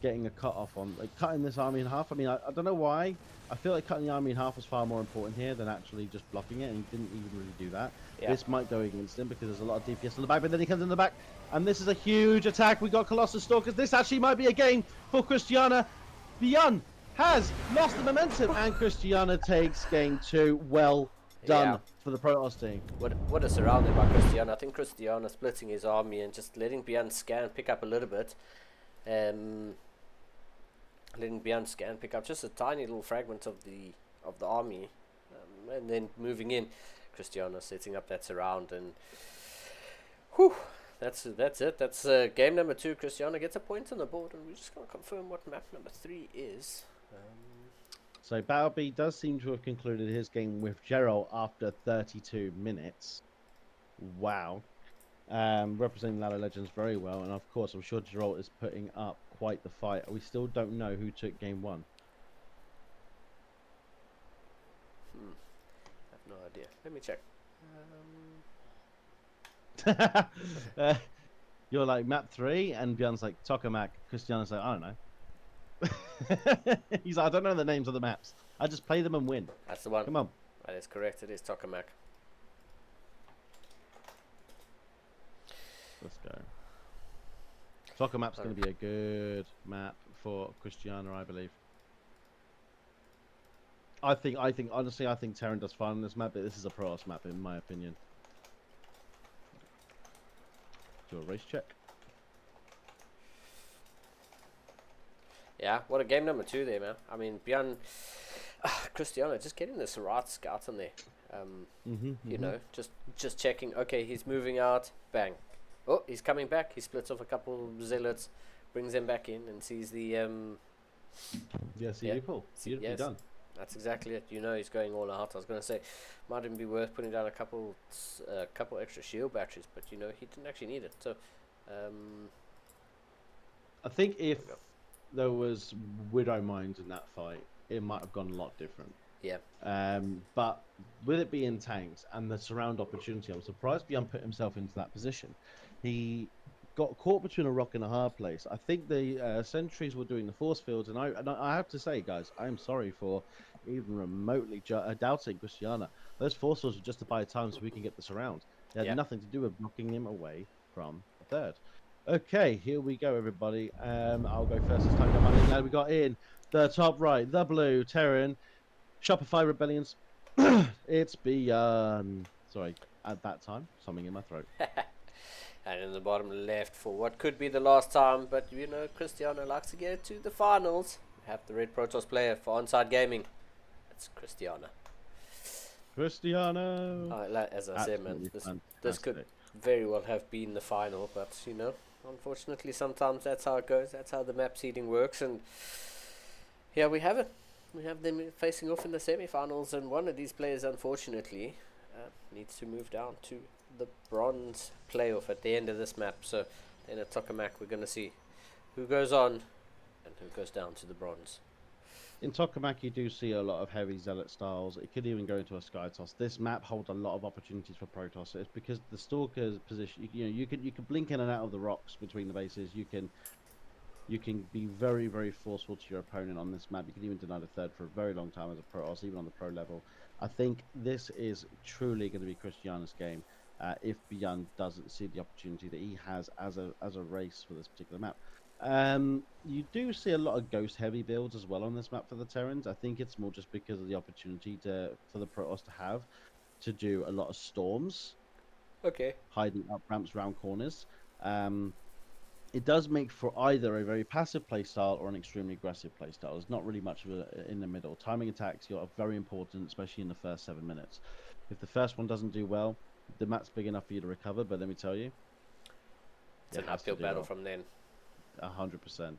Getting a cut off on, like cutting this army in half. I mean, I don't know why. I feel like cutting the army in half was far more important here than actually just blocking it, and he didn't even really do that. Yeah. This might go against him because there's a lot of DPS on the back, but then he comes in the back, and this is a huge attack. We got Colossus Stalkers. This actually might be a game for Cristiana. Bjorn has lost the momentum, and Cristiana takes game 2. Well done for the Protoss team. What a surrounding by Cristiano. I think Cristiano splitting his army and just letting Bjorn scan pick up a little bit. Letting Bjorn scan pick up just a tiny little fragment of the army, and then moving in. Cristiano setting up that surround, and whew, that's it. That's game number 2. Cristiano gets a point on the board, and we're just going to confirm what map number 3 is. So Battleby does seem to have concluded his game with Gerald after 32 minutes. Wow. Representing Ladder Legends very well, and of course I'm sure Gerald is putting up quite the fight. We still don't know who took game 1. I have no idea. Let me check. You're like map 3, and Bjorn's like Tokamak. Cristiano's like, I don't know. He's like, I don't know the names of the maps. I just play them and win. That's the one. Come on. That is correct. It is Tokamak. Let's go. Tokamap's going to be a good map for Cristiano, I believe. I think honestly, I think Terran does fine on this map, but this is a Protoss map in my opinion. Do a race check. Yeah, what a game number 2 there, man. I mean, Bjorn, Cristiano, just getting this right scout in there. You know, just checking. Okay, he's moving out. Bang. Oh, he's coming back. He splits off a couple zealots, brings them back in, and sees the pull. Beautifully done. That's exactly it. You know, he's going all out. I was going to say, might even be worth putting down a couple extra shield batteries, but you know, he didn't actually need it. So, I think if there was Widow Mines in that fight, it might have gone a lot different. Yeah. But with it being tanks and the surround opportunity, I'm surprised Bjorn put himself into that position. He got caught between a rock and a hard place. I think the sentries were doing the force fields, and I have to say, guys, I am sorry for even remotely doubting Cristiano. Those force fields were just to buy time so we can get this around. They had nothing to do with knocking him away from the third. Okay, here we go, everybody. I'll go first this time. Now we got in the top right, the blue Terran, Shopify Rebellions. It's Bjorn. Sorry, at that time, something in my throat. And in the bottom left for what could be the last time, but you know, Cristiano likes to get it to the finals. have the Red Protoss player for Onside Gaming. It's Christiana. Cristiano. As I said, man, Absolutely this could fantastic. very well have been the final, but unfortunately, sometimes that's how it goes. That's how the map seeding works, and here we have it. We have them facing off in the semi-finals, and one of these players, unfortunately, needs to move down to the bronze playoff at the end of this map. So then at Tokamak, we're going to see who goes on and who goes down to the bronze. In Tokamak, you do see a lot of heavy zealot styles. It could even go into a sky toss. This map holds a lot of opportunities for Protoss. It's because the Stalker's position. You can blink in and out of the rocks between the bases. You can be very, very forceful to your opponent on this map. You can even deny the third for a very long time as a Protoss, even on the pro level. I think this is truly going to be Christiana's game if Beyond doesn't see the opportunity that he has as a race for this particular map. You do see a lot of ghost heavy builds as well on this map for the Terrans. I think it's more just because of the opportunity for the Protoss to do a lot of storms, Okay. hiding up ramps around corners. It does make for either a very passive playstyle or an extremely aggressive playstyle. There's not really much of in the middle. Timing attacks are very important, especially in the first 7 minutes. If the first one doesn't do well, the map's big enough for you to recover. But let me tell you, It's an uphill battle from then. 100%.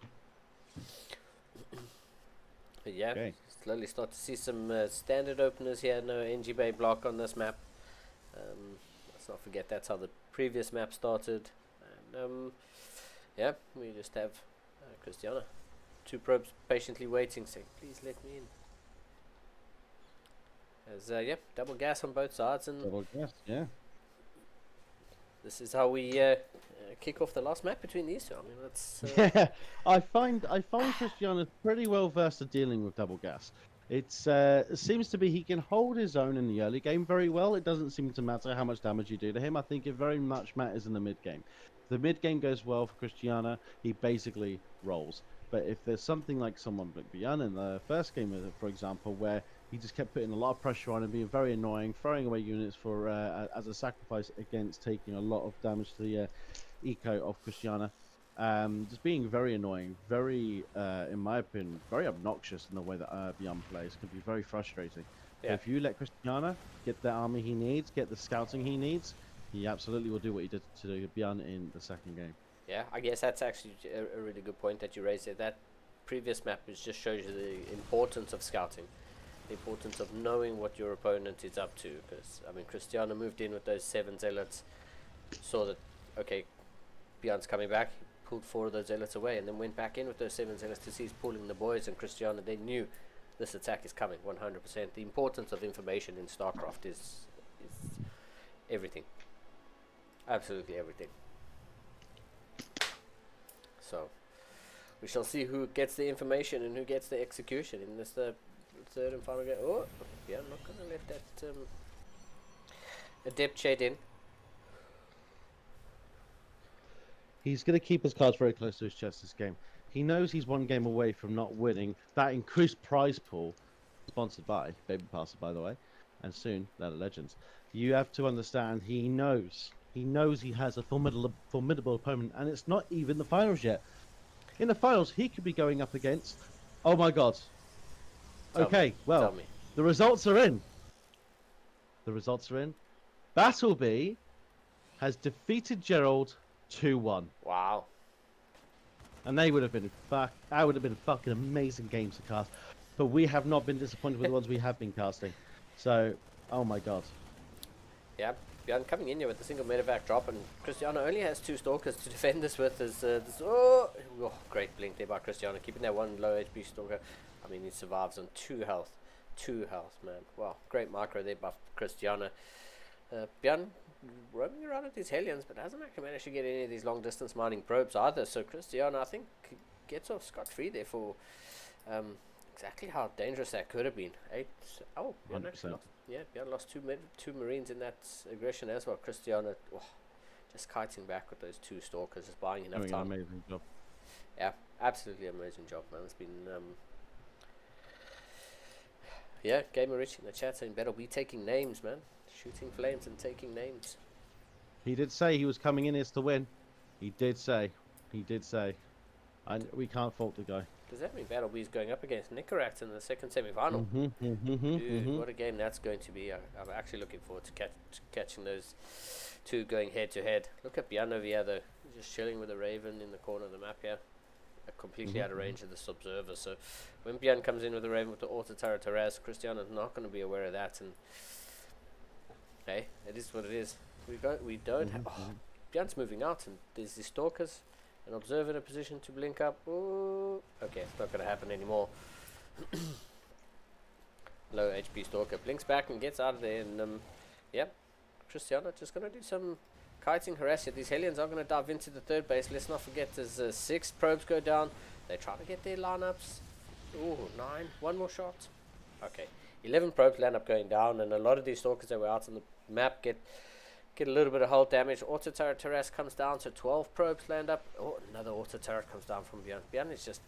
But yeah, Okay. slowly start to see some standard openers here. No NG Bay block on this map. Let's not forget that's how the previous map started. And yeah, we just have Christiana. 2 probes patiently waiting, saying, please let me in. As yeah, double gas on both sides, and Double guess, yeah. this is how we kick off the last map between these two. I mean, that's Yeah, I find Cristiano pretty well versed at dealing with double gas. It seems to be he can hold his own in the early game very well. It doesn't seem to matter how much damage you do to him. I think it very much matters in the mid game. If the mid game goes well for Cristiano, he basically rolls. But if there's something like someone like Bjorn in the first game, for example, where he just kept putting a lot of pressure on and being very annoying, throwing away units for as a sacrifice against taking a lot of damage to the eco of Christiana. Just being very annoying, very, in my opinion, very obnoxious in the way that Beyond plays, can be very frustrating. yeah. If you let Christiana get the army he needs, get the scouting he needs, he absolutely will do what he did to Beyond in the second game. Yeah, I guess that's actually a really good point that you raised there. That previous map just shows you the importance of scouting, the importance of knowing what your opponent is up to. Because, I mean, Cristiano moved in with those 7 zealots, saw that, okay, Bjorn's coming back, pulled 4 of those zealots away, and then went back in with those 7 zealots to see he's pulling the boys, and Cristiano, they knew this attack is coming 100%. The importance of information in StarCraft is everything. Absolutely everything. So, we shall see who gets the information and who gets the execution in this third and final game. Oh, yeah, I'm not going to let that Adept shade in. He's going to keep his cards very close to his chest this game. He knows he's 1 game away from not winning that increased prize pool, sponsored by Baby Passer, by the way, and soon Ladder Legends. You have to understand, he knows he has a formidable opponent, and it's not even the finals yet. In the finals, he could be going up against, oh my god. Tell well, me. the results are in. Battleby has defeated Gerald 2-1. Wow. And that would have been fucking amazing games to cast. But we have not been disappointed with the ones we have been casting. So, oh my god. Yeah, Bjorn coming in here with a single medevac drop, and Cristiano only has 2 stalkers to defend this with. Oh, great blink there by Cristiano, keeping that 1 low HP stalker. I mean, he survives on 2 health. 2 health, man. Wow, great micro there by Cristiano. Bjorn roaming around with his Hellions, but hasn't actually managed to get any of these long distance mining probes either. So Cristiano, I think, gets off scot-free there for exactly how dangerous that could have been. Bjorn actually lost. Yeah, Bjorn lost 2 Marines in that aggression as well. Cristiano, just kiting back with those 2 stalkers, just buying enough Doing time. an amazing job. Yeah, absolutely amazing job, man. It's been yeah, Gamer Rich in the chat saying Battle be taking names, man. Shooting flames and taking names. He did say he was coming in here to win. He did say. We can't fault the guy. Does that mean Battle B is going up against Nicorette in the second semi-final? Dude, what a game that's going to be. I'm actually looking forward to catching those two going head-to-head. Look at Björn over here, though. He's just chilling with a Raven in the corner of the map here. Completely out of range of this observer. So when Björn comes in with the Raven with the auto turret harass, Cristiano's not going to be aware of that. And hey, it is what it is. We don't have. Oh, Björn's moving out, and there's the stalkers. An observer in a position to blink up. Ooh. Okay, it's not going to happen anymore. Low HP stalker blinks back and gets out of there. And yep, Cristiano just going to do some kiting harass here. These Hellions are going to dive into the third base. Let's not forget there's 6 probes go down. They're trying to get their lineups. Ooh, 9. One more shot. Okay, 11 probes land up going down, and a lot of these stalkers that were out on the map get a little bit of hull damage. Auto turret harass comes down, so 12 probes land up. Oh, another auto turret comes down from Björn. Björn is just,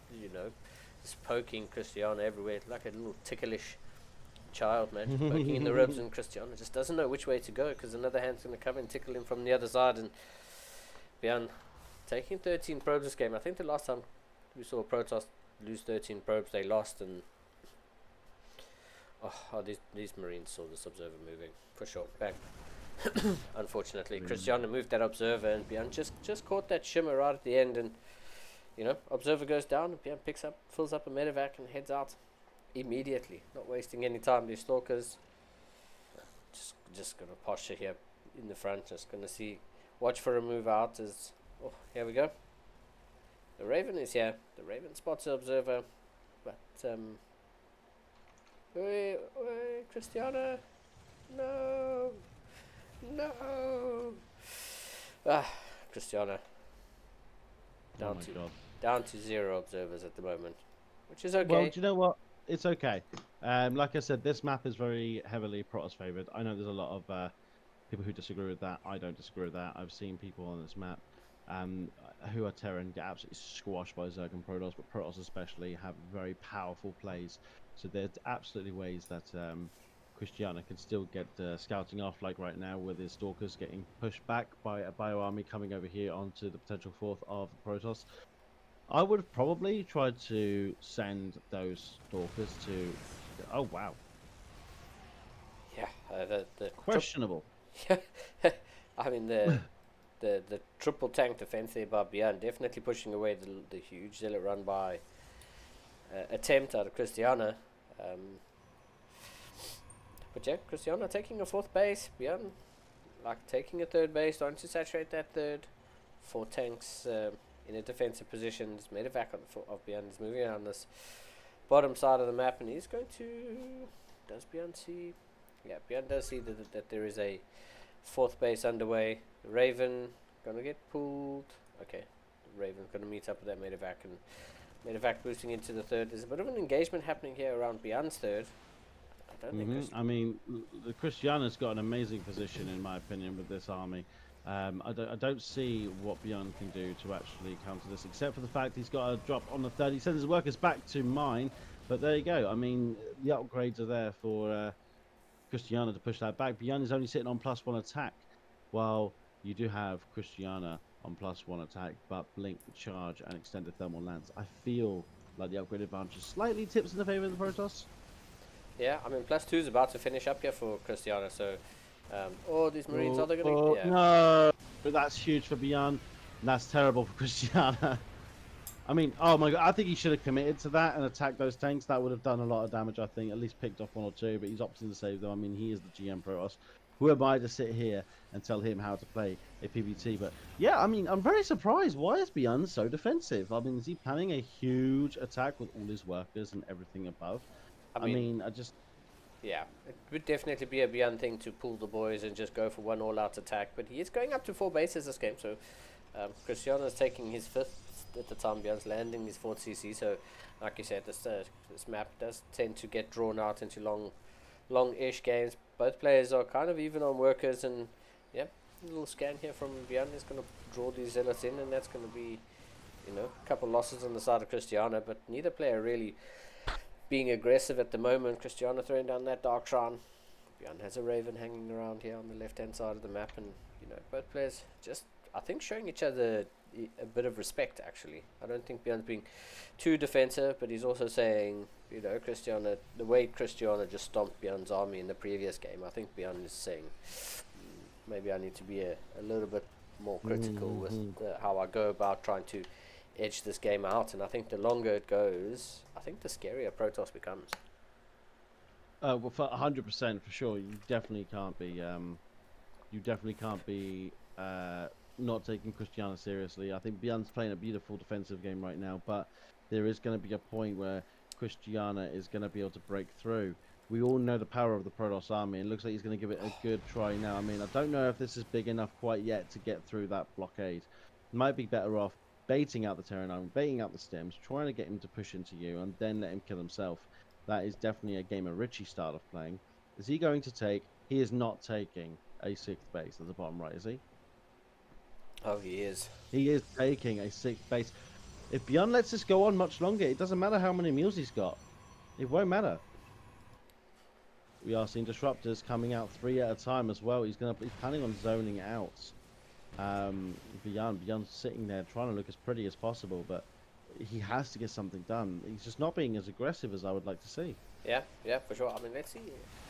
just poking Cristiano everywhere like a little ticklish child, man. Just poking in the ribs, and Cristiano just doesn't know which way to go because another hand's going to come and tickle him from the other side. And Björn taking 13 probes this game. I think the last time we saw Protoss lose 13 probes, they lost. And these Marines saw this observer moving for sure. Bang. Unfortunately, Cristiano moved that observer, and Björn just caught that shimmer right at the end, and observer goes down, and Björn fills up a medevac and heads out immediately, not wasting any time. These stalkers just gonna posture here in the front, just gonna watch for a move out. Here we go. The Raven is here. The Raven spots the observer, but Cristiano, no. Cristiano down to 0 observers at the moment, which is okay. Well, do you know what? It's okay. Like I said, this map is very heavily Protoss favored. I know there's a lot of people who disagree with that. I don't disagree with that. I've seen people on this map who are Terran get absolutely squashed by Zerg and Protoss, but Protoss especially have very powerful plays. So there's absolutely ways that Cristiano can still get scouting off, like right now with his stalkers getting pushed back by a bio army coming over here onto the potential 4th of Protoss. I would have probably tried to send those stalkers to... Oh, wow. Yeah, the questionable. I mean, the triple tank defense there by Björn definitely pushing away the huge zealot run by attempt out of Cristiano. But yeah, Cristiano taking a 4th base. Björn taking a 3rd base, starting to saturate that 3rd. 4 tanks in a defensive position. He's made a vac of Björn. He's moving around this bottom side of the map, and he's going to... Does Björn see? Yeah, Björn does see that there is a 4th base underway. The Raven gonna get pulled. Okay, the Raven's gonna meet up with that medevac, and medevac boosting into the 3rd. There's a bit of an engagement happening here around Björn's 3rd. I mean, the Cristiano's got an amazing position, in my opinion, with this army. I don't see what Björn can do to actually counter this, except for the fact he's got a drop on the 3rd. He sends his workers back to mine, but there you go. I mean, the upgrades are there for Cristiano to push that back. Björn is only sitting on +1 attack, while you do have Cristiano on +1 attack, but blink, charge, and extended thermal lance. I feel like the upgrade advantage slightly tips in the favor of the Protoss. Yeah, I mean, +2 is about to finish up here for Cristiano, so... these Marines, are they going to... Yeah. No, but that's huge for Björn. That's terrible for Cristiano. I mean, oh my god, I think he should have committed to that and attacked those tanks. That would have done a lot of damage, I think. At least picked off 1 or 2, but he's opting to save them. I mean, he is the GM Protoss. Who am I to sit here and tell him how to play a PvT? But yeah, I mean, I'm very surprised. Why is Björn so defensive? I mean, is he planning a huge attack with all his workers and everything above? I mean, yeah, it would definitely be a Björn thing to pull the boys and just go for one all-out attack. But he is going up to 4 bases this game, so Cristiano is taking his 5th at the time. Björn's landing his 4th CC. So, like you said, this map does tend to get drawn out into long-ish games. Both players are kind of even on workers, and yeah, a little scan here from Björn is going to draw these zealots in, and that's going to be, a couple losses on the side of Cristiano. But neither player really being aggressive at the moment. Cristiano throwing down that Dark Shrine. Björn has a Raven hanging around here on the left-hand side of the map, and both players just, I think, showing each other a bit of respect, actually. I don't think Bjorn's being too defensive, but he's also saying, you know, Christiana, the way Christiana just stomped Bjorn's army in the previous game, I think Bjorn is saying, maybe I need to be a little bit more critical with how I go about trying to edge this game out. And I think the longer it goes, I think the scarier Protoss becomes. Well, for 100% for sure, you definitely can't be. You definitely can't be not taking Christiana seriously. I think Bjorn's playing a beautiful defensive game right now, but there is going to be a point where Christiana is going to be able to break through. We all know the power of the Protoss army. It looks like he's going to give it a good try now. I mean, I don't know if this is big enough quite yet to get through that blockade. Might be better off baiting out the Terran army, baiting out the stems, trying to get him to push into you, and then let him kill himself. That is definitely a game of Richie style of playing. Is he going to take? He is not taking a sixth base at the bottom right, is he? Oh, he is. He is taking a sixth base. If Bjorn lets this go on much longer, it doesn't matter how many mules he's got. It won't matter. We are seeing disruptors coming out 3 at a time as well. He's planning on zoning out. Bjorn's sitting there trying to look as pretty as possible, but he has to get something done. He's just not being as aggressive as I would like to see. Yeah, for sure. I mean, let's see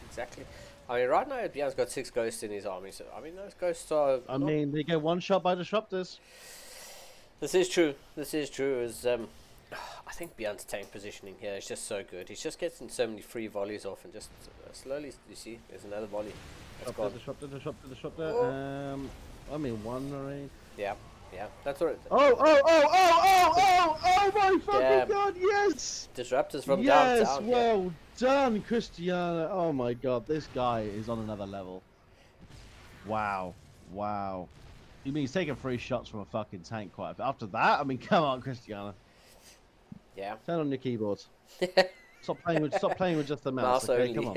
exactly. I mean, right now Bjorn's got 6 ghosts in his army, so I mean those ghosts are. I mean, they get one shot by disruptors. This is true. Is I think Bjorn's tank positioning here is just so good. He's just getting so many free volleys off, and just slowly, you see, there's another volley. Disruptor. Oh. I mean, one already. Yeah, that's what. Oh my fucking god, yes! Disruptors from yes, downtown. Well done, Christiana. Oh my god, this guy is on another level. Wow. You mean he's taking 3 shots from a fucking tank quite a bit. After that, I mean, come on, Christiana. Yeah. Turn on your keyboard. Stop playing with just the mouse. Okay, come on.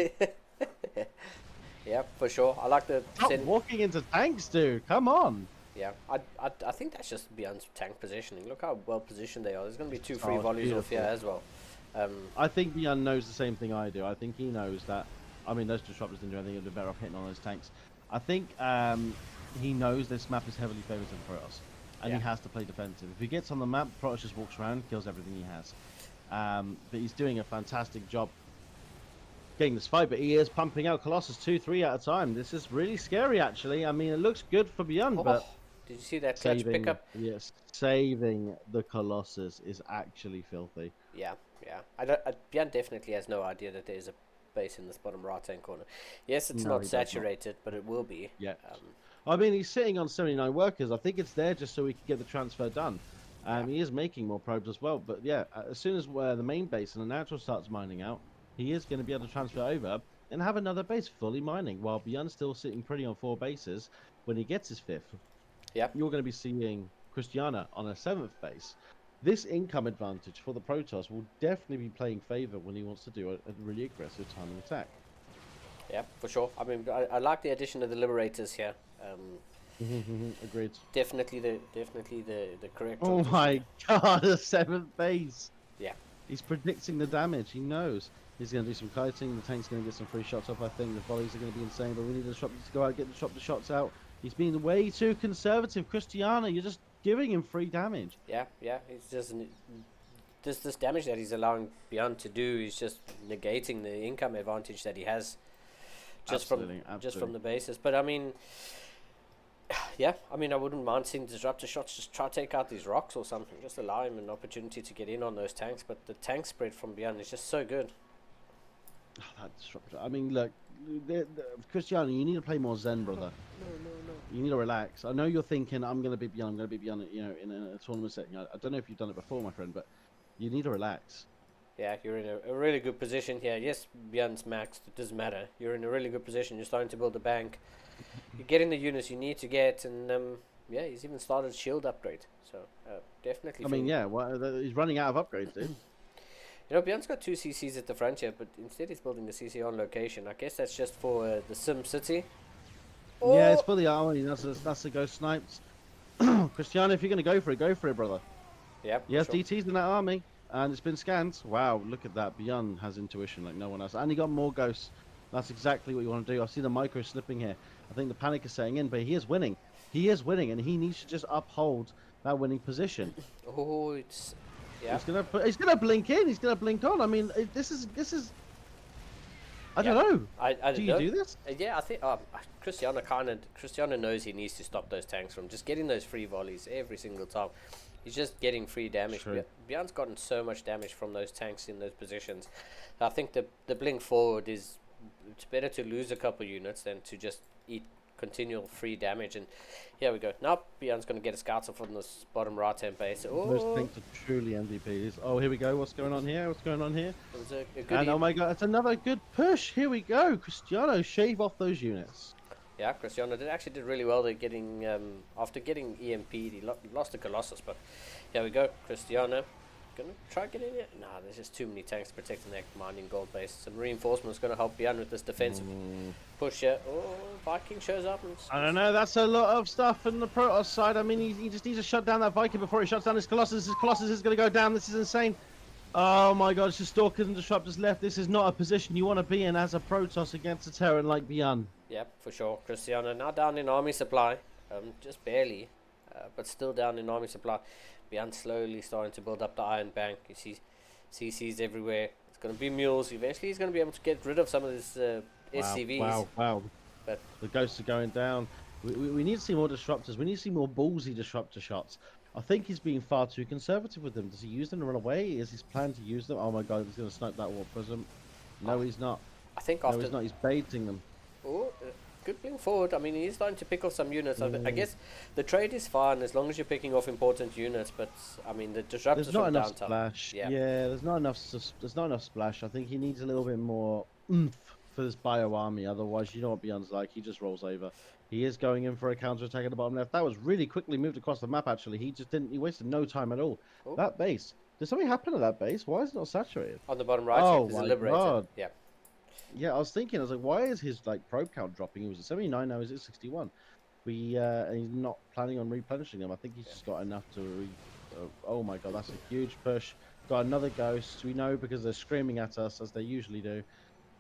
Yeah, for sure. I like the. Stop walking into tanks, dude. Come on. Yeah, I think that's just Bjorn's tank positioning. Look how well positioned they are. There's going to be 2 free volleys off here as well. I think Bjorn knows the same thing I do. I think he knows that. I mean, those disruptors didn't do anything. They're better off hitting on those tanks. I think he knows this map is heavily favoured to Protoss, and he has to play defensive. If he gets on the map, Protoss just walks around, kills everything he has. But he's doing a fantastic job getting this fight, but he is pumping out Colossus 2-3 at a time. This is really scary, actually. I mean, it looks good for Bjorn, but did you see that clutch pickup? Yes, saving the Colossus is actually filthy. Yeah. Bjorn definitely has no idea that there's a base in this bottom right-hand corner. Yes, it's not saturated, but it will be. Yeah. I mean, he's sitting on 79 workers. I think it's there just so we can get the transfer done. He is making more probes as well, but yeah, as soon as the main base and the natural starts mining out, he is going to be able to transfer over and have another base fully mining, while Bjorn's still sitting pretty on 4 bases. When he gets his 5th, you're going to be seeing Christiana on a 7th base. This income advantage for the Protoss will definitely be playing favour when he wants to do a really aggressive timing attack. Yeah, for sure. I mean, I like the addition of the Liberators here. Agreed. Definitely the correct. Oh my god, a 7th base. Yeah. He's predicting the damage. He knows. He's going to do some kiting. The tank's going to get some free shots off, I think. The volleys are going to be insane, but we need the disruptors to go out, get the disruptor shots out. He's being way too conservative. Christiana, you're just giving him free damage. Yeah. He's just this damage that he's allowing Bjorn to do is just negating the income advantage that he has just from the bases. But I mean, I wouldn't mind seeing disruptor shots. Just try to take out these rocks or something. Just allow him an opportunity to get in on those tanks. But the tank spread from Bjorn is just so good. Oh, that disruptor. I mean, look, Christiana, you need to play more zen, brother. No. You need to relax. I know you're thinking, I'm going to be Bjorn, you know, in a tournament setting. I don't know if you've done it before, my friend, but you need to relax. Yeah, you're in a really good position here. Yes, Bjorn's maxed. It doesn't matter. You're in a really good position. You're starting to build a bank. You're getting the units you need to get, and he's even started shield upgrade. So definitely. I mean, he's running out of upgrades, dude. You know, Bjorn's got 2 CCs at the front here, but instead he's building the CC on location. I guess that's just for the Sim City. Yeah, it's for the army. That's the ghost snipes. Christiana, if you're going to go for it, brother. Yeah. Yes, sure. DT's in that army, and it's been scanned. Wow, look at that. Bjorn has intuition like no one else. And he got more ghosts. That's exactly what you want to do. I see the micro slipping here. I think the panic is setting in, but he is winning. He is winning, and he needs to just uphold that winning position. Oh, it's yeah, He's gonna blink in. He's gonna blink on. I mean, this is. I yeah. don't know. I Do don't you know. do this? Yeah, I think Cristiano knows he needs to stop those tanks from just getting those free volleys every single time. He's just getting free damage. True. Bjorn's gotten so much damage from those tanks in those positions. I think the blink forward is, it's better to lose a couple units than to just eat continual free damage. And here we go. Now Bjorn's going to get a scout off on this bottom right hand base. Those Oh, things are truly MVPs. Oh, here we go. What's going on here? What's going on here? it was a good. And oh my god, it's another good push. Here we go. Cristiano, shave off those units. Yeah, Cristiano did really well. They're getting after getting EMP'd, he lost the Colossus, but here we go. Cristiano gonna try get in it. Nah, there's just too many tanks protecting that mining gold base. Some reinforcements gonna help Bjorn with this defensive push here. Oh, Viking shows up. And I don't know. That's a lot of stuff on the Protoss side. I mean, he just needs to shut down that Viking before he shuts down his Colossus. His Colossus is going to go down. This is insane. Oh my god, it's just Stalkers and Disruptors left. This is not a position you want to be in as a Protoss against a Terran like Bjorn. Yep, for sure. Cristiano now down in army supply, just barely, but still down in army supply. Bjorn slowly starting to build up the Iron Bank. You see CCs everywhere. It's going to be mules. Eventually he's going to be able to get rid of some of this SCVs. Wow. But the ghosts are going down. We need to see more Disruptors. We need to see more ballsy Disruptor shots. I think he's being far too conservative with them. Does he use them to run away? Is his plan to use them? Oh my god, he's going to snipe that Warp Prism. No, he's not. I think No, after... he's not. He's baiting them. Oh, good blink forward. I mean, he's starting to pick off some units. I guess the trade is fine as long as you're picking off important units. But I mean, the disruptors There's not from enough downtown. splash. Yeah. There's not enough. There's not enough splash. I think he needs a little bit more oomph for this bio army. Otherwise, you know what Bjorn's like. He just rolls over. He is going in for a counter attack at the bottom left. That was really quickly moved across the map. Actually, he just didn't. He wasted no time at all. Oh. That base. Did something happen to that base? Why is it not saturated? On the bottom right, Oh there's a my liberator. God. Yeah. Yeah, I was thinking. I was like, why is his probe count dropping? He was at 79. Now he's at 61. And he's not planning on replenishing them. I think he's just got enough to. Oh my god, that's a huge push. Got another ghost. We know because they're screaming at us as they usually do.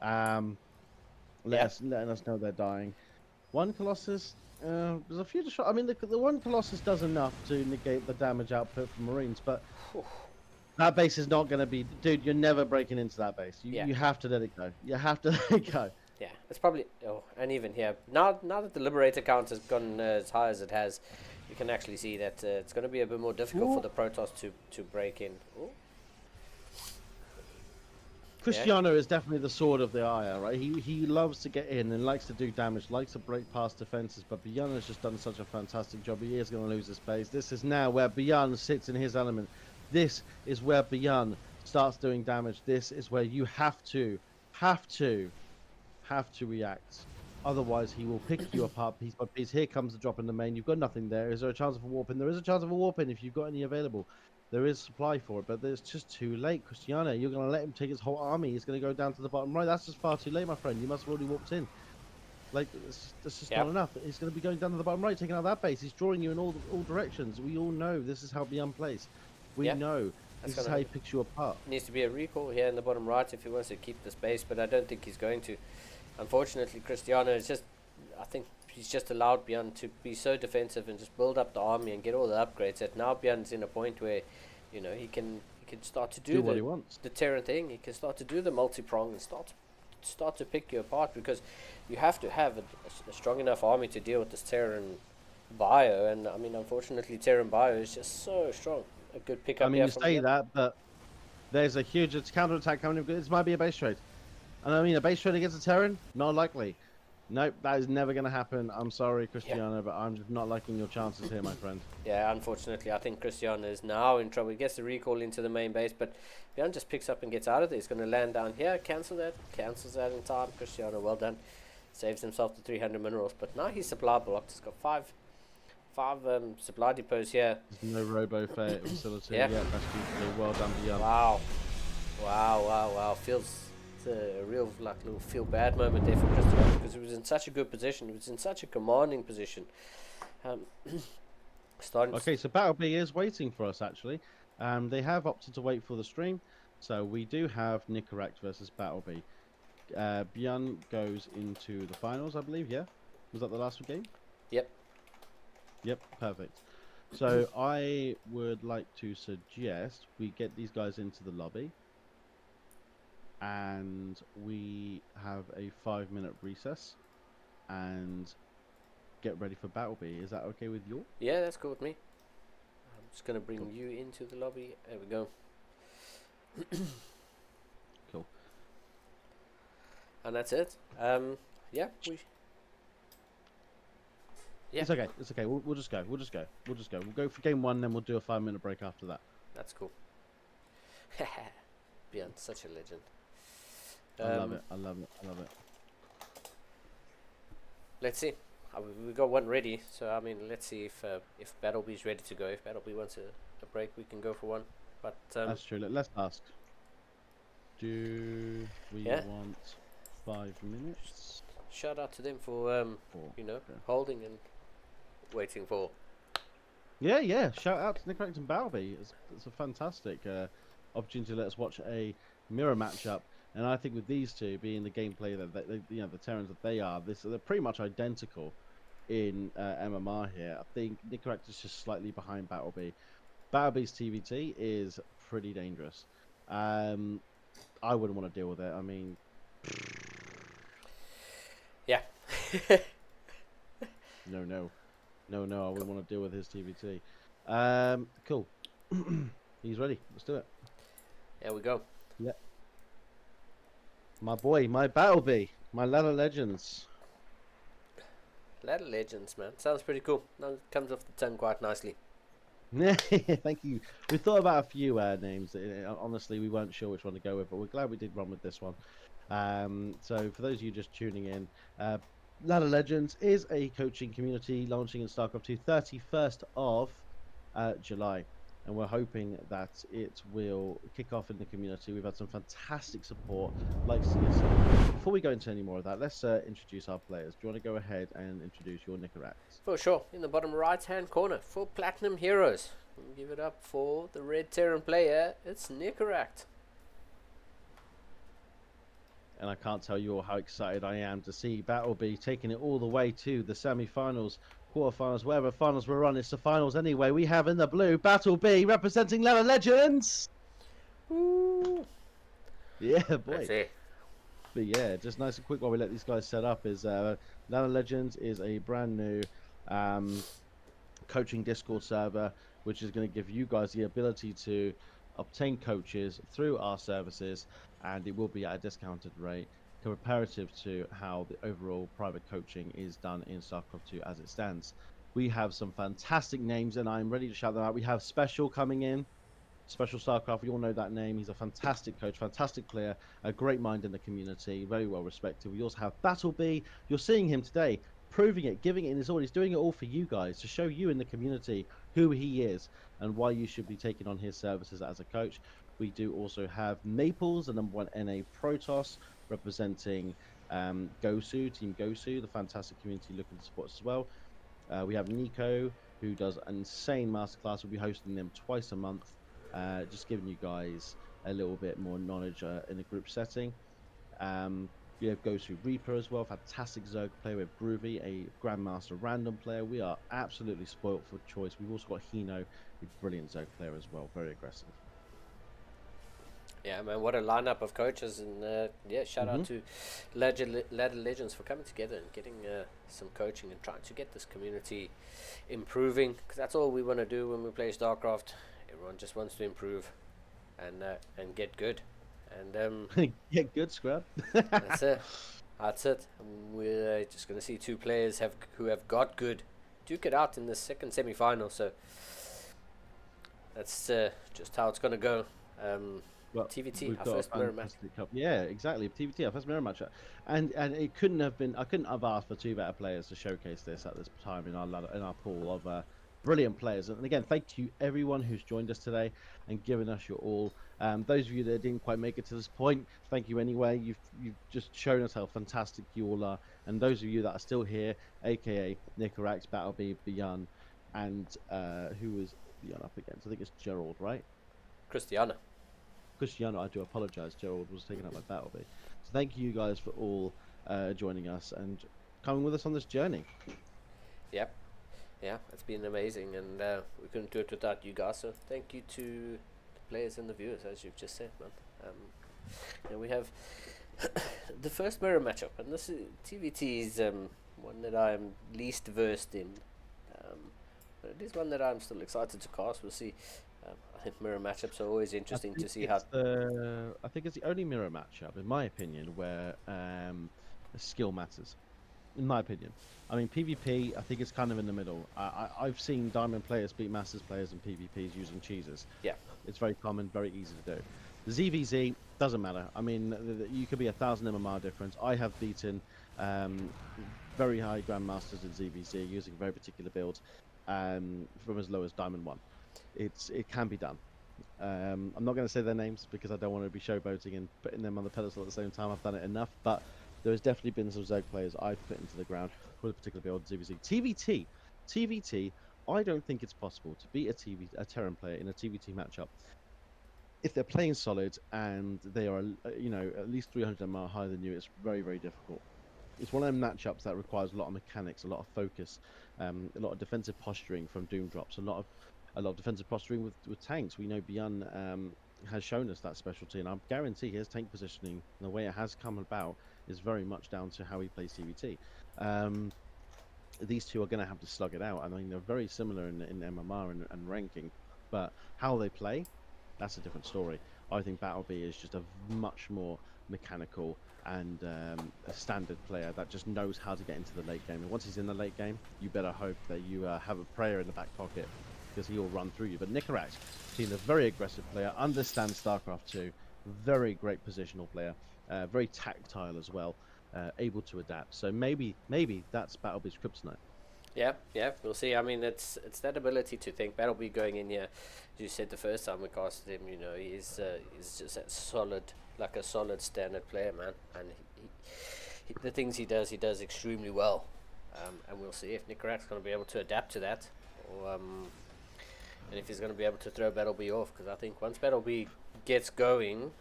Letting us know they're dying. One Colossus. There's a few. I mean, the one Colossus does enough to negate the damage output from Marines, but that base is not going to be. Dude, you're never breaking into that base. You have to let it go. You have to let it go. Yeah, it's probably. Oh, and even here now that the liberator count has gone as high as it has, you can actually see that it's going to be a bit more difficult for the Protoss to break in. Ooh. Cristiano is definitely the sword of the Aya, right? He loves to get in and likes to do damage, likes to break past defenses, but Bjorn has just done such a fantastic job. He is going to lose his base. This is now where Bjorn sits in his element. This is where Bjorn starts doing damage. This is where you have to react. Otherwise, he will pick you apart piece by piece. Here comes the drop in the main. You've got nothing there. Is there a chance of a warp in? There is a chance of a warp in if you've got any available. There is supply for it, but there's just too late. Cristiano, you're going to let him take his whole army. He's going to go down to the bottom right. That's just far too late, my friend. You must have already warped in. That's just not enough. He's going to be going down to the bottom right, taking out that base. He's drawing you in all directions. We all know this is how Bjorn plays. We know this is how he picks you apart. Needs to be a recall here in the bottom right if he wants to keep the space, but I don't think he's going to. Unfortunately, Cristiano is just. I think he's just allowed Bjorn to be so defensive and just build up the army and get all the upgrades. That now Bjorn's in a point where, you know, he can start to do what he wants. The Terran thing. He can start to do the multi-prong and start to pick you apart, because you have to have a strong enough army to deal with this Terran bio. And I mean, unfortunately, Terran bio is just so strong. A good pickup. I mean, you say that, but there's a huge counter-attack coming. This might be a base trade. And I mean, a base trade against a Terran? Not likely. Nope, that is never going to happen. I'm sorry, Cristiano, but I'm just not liking your chances here, my friend. Yeah, unfortunately, I think Cristiano is now in trouble. He gets the recall into the main base, but Bjorn just picks up and gets out of there. He's going to land down here, cancels that in time. Cristiano, well done. Saves himself the 300 minerals, but now he's supply blocked. He's got five supply depots here. There's no robo facility. Yeah, that's beautiful. Well done, Bjorn. Wow. Feels a real little feel bad moment there for Cristiano, because he was in such a good position. He was in such a commanding position. Okay, so Battle B is waiting for us actually. They have opted to wait for the stream, so we do have Nicorrect versus Battle B. Bjorn goes into the finals, I believe. Yeah, was that the last game? Yep. Yep, perfect. So I would like to suggest we get these guys into the lobby and we have a 5-minute recess and get ready for Battlebee. Is that okay with you? Yeah, that's cool with me. I'm just gonna bring Cool. you into the lobby. There we go. Cool. And that's it. Yeah, yeah, It's okay. It's okay. We'll just go. We'll just go. We'll just go. We'll go for game one, then we'll do a 5-minute break after that. that's cool. Beyond such a legend. I love it. I love it. I love it. Let's see. We got one ready, so I mean, let's see if Battlebee's ready to go. If Battlebee wants a break, we can go for one. But That's true. Let's ask. Do we yeah, want 5 minutes? shout out to them for Or, okay. holding and waiting for. Yeah, yeah. Shout out to Nick and Balby. It's a fantastic opportunity to let us watch a mirror matchup. And I think with these two being the gameplay that the Terrans that they are, they're pretty much identical in MMR here. I think Nicorette is just slightly behind Battlebee. Battlebee's TVT is pretty dangerous. I wouldn't want to deal with it. I mean, Yeah. no. I wouldn't want to deal with his TVT. Cool. He's ready. Let's do it. There we go. Yeah. My boy, my Battlebee, my Ladder Legends. Ladder Legends, man. Sounds pretty cool. Now comes off the tongue quite nicely. Thank you. We thought about a few names. Honestly, we weren't sure which one to go with, but we're glad we did run with this one. So for those of you just tuning in, Ladder Legends is a coaching community launching in StarCraft 2 31st of July. And we're hoping that it will kick off in the community. We've had some fantastic support, like CSO. Before we go into any more of that, let's introduce our players. Do you want to go ahead and introduce your Nicoracts? For sure. In the bottom right-hand corner, for Platinum Heroes. Give it up for the Red Terran player. It's Nicoract. And I can't tell you all how excited I am to see Battlebee taking it all the way to the semi-finals, quarterfinals, wherever finals we're on. It's the finals anyway. We have in the blue Battlebee representing Ladder Legends. Ooh. Yeah, boy. Let's see. But yeah, just nice and quick while we let these guys set up is Ladder Legends is a brand new coaching Discord server, which is going to give you guys the ability to obtain coaches through our services, and it will be at a discounted rate comparative to how the overall private coaching is done in StarCraft 2 as it stands. We have some fantastic names, and I'm ready to shout them out. We have Special coming in. Special StarCraft, we all know that name. He's a fantastic coach, fantastic player, a great mind in the community, very well respected. We also have Battlebee. You're seeing him today, proving it, giving it in his all. He's doing it all for you guys to show you in the community who he is and why you should be taking on his services as a coach. We do also have Maples, the #1 NA Protoss, representing Gosu, Team Gosu, the fantastic community looking to support us as well. We have Nico, who does an insane masterclass. We'll be hosting them twice a month. Just giving you guys a little bit more knowledge in a group setting. We have Gosu Reaper as well, fantastic Zerg player. We have Groovy, a Grandmaster random player. We are absolutely spoilt for choice. We've also got Hino, a brilliant Zerg player as well, very aggressive. Yeah, man, what a lineup of coaches. And yeah, shout out to Ladder Legends for coming together and getting some coaching and trying to get this community improving. Because that's all we want to do when we play StarCraft. Everyone just wants to improve and get good. And Get good, Scrub. that's it. That's it. We're just going to see two players who have got good duke it out in the second semi-final. So that's just how it's going to go. Well, TVT, we've our got first a mirror match. fantastic cup. Yeah, exactly. TVT, our first mirror match, and it couldn't have been. I couldn't have asked for two better players to showcase this at this time in our pool of brilliant players. And again, thank you everyone who's joined us today and given us your all. Those of you that didn't quite make it to this point, thank you anyway. You've just shown us how fantastic you all are. And those of you that are still here, aka Nicorax, Battlebee, Beyond, and who was Beyond up against? I think it's Gerald, right? Christiana. Cristiano, I do apologize. Gerald was taken up by Battlebee. So thank you guys for all joining us and coming with us on this journey. Yep. Yeah, it's been amazing, and we couldn't do it without you guys. So thank you to the players and the viewers, as you've just said, man. And we have the first mirror matchup, and this is TVT is one that I'm least versed in, um, but it is one that I'm still excited to cast. We'll see. I think mirror matchups are always interesting to see how. I think it's the only mirror matchup, in my opinion, where skill matters. In my opinion, I mean PvP. I think it's kind of in the middle. I've seen Diamond players beat Masters players in PvPs using cheeses. Yeah, It's very common, very easy to do. The ZVZ doesn't matter. I mean, you could be 1,000 MMR difference. I have beaten um, very high grandmasters in ZVZ using very particular builds from as low as Diamond 1. It can be done. I'm not going to say their names because I don't want to be showboating and putting them on the pedestal at the same time. I've done it enough, but there has definitely been some Zerg players I've put into the ground with a particular build ZVZ. TVT. I don't think it's possible to beat a Terran player in a TVT matchup if they're playing solid and they are, at least 300 MR higher than you. It's very, very difficult. It's one of them matchups that requires a lot of mechanics, a lot of focus, a lot of defensive posturing from Doom drops, a lot of defensive posturing with tanks. We know Bjorn has shown us that specialty, and I guarantee his tank positioning, the way it has come about, is very much down to how he plays TVT. These two are going to have to slug it out. I mean, they're very similar in MMR and ranking, but how they play, that's a different story. I think Battleby is just a much more mechanical and a standard player that just knows how to get into the late game. And once he's in the late game, you better hope that you have a prayer in the back pocket, because he will run through you. But Nicorax, seen a very aggressive player, understands StarCraft 2, very great positional player, very tactile as well, able to adapt. So maybe that's Battleby's kryptonite. Yeah, we'll see. I mean, it's that ability to think. Battleby going in here, as you said the first time we casted him, he's just that solid, like a solid standard player, man. And the things he does extremely well. And we'll see if Nicorax's going to be able to adapt to that, or and if he's going to be able to throw Battleby off. Because I think once Battleby gets going,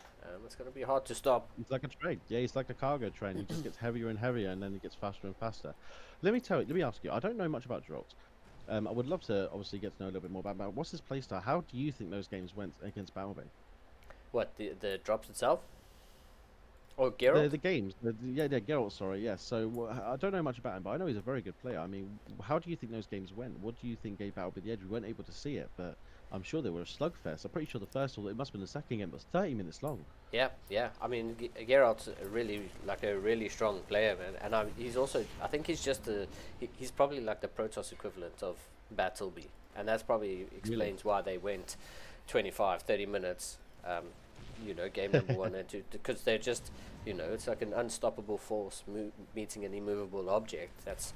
it's going to be hard to stop. It's like a train. Yeah, he's like a cargo train. He just gets heavier and heavier, and then he gets faster and faster. Let me ask you. I don't know much about Geralt. I would love to obviously get to know a little bit more about what's his playstyle. How do you think those games went against Battleby? What, the drops itself? Or Geralt? The games. Yeah, Geralt. Sorry, yes. So I don't know much about him, but I know he's a very good player. I mean, how do you think those games went? What do you think gave Battleby the edge? We weren't able to see it, but I'm sure they were a slugfest. I'm pretty sure the first one, it must have been the second game, was 30 minutes long. Yeah. I mean, Geralt's a really strong player, man. And he's also, I think he's just he's probably like the Protoss equivalent of Battleby, and that's probably explains why they went 25, 30 minutes. Game number 1 and 2, because they're just, it's like an unstoppable force meeting an immovable object. That's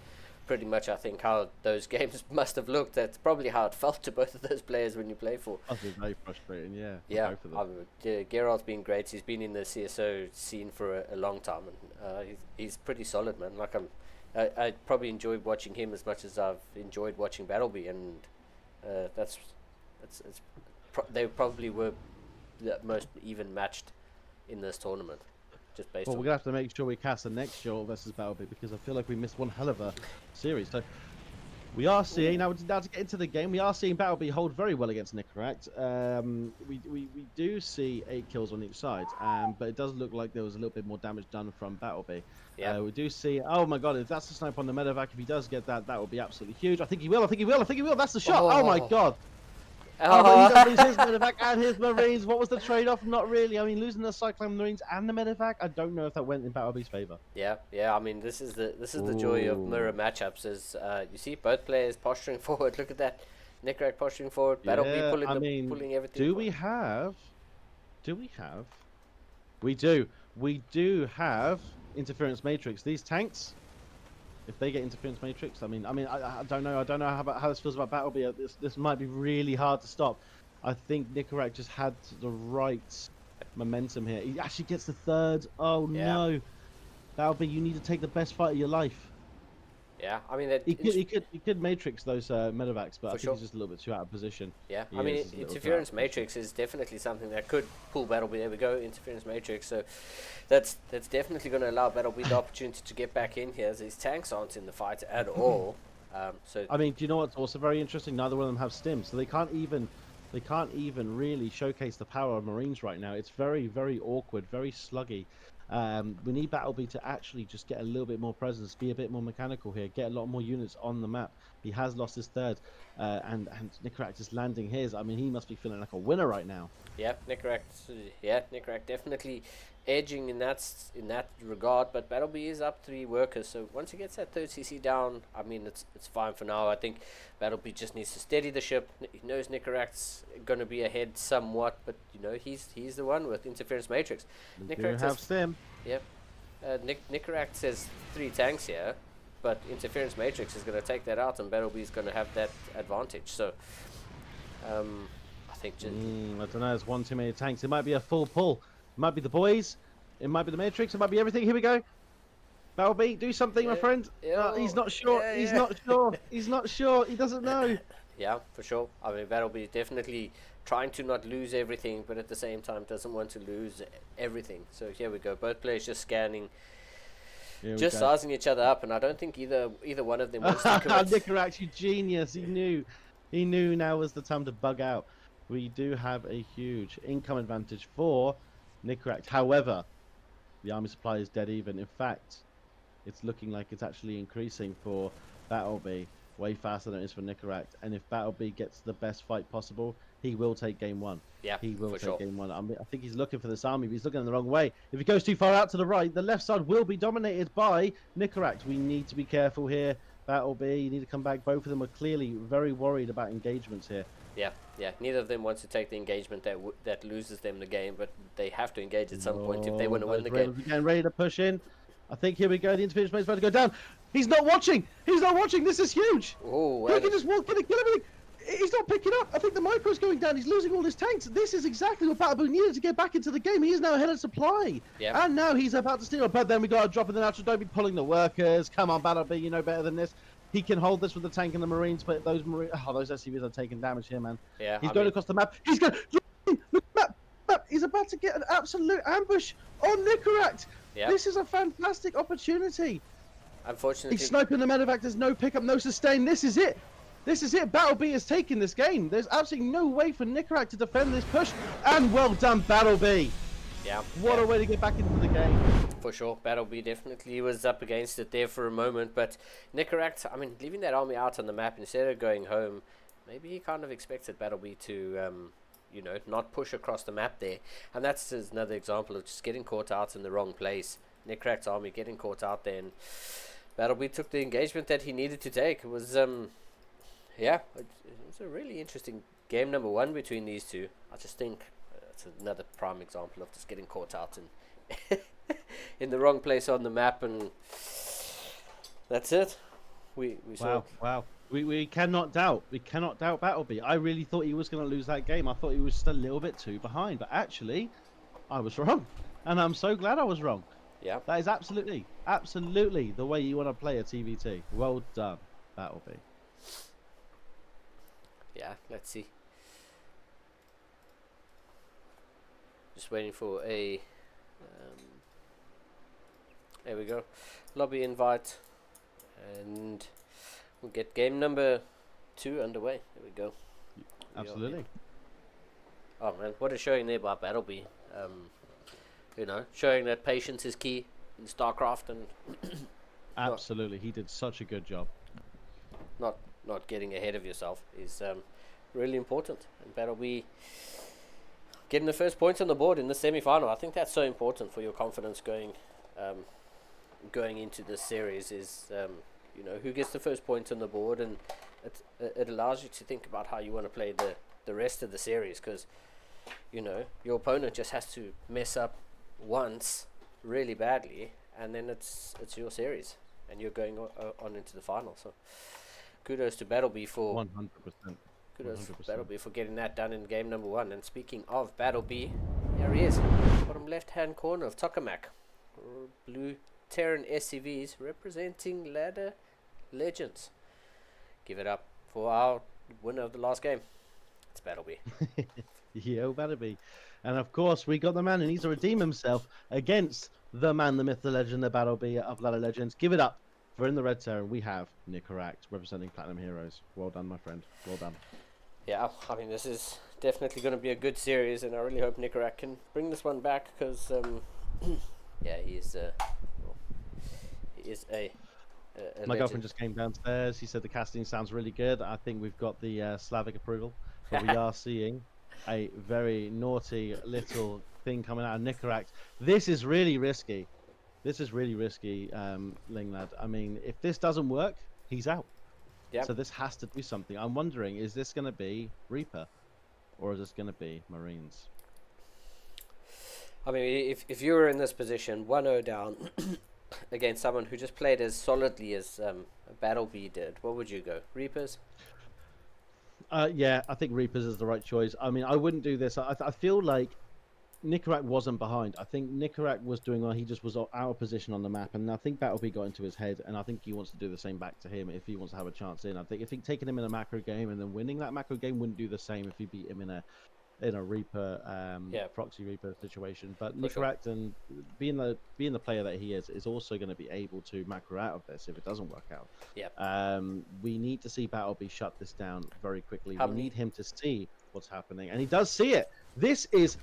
pretty much, I think, how those games must have looked. That's probably how it felt to both of those players when you play for. That's very frustrating, yeah. Yeah, Geralt's been great. He's been in the CSO scene for a long time, and he's pretty solid, man. Like I probably enjoyed watching him as much as I've enjoyed watching Battleby, and they probably were the most even matched in this tournament, just based on. We're gonna have to make sure we cast the next show versus Battleby, because I feel like we missed one hell of a series. So we are seeing now to get into the game. We are seeing Battleby hold very well against Nicorax. We do see 8 kills on each side, but it does look like there was a little bit more damage done from Battleby. Yeah. We do see. Oh my God! If that's the snipe on the medevac, if he does get that, that will be absolutely huge. I think he will. That's the shot. Oh my God! Oh, but he does lose his medevac and his marines. What was the trade-off? Not really. I mean, losing the cyclone marines and the medevac, I don't know if that went in Battleby's favor. Yeah. I mean, this is the joy of mirror matchups. Is you see both players posturing forward. Look at that, Nicorax posturing forward. Battleby pulling everything. Do we have? We do. We do have interference matrix. These tanks, if they get interference matrix, I don't know. I don't know how this feels about Battleby. This might be really hard to stop. I think Nicorax just had the right momentum here. He actually gets the third. Oh no, Battleby, you need to take the best fight of your life. Yeah, I mean, he could matrix those medevacs, but I think he's just a little bit too out of position. Yeah, I mean, interference matrix is definitely something that could pull Battleby. There we go, interference matrix. So that's definitely going to allow Battleby the opportunity to get back in here, as his tanks aren't in the fight at all. So I mean, do you know what's also very interesting? Neither one of them have stim, so they can't even really showcase the power of Marines right now. It's very, very awkward, very sluggy. We need Battleby to actually just get a little bit more presence, be a bit more mechanical here, get a lot more units on the map. He has lost his third, and Nicaract is landing his. I mean, he must be feeling like a winner right now. yeah, Nicarac definitely edging in that regard. But Battleby is up 3 workers, so once he gets that third CC down, I mean it's fine for now. I think Battleby just needs to steady the ship. He knows Nicarac's going to be ahead somewhat, but he's the one with interference matrix. They do Nicarac have has stim. yep. Nicarac says 3 tanks here, but interference matrix is going to take that out, and Battleby is going to have that advantage. So I think I don't know. There's one too many tanks. It might be a full pull. It might be the boys. It might be the Matrix. It might be everything. Here we go. Battleby, do something, my friend. He's not sure. He's not sure. He's not sure. He doesn't know. Yeah, for sure. I mean, Battleby definitely trying to not lose everything, but at the same time doesn't want to lose everything. So here we go. Both players just scanning, just sizing each other up, and I don't think either one of them wants to commit. Nicarac, you genius. He knew. He knew now was the time to bug out. We do have a huge income advantage for Nicarac. However, the army supply is dead even. In fact, it's looking like it's actually increasing for Battleby way faster than it is for Nicarac. And if Battleby gets the best fight possible, he will take game one. Yeah, he will for take sure. game one. I think he's looking for this army, but he's looking in the wrong way. If he goes too far out to the right, the left side will be dominated by Nicarac. We need to be careful here. Battleby, you need to come back. Both of them are clearly very worried about engagements here. Yeah. Neither of them wants to take the engagement that loses them the game, but they have to engage at some point if they want to win the game. Again, ready to push in. I think here we go. The interference is about to go down. He's not watching. He's not watching. This is huge. Oh, He can just walk in and kill everything. He's not picking up. I think the micro's going down. He's losing all his tanks. This is exactly what Battleby needed to get back into the game. He is now ahead of supply. Yeah. And now he's about to steal. But then we got to drop in the natural. Don't be pulling the workers. Come on, Battleby. You know better than this. He can hold this with the tank and the Marines, but those SCVs are taking damage here, man. Yeah, He's going across the map. He's going. Look at map. He's about to get an absolute ambush on Nicarac. Yeah. This is a fantastic opportunity. Unfortunately, He's sniping the medevac. There's no pickup, no sustain. This is it. This is it. Battleby is taking this game. There's absolutely no way for Nicarac to defend this push. And well done, Battleby. yeah. What a way to get back into the game. For sure, Battleby definitely was up against it there for a moment, but Nicarac, I mean, leaving that army out on the map instead of going home, maybe he kind of expected Battleby to, not push across the map there, and that's just another example of just getting caught out in the wrong place. Nicarac's army getting caught out there, and Battleby took the engagement that he needed to take. It was, it was a really interesting game number one between these two. I just think it's another prime example of just getting caught out and in the wrong place on the map, and that's it. We saw. Wow. We cannot doubt. We cannot doubt Battleby. I really thought he was going to lose that game. I thought he was just a little bit too behind, but actually, I was wrong, and I'm so glad I was wrong. Yeah. That is absolutely the way you want to play a TVT. Well done, Battleby. Yeah. Let's see. Just waiting for a. There we go. Lobby invite, and we'll get game number 2 underway. There we go. Absolutely. Oh man, what a showing there by Battleby. Showing that patience is key in StarCraft, and Absolutely, he did such a good job. not getting ahead of yourself is really important. And Battleby getting the first points on the board in the semi-final. I think that's so important for your confidence going into this series. Is who gets the first point on the board, and it allows you to think about how you want to play the rest of the series, because your opponent just has to mess up once really badly, and then it's your series, and you're going on into the final. So kudos to Battleby for 100%. kudos to Battleby for getting that done in game number 1. And speaking of Battleby, here he is, bottom left hand corner of Tokamak, blue Terran SCVs representing Ladder Legends. Give it up for our winner of the last game. It's Battleby. Yo, Battleby. And of course, we got the man who needs to redeem himself against the man, the myth, the legend, the Battleby of Ladder Legends. Give it up For in the red Terran, we have Nicaract representing Platinum Heroes. Well done, my friend. Well done. Yeah, I mean, this is definitely going to be a good series, and I really hope Nicorak can bring this one back because, yeah, he is a My girlfriend legend. just came downstairs. She said the casting sounds really good. I think we've got the Slavic approval, but we are seeing a very naughty little thing coming out of Nicaract. This is really risky. This is really risky, Linglad. I mean, if this doesn't work, he's out. Yeah, So this has to do something. I'm wondering, is this going to be Reaper or is this going to be Marines? I mean, if you were in this position, 1-0 down against someone who just played as solidly as Battlebee did, what would you go? Reapers? Yeah, I think Reapers is the right choice. I mean, I wouldn't do this. I feel like Nicarac wasn't behind. I think Nicarac was doing well. He just was out of position on the map, and I think Battlebee got into his head, and I think he wants to do the same back to him if he wants to have a chance in. I think taking him in a macro game and then winning that macro game wouldn't do the same if he beat him in a Reaper Yeah, proxy Reaper situation. But for sure. Nicarac and being the player that he is also going to be able to macro out of this if it doesn't work out. Yeah. We need to see Battlebee shut this down very quickly. How We many? need him to see what's happening, and he does see it. This is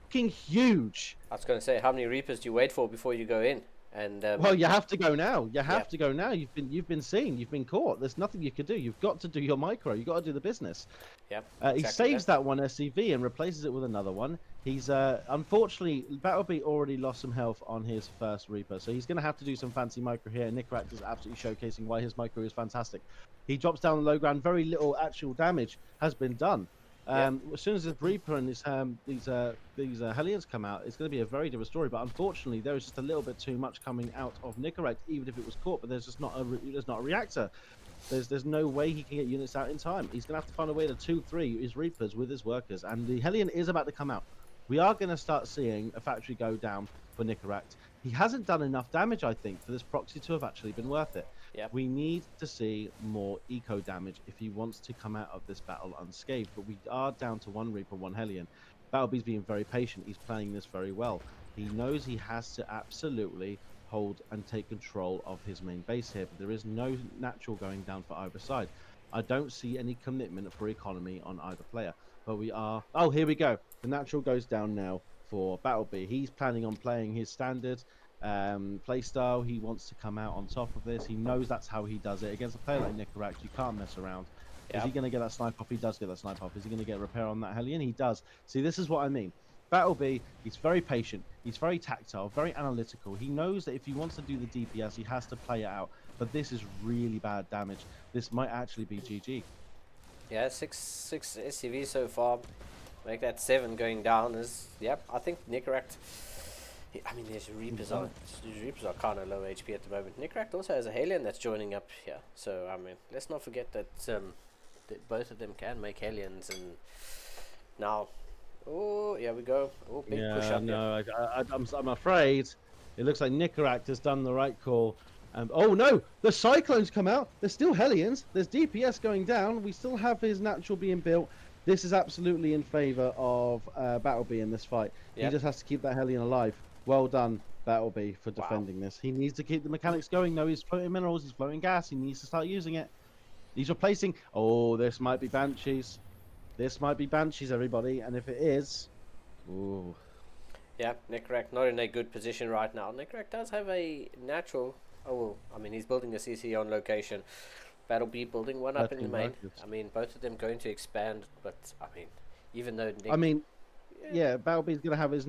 fucking huge. I was going to say, how many Reapers do you wait for before you go in? And Well, you have to go now. You have yeah, to go now. You've been seen. You've been caught. There's nothing you could do. You've got to do your micro. You've got to do the business. yeah, He exactly saves that one SCV and replaces it with another one. He's unfortunately Battlebee already lost some health on his first Reaper, so he's going to have to do some fancy micro here. Nicaract is absolutely showcasing why his micro is fantastic. He drops down the low ground. Very little actual damage has been done. Yeah, As soon as this Reaper and these Hellions come out, it's going to be a very different story. But unfortunately, there is just a little bit too much coming out of Nicaract, even if it was caught. But there's just not a reactor. There's no way he can get units out in time. He's going to have to find a way to 2-3 his Reapers with his workers. And the Hellion is about to come out. We are going to start seeing a factory go down for Nicaract. He hasn't done enough damage, I think, for this proxy to have actually been worth it. yeah, We need to see more eco damage if he wants to come out of this battle unscathed. But we are down to one Reaper, one Hellion. Battlebee's being very patient. He's playing this very well. He knows he has to absolutely hold and take control of his main base here, but there is no natural going down for either side. I don't see any commitment for economy on either player, but we are... Oh, here we go. The natural goes down now for Battlebee. He's planning on playing his standard play style. He wants to come out on top of this. He knows that's how he does it. Against a player like Nicaract, you can't mess around. yeah. Is he going to get that snipe off? He does get that snipe off. Is he going to get repair on that Hellion? He does. See, this is what I mean. Battlebee, he's very patient, he's very tactile, very analytical. He knows that if he wants to do the DPS, he has to play it out. But this is really bad damage. This might actually be GG. Yeah, six SCVs so far. Make that 7 going down is, yep. I think Nicaract. I mean, these Reapers are kind of low HP at the moment. Nicaract also has a Hellion that's joining up here. So I mean, let's not forget that both of them can make Hellions. And now, oh, here we go. Oh, big push up. No, I'm afraid it looks like Nicaract has done the right call. Oh no, the Cyclones come out. There's still Hellions. There's DPS going down. We still have his natural being built. This is absolutely in favor of Battlebee in this fight. Yep. He just has to keep that Hellion alive. Well done, Battlebee, for defending this. He needs to keep the mechanics going. No, he's floating minerals. He's floating gas. He needs to start using it. He's replacing. Oh, this might be Banshees. This might be Banshees, everybody. And if it is, ooh. Yeah, Nicaract not in a good position right now. Nicaract does have a natural. Oh, well, I mean, he's building a CC on location. Battlebee building one up in the main. I mean, both of them going to expand, but I mean, even though yeah, Battlebee's going to have his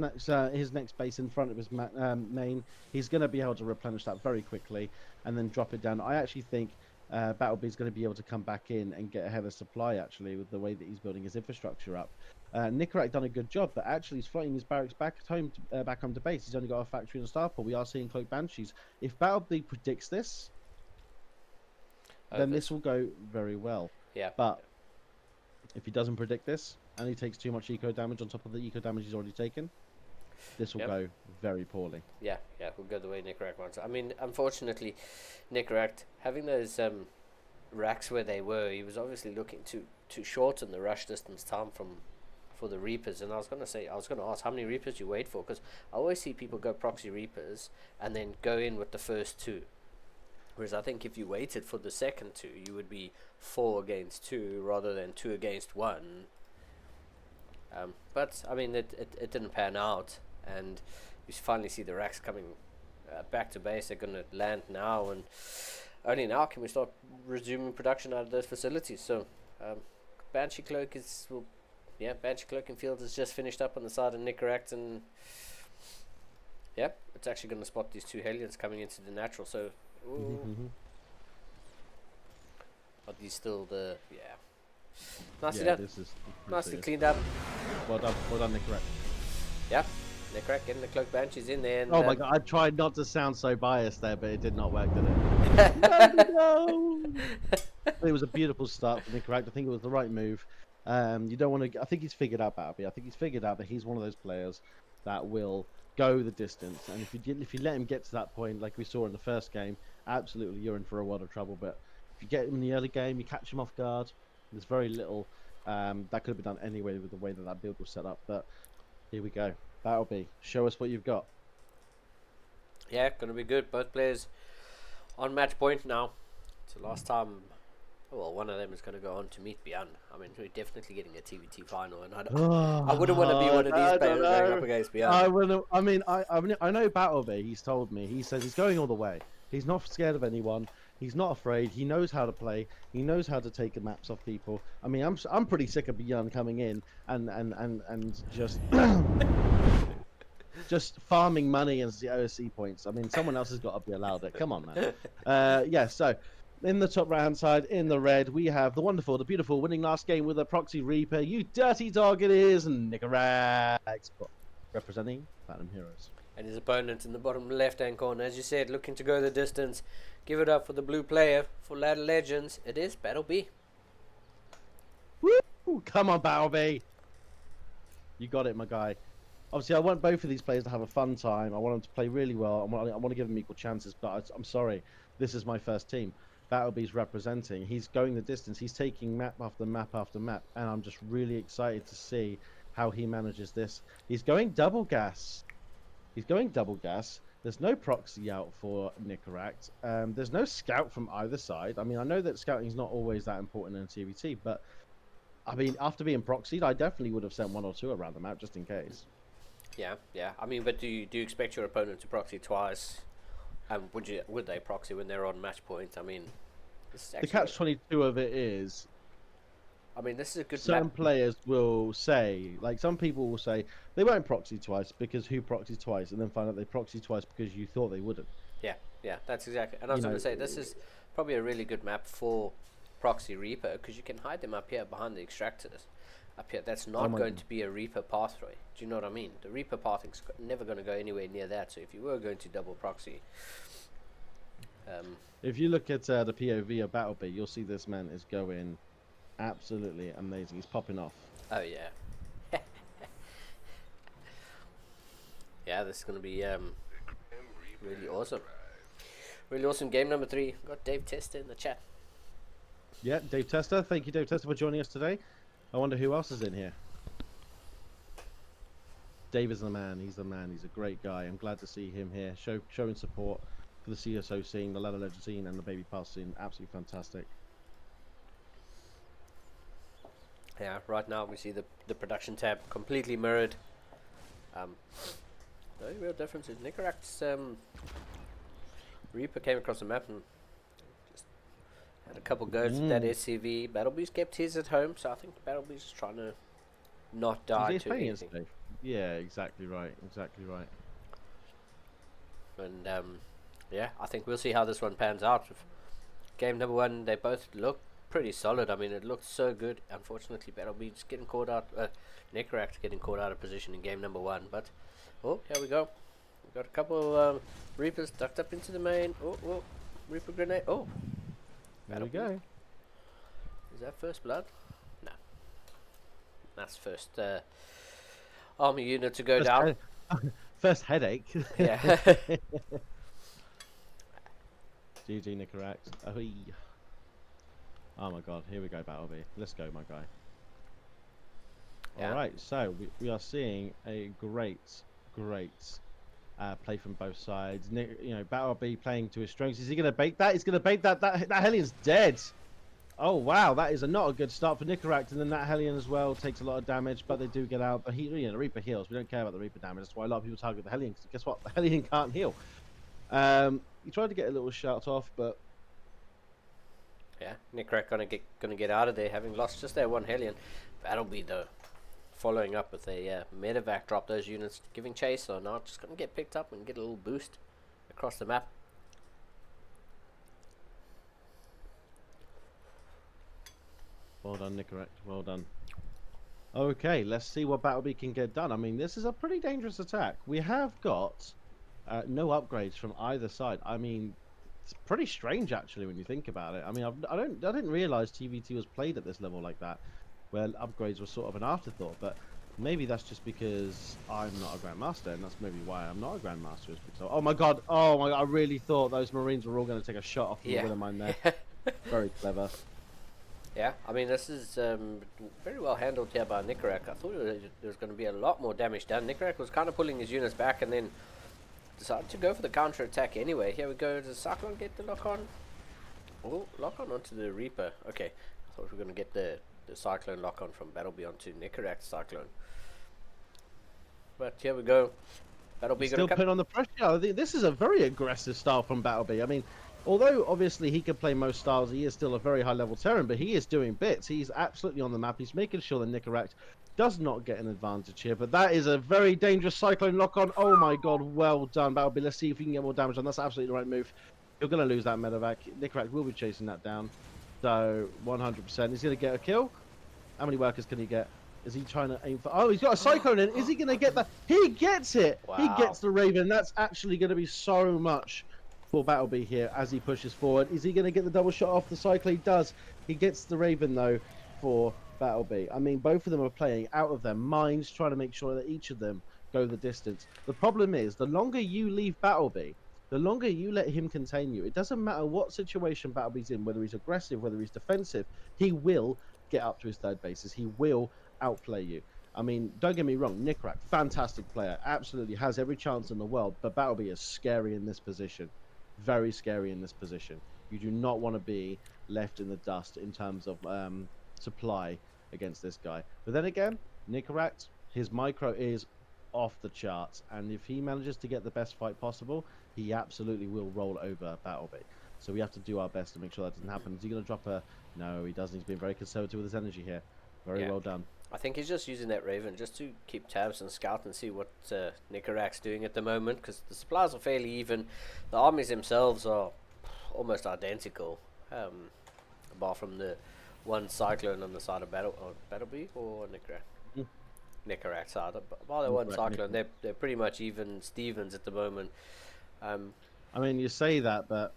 next base in front of his main. He's going to be able to replenish that very quickly and then drop it down. I actually think Battlebee's going to be able to come back in and get ahead of supply, actually, with the way that he's building his infrastructure up. Nicaract done a good job, but actually he's floating his barracks back home to base. He's only got a factory and a starport. We are seeing Cloak Banshees. If Battlebee predicts this, then this will go very well. Yeah. But if he doesn't predict this and he takes too much eco damage on top of the eco damage he's already taken, this will go very poorly. Yeah, we'll go the way Nicaract wants. I mean, unfortunately, Nicaract having those racks where they were, he was obviously looking to shorten the rush distance time for the Reapers. And I was going to ask, how many Reapers do you wait for? Because I always see people go proxy Reapers and then go in with the first 2. Whereas I think if you waited for the second two, you would be 4 against 2 rather than 2 against 1. But I mean, it didn't pan out, and you finally see the racks coming back to base. They're going to land now, and only now can we start resuming production out of those facilities. So, Banshee Cloak Banshee Cloak and Fields has just finished up on the side of Nicaract, and it's actually going to spot these 2 Hellions coming into the natural. So, are these still the nicely done? This is Nicely cleaned up. Well done, Nicaract. Yeah, Nicaract getting the Cloak Banshees in there. And, Oh my god, I tried not to sound so biased there, but it did not work, did it? No! It was a beautiful start for Nicaract. I think it was the right move. You don't want to. I think he's figured out Battleby. I think he's figured out that he's one of those players that will go the distance. And if you let him get to that point, like we saw in the first game, absolutely you're in for a world of trouble. But if you get him in the early game, you catch him off guard. There's very little that could have been done anyway with the way that build was set up. But here we go. Battleby, show us what you've got. Yeah, gonna be good. Both players on match point now. So last time, well, one of them is gonna go on to meet Beyond. I mean, we're definitely getting a TVT final, and I wouldn't want to be one of these players going up against Beyond. I wouldn't. I mean, I know Battleby. He's told me. He says he's going all the way. He's not scared of anyone. He's not afraid. He knows how to play. He knows how to take the maps off people. I mean, I'm pretty sick of Beyond coming in and just just farming money as the OSC points. I mean, someone else has got to be allowed it. Come on, man. Yeah. So, in the top right-hand side, in the red, we have the wonderful, the beautiful, winning last game with a Proxy Reaper. You dirty dog, it is Nicaract, representing Platinum Heroes. And his opponent in the bottom left-hand corner, as you said, looking to go the distance. Give it up for the blue player for Ladder Legends. It is Battleby. Woo! Come on, Battleby. You got it, my guy. Obviously, I want both of these players to have a fun time. I want them to play really well. I want to give them equal chances, but I'm sorry. This is my first team. Battleby's representing. He's going the distance. He's taking map after map after map, and I'm just really excited to see how he manages this. He's going double gas. There's no proxy out for Nicaract. There's no scout from either side. I mean, I know that scouting is not always that important in a TVT, but I mean, after being proxied, I definitely would have sent 1 or 2 around the map just in case. Yeah. I mean, but do you expect your opponent to proxy twice? And would they proxy when they're on match point? I mean, the catch-22 of it is, I mean, this is a good certain players will say, like some people will say, they won't proxy twice because who proxied twice, and then find out they proxied twice because you thought they wouldn't. Yeah, that's exactly. And I was going to say, this is probably a really good map for Proxy Reaper because you can hide them up here behind the extractors. Up here, that's not going to be a Reaper pathway. Do you know what I mean? The Reaper pathing's never going to go anywhere near that. So if you were going to double proxy, if you look at the POV of Battleby, you'll see this man is going absolutely amazing. He's popping off. Oh yeah. Yeah, this is going to be really awesome. Really awesome. Game number 3. Got Dave Tester in the chat. Yeah, Dave Tester. Thank you, Dave Tester, for joining us today. I wonder who else is in here. Dave is the man. He's the man. He's a great guy. I'm glad to see him here, showing support for the CSO scene, the Ladder Legend scene, and the Baby Pass scene. Absolutely fantastic. Yeah, right now we see the production tab completely mirrored. The only real difference is Nicaract's Reaper came across the map and just had a couple goes at that SCV. Battleby's kept his at home, so I think Battleby's just trying to not die to anything. Yeah, exactly right. And yeah, I think we'll see how this one pans out. Game number 1, they both look pretty solid. I mean, it looked so good. Unfortunately, Battleby's getting caught out. Nicaract getting caught out of position in game number 1. But oh, here we go. We've got a couple Reapers ducked up into the main. Oh, Reaper grenade. Oh, there we go. Is that first blood? No, that's first army unit to go down. First headache. Yeah. GG Nicaract. Oh my god, here we go, Battleby. Let's go, my guy. Yeah. Alright, so we are seeing a great play from both sides. Battleby playing to his strengths. Is he going to bait that? He's going to bait that. That Hellion's dead. Oh wow, that is not a good start for Nicaract, and then that Hellion as well takes a lot of damage, but they do get out. But the Reaper heals. We don't care about the Reaper damage. That's why a lot of people target the Hellion. Because guess what? The Hellion can't heal. He tried to get a little shout off, but Yeah, Nicaract gonna get out of there, having lost just that one Hellion. Battleby though, following up with a medevac, drop those units, giving chase or not, just gonna get picked up and get a little boost across the map. well done, Nicaract. Well done. Okay, let's see what Battleby can get done. I mean, this is a pretty dangerous attack. We have got no upgrades from either side. I mean, it's pretty strange actually when you think about it. I mean, I didn't realize TVT was played at this level like that, where upgrades were sort of an afterthought. But maybe that's just because I'm not a grandmaster, and that's maybe why I'm not a grandmaster. Is because oh my god, I really thought those Marines were all going to take a shot off the mine there. Very clever. Yeah, I mean, this is very well handled here by Nicaract. I thought there was going to be a lot more damage done. Nicaract was kind of pulling his units back and then decided to go for the counter attack anyway. Here we go. Does Cyclone get the lock on? Oh, lock on onto the Reaper. Okay, I thought we were going to get the Cyclone lock on from Battleby onto Nicaract Cyclone. But here we go. Battleby Still putting on the pressure. This is a very aggressive style from Battleby. I mean, although obviously he can play most styles, he is still a very high level Terran, but he is doing bits. He's absolutely on the map. He's making sure that Nicaract does not get an advantage here, but that is a very dangerous Cyclone lock on. Oh my god, well done, Battleby. Let's see if we can get more damage on. That's absolutely the right move. You're going to lose that medevac. Nicaract will be chasing that down. So 100%. He's going to get a kill. How many workers can he get? Is he trying to aim for... Oh, he's got a Cyclone in. Is he going to get that? He gets it. Wow. He gets the Raven. That's actually going to be so much for Battleby here as he pushes forward. Is he going to get the double shot off the Cyclone? He does. He gets the Raven, though, for Battleby. I mean, both of them are playing out of their minds, trying to make sure that each of them go the distance. The problem is, the longer you leave Battleby, the longer you let him contain you, it doesn't matter what situation Battleby's in, whether he's aggressive, whether he's defensive, he will get up to his third bases. He will outplay you. I mean, don't get me wrong, Nicaract, fantastic player, absolutely has every chance in the world, but Battleby is scary in this position. Very scary in this position. You do not want to be left in the dust in terms of supply against this guy. But then again, Nicaract, his micro is off the charts, and if he manages to get the best fight possible, he absolutely will roll over Battleby. So we have to do our best to make sure that doesn't happen. Is he going to drop a... No, he doesn't. He's being very conservative with his energy here. Very well done. I think he's just using that Raven just to keep tabs and scout and see what Nicaract's doing at the moment, because the supplies are fairly even. The armies themselves are almost identical, apart from the one Cyclone on the side of Battleby or Nicaract. Nicaract side. While they're one Cyclone, they're pretty much even Stevens at the moment. I mean, you say that, but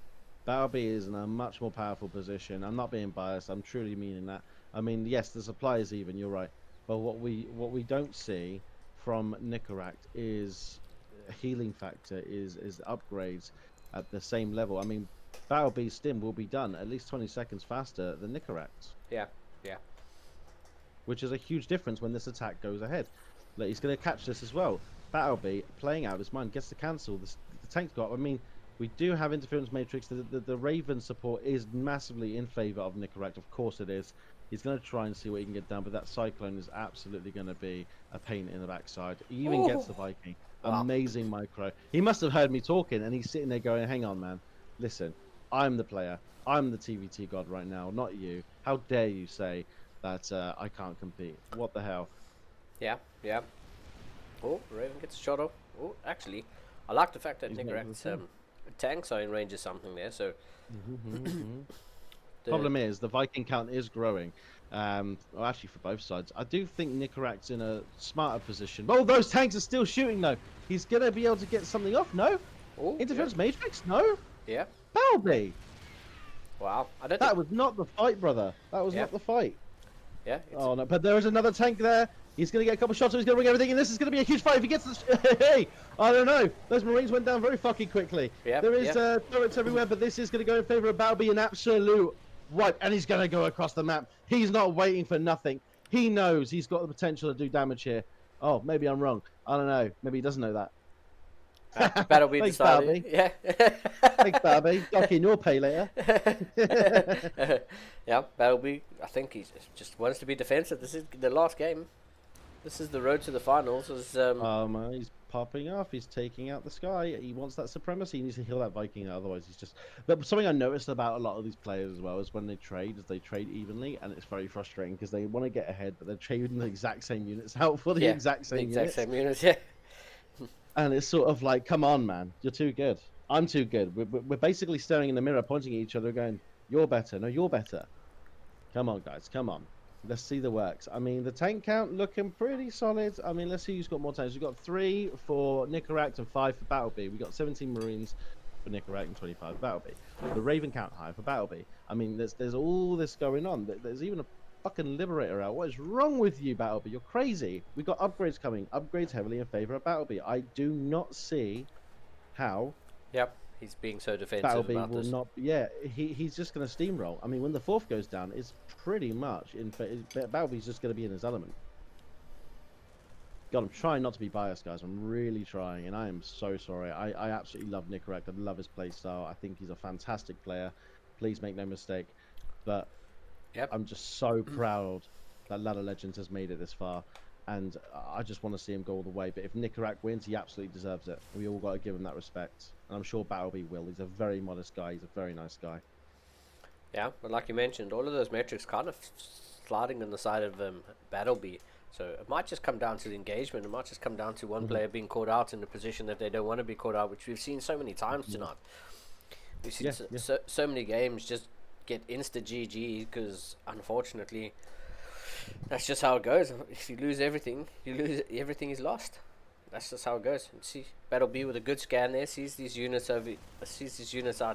Battleby is in a much more powerful position. I'm not being biased. I'm truly meaning that. I mean, yes, the supply is even. You're right. But what we don't see from Nicaract is a healing factor, is upgrades at the same level. I mean, Battleby's stim will be done at least 20 seconds faster than Nicaract's. Yeah. Which is a huge difference when this attack goes ahead. Like, he's going to catch this as well. Battleby, playing out his mind, gets to cancel. The tank's got... I mean, we do have interference matrix. The Raven support is massively in favor of Nicaract. Of course it is. He's going to try and see what he can get done, but that Cyclone is absolutely going to be a pain in the backside. He even gets the Viking. Wow. Amazing micro. He must have heard me talking, and he's sitting there going, hang on, man. Listen, I'm the player. I'm the TVT god right now, not you. How dare you say that I can't compete? What the hell? Yeah. Oh, Raven gets a shot off. Oh, actually, I like the fact that Nicaract's tanks are in range of something there, so... Problem is, the Viking count is growing. Well, actually, for both sides. I do think Nicaract's in a smarter position. Oh, those tanks are still shooting, though. He's going to be able to get something off, no? Oh, Interference Matrix, no? Yeah. Battleby! Wow. That was not the fight, brother. That was not the fight. Yeah. Oh, no, but there is another tank there. He's going to get a couple shots, so he's going to bring everything, and this is going to be a huge fight if he gets the... Hey! I don't know. Those Marines went down very fucking quickly. Yeah. There is turrets everywhere, but this is going to go in favor of Battleby, an absolute... Right, and he's going to go across the map. He's not waiting for nothing. He knows he's got the potential to do damage here. Oh, maybe I'm wrong. I don't know. Maybe he doesn't know that. Battleby Thanks, decided. Barbie. Yeah. Thanks, Barbie. Dock in your pay later. Yeah, Battleby. I think he just wants to be defensive. This is the last game. This is the road to the finals. He's popping off. He's taking out the sky. He wants that supremacy. He needs to heal that Viking. Otherwise, he's just. But something I noticed about a lot of these players as well is when they trade, is they trade evenly, and it's very frustrating because they want to get ahead, but they're trading the exact same units out for the Yeah, exact the same exact units. same units. Yeah. And it's sort of like, come on, man, you're too good. I'm too good. We're basically staring in the mirror, pointing at each other, going, "You're better. No, you're better. Come on, guys. Come on. Let's see the works." I mean, the tank count looking pretty solid. I mean, let's see who's got more tanks. We've got 3 for Nicaract and 5 for Battleby. We've got 17 Marines for Nicaract and 25 for Battleby. The Raven count high for Battleby. I mean, there's all this going on. There's even a fucking Liberator out. What is wrong with you, Battleby? You're crazy. We've got upgrades coming. Upgrades heavily in favor of Battleby. I do not see how Yep. He's being so defensive Battleby about will this. not. Yeah, he's just going to steamroll. I mean, when the 4th goes down, it's pretty much in. Battleby's just going to be in his element. God, I'm trying not to be biased, guys. I'm really trying, and I am so sorry. I absolutely love Nicaract. I love his play style. I think he's a fantastic player. Please make no mistake. But Yep. I'm just so proud that Ladder Legends has made it this far. And I just want to see him go all the way. But if Nicaract wins, he absolutely deserves it. We all got to give him that respect. And I'm sure Battleby will. He's a very modest guy. He's a very nice guy. Yeah, but like you mentioned, all of those metrics kind of sliding on the side of Battleby. So it might just come down to the engagement. It might just come down to one player being caught out in a position that they don't want to be caught out, which we've seen so many times tonight. We've seen so many games just get insta GG because unfortunately that's just how it goes. If you lose everything, you lose everything is lost. That's just how it goes. And see, Battleby with a good scan there sees these units out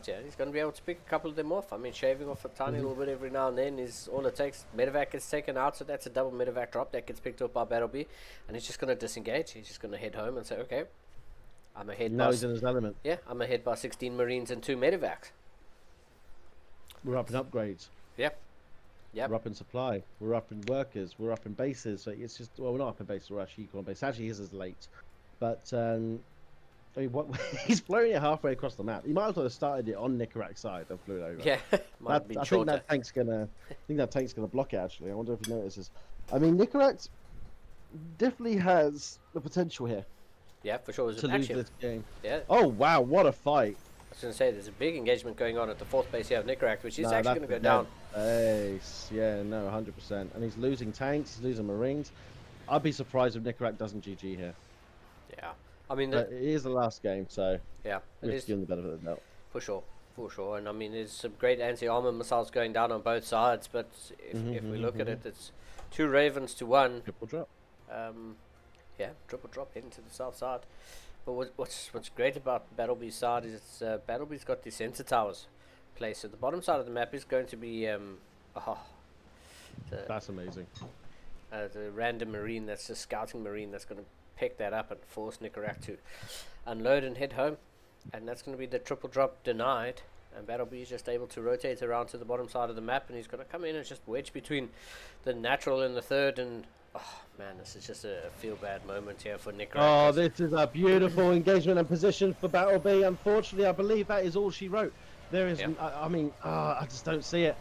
here. He's going to be able to pick a couple of them off. I mean, shaving off a tiny little bit every now and then is all it takes. Medevac gets taken out, so that's a double Medevac drop that gets picked up by Battleby, and he's just going to disengage. He's just going to head home and say, okay, I'm ahead. Now he's in his element. Yeah, I'm ahead by 16 Marines and 2 Medevacs. We're up in upgrades. Yep. We're up in supply. We're up in workers. We're up in bases. So it's just, well, we're not up in bases. We're actually equal on base. Actually, his is late. But I mean, what he's floating it halfway across the map. He might as well have started it on Nicarac's side and flew it over. Yeah, I think that tank's gonna block it. Actually, I wonder if he notices. I mean, Nicarac definitely has the potential here. Yeah, for sure. To lose this game. Yeah. Oh wow, what a fight! I was going to say, there's a big engagement going on at the 4th base here of Nicarac, which is actually going to go down. Ace. Yeah, no, 100%. And he's losing tanks, he's losing Marines. I'd be surprised if Nicarac doesn't GG here. Yeah. I mean, but it is the last game, so yeah, we have to give him the benefit of the doubt. For sure. And I mean, there's some great anti-armor missiles going down on both sides, but if we look at it, it's 2 Ravens to 1. Triple drop. Yeah, triple drop into the south side. But what's great about Battleby's side is Battleby's got these sensor towers placed. So the bottom side of the map is going to be that's amazing. The random marine that's just scouting marine that's going to pick that up and force Nicarac to unload and head home, and that's going to be the triple drop denied. And Battleby is just able to rotate around to the bottom side of the map, and he's going to come in and just wedge between the natural and the 3rd, and oh man, this is just a feel bad moment here for Nicarac. Oh, this is a beautiful engagement and position for Battleby. Unfortunately, I believe that is all she wrote. There is, I mean, I just don't see it.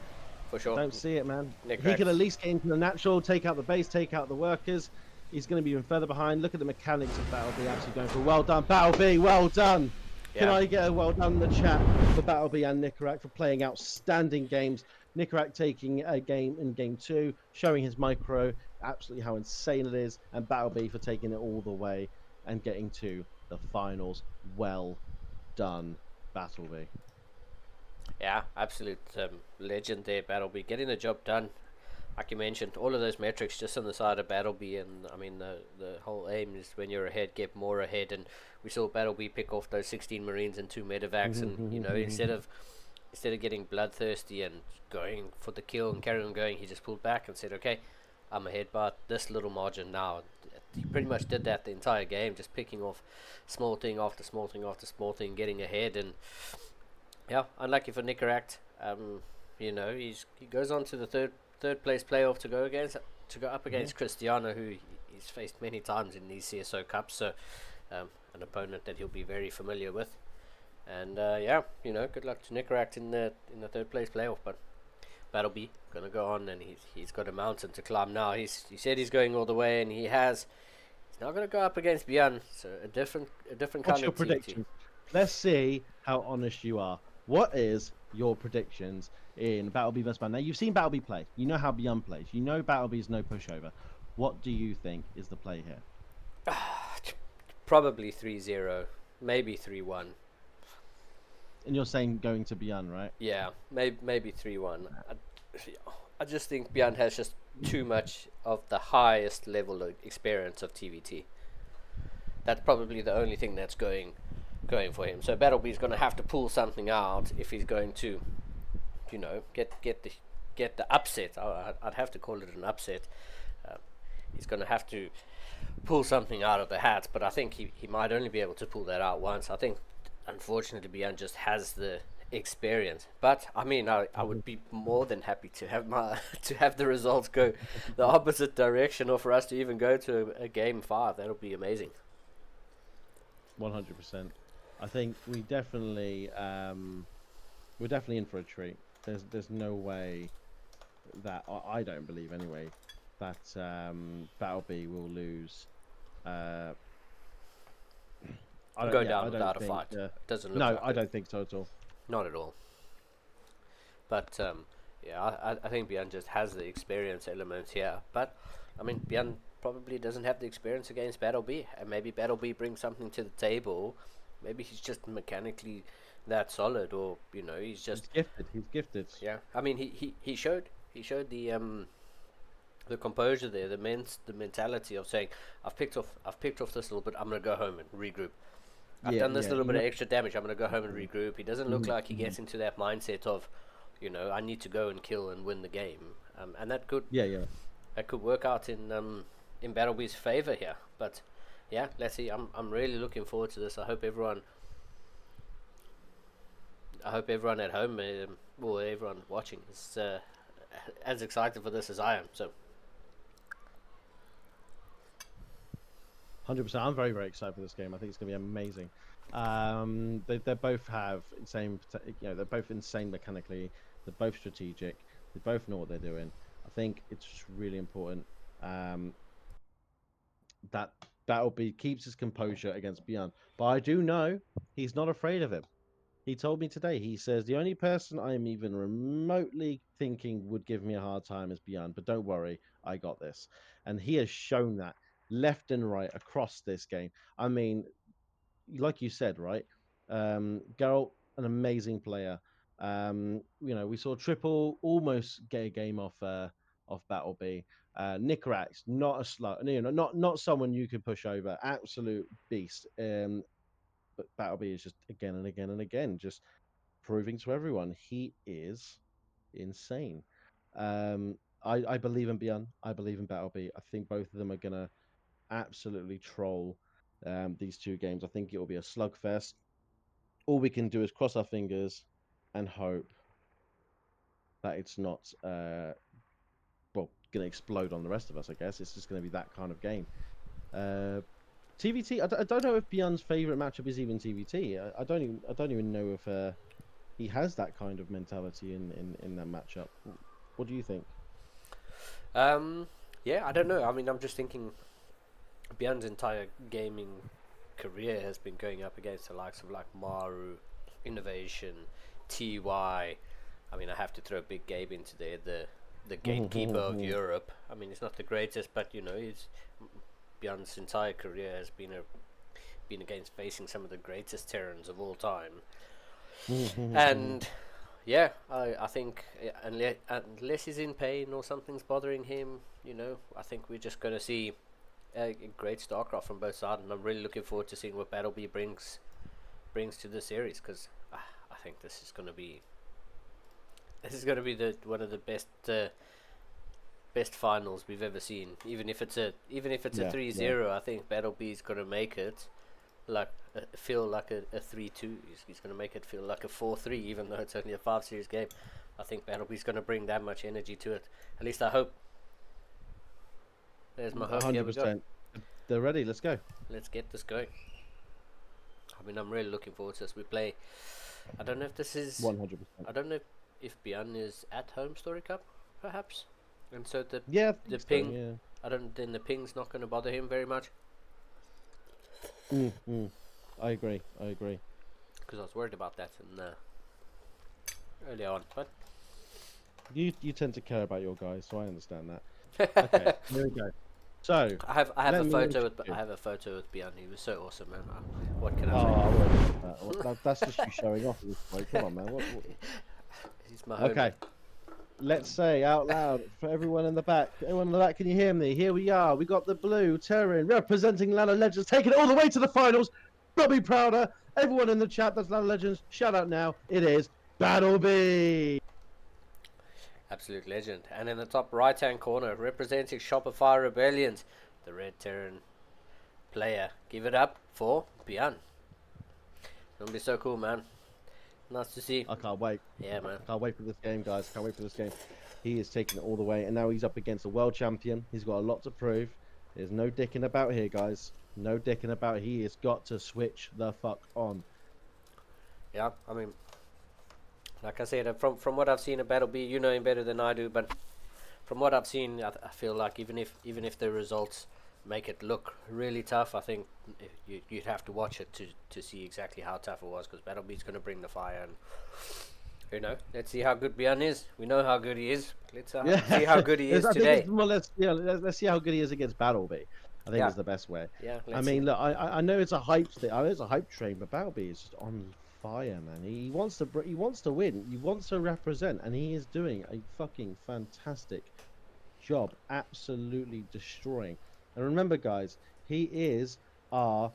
For sure. Don't see it, man. Nicarac. He could at least get into the natural, take out the base, take out the workers. He's going to be even further behind. Look at the mechanics of Battleby actually going for well done. Battleby, well done. Yeah. Can I get a well done in the chat for Battleby and Nicarac for playing outstanding games? Nicarac taking a game in game 2, showing his micro, absolutely how insane it is, and Battleby for taking it all the way and getting to the finals. Well done, Battleby. Yeah, absolute legend there, Battleby, getting the job done. Like you mentioned, all of those metrics just on the side of Battleby, and I mean the whole aim is when you're ahead, get more ahead, and we saw Battleby pick off those 16 Marines and 2 Medevacs, and you know, instead of getting bloodthirsty and going for the kill and carrying on going, he just pulled back and said, okay, I'm ahead by this little margin now. He pretty much did that the entire game, just picking off small thing after small thing after small thing, getting ahead. And yeah, unlucky for Nicarac, you know, he goes on to the third place playoff to go up against Cristiano, who he's faced many times in these CSO Cups. So an opponent that he'll be very familiar with. And yeah, good luck to Nicaract in the third place playoff. But Battleby gonna go on, and he's got a mountain to climb now. He said he's going all the way, and he has. He's not gonna go up against Björn, so a different What's kind your of team. prediction? Let's see how honest you are. What is your predictions in Battleby vs. Björn? Now you've seen Battleby play. You know how Björn plays. You know Battleby's no pushover. What do you think is the play here? Probably 3-0, maybe 3-1. And you're saying going to Björn, right? Yeah, maybe 3-1. I just think Björn has just too much of the highest level of experience of TVT. That's probably the only thing that's going for him. So Battleby's going to have to pull something out if he's going to, get the upset. I'd have to call it an upset. He's going to have to pull something out of the hat, but I think he might only be able to pull that out once. I think, unfortunately, Björn just has the experience. But I mean, I would be more than happy to have the results go the opposite direction, or for us to even go to a game 5. That'll be amazing. 100%. I think we're definitely in for a treat. There's no way that I don't believe anyway that Battleby will lose. I Go down without a fight. Doesn't look like I don't think so at all. Not at all. But yeah, I think Björn just has the experience element here. But I mean, Björn probably doesn't have the experience against Battleby, and maybe Battleby brings something to the table. Maybe he's just mechanically that solid, or he's just He's gifted. Yeah, I mean, he showed the composure there, the mentality of saying, I've picked off this little bit. I'm gonna go home and regroup. I've done this little bit of extra damage. I'm gonna go home and regroup. He doesn't look like he gets into that mindset of, I need to go and kill and win the game. And that could that could work out in Battleby's favor here. But yeah, let's see. I'm really looking forward to this. I hope everyone at home, or everyone watching, is as excited for this as I am. So 100%. I'm very, very excited for this game. I think it's going to be amazing. They both have insane, they're both insane mechanically. They're both strategic. They both know what they're doing. I think it's just really important that Battleby keeps his composure against Björn. But I do know he's not afraid of him. He told me today, he says, the only person I'm even remotely thinking would give me a hard time is Björn, but don't worry, I got this. And he has shown that left and right across this game. I mean, like you said, right? Geralt, an amazing player. We saw Triple almost get a game off Battleby. Nicarax, not a slow, not someone you could push over. Absolute beast. But Battleby is just again and again and again, just proving to everyone he is insane. I believe in Björn. I believe in Battleby. I think both of them are gonna absolutely troll these two games. I think it will be a slugfest. All we can do is cross our fingers and hope that it's not going to explode on the rest of us. I guess it's just going to be that kind of game. TVT. I don't know if Björn's favorite matchup is even TVT. I don't even know if he has that kind of mentality in that matchup. What do you think? Yeah, I don't know. I mean, I'm just thinking Björn's entire gaming career has been going up against the likes of like Maru, Innovation, TY. I mean, I have to throw Big Gabe into there, the gatekeeper of Europe. I mean, it's not the greatest, but it's Björn's entire career has been against facing some of the greatest Terrans of all time. And yeah, I think unless he's in pain or something's bothering him, I think we're just going to see a great StarCraft from both sides, and I'm really looking forward to seeing what Battleby brings to the series, because I think this is going to be one of the best finals we've ever seen. Even if it's a 3-0, I think Battleby's going to make it feel like a 3-2. He's going to make it feel like a 4-3, even though it's only a 5-series game. I think Battleby's going to bring that much energy to it. At least I hope. There's my hope. 100%. They're ready. Let's go. Let's get this going. I mean, I'm really looking forward to this. We play. I don't know if this is. 100%. I don't know if Björn is at home Story Cup, perhaps, and so Yeah, I the think so, ping. yeah. I don't. Then the ping's not going to bother him very much. I agree. I agree. Because I was worried about that early on, but You tend to care about your guys, so I understand that. Okay, here we go. So I have let a me photo with introduce- I have a photo with Björn. He was so awesome, man. What can Oh, I say? I won't do that. That's just you showing off at this point. Come on, man. He's my homie. Okay, let's say out loud for everyone in the back. Everyone in the back, can you hear me? Here we are. We got the blue Terran representing Lana Legends, taking it all the way to the finals. Robbie Prouder. Everyone in the chat that's Lana Legends, shout out now. It is Battle B. Absolute legend. And in the top right hand corner, representing Shopify Rebellions, the Red Terran player. Give it up for Björn. It'll be so cool, man. Nice to see. I can't wait. Yeah, man. Can't wait for this game, guys. Can't wait for this game. He is taking it all the way, and now he's up against a world champion. He's got a lot to prove. There's no dicking about here, guys. No dicking about. He has got to switch the fuck on. Yeah, I mean, like I said, from what I've seen of Battle B, you know him better than I do, but from what I've seen, I feel like even if the results make it look really tough, I think you'd have to watch it to see exactly how tough it was, because Battle B's going to bring the fire, and you know, let's see how good Björn is. We know how good he is. Let's see how good he is today. Well, let's see how good he is against Battleby. I think is the best way. Yeah. I mean, look, I know it's a hype thing. I know it's a hype train, but Battleby is just on fire, man. He wants to win. He wants to represent, and he is doing a fucking fantastic job, absolutely destroying. And remember, guys, he is our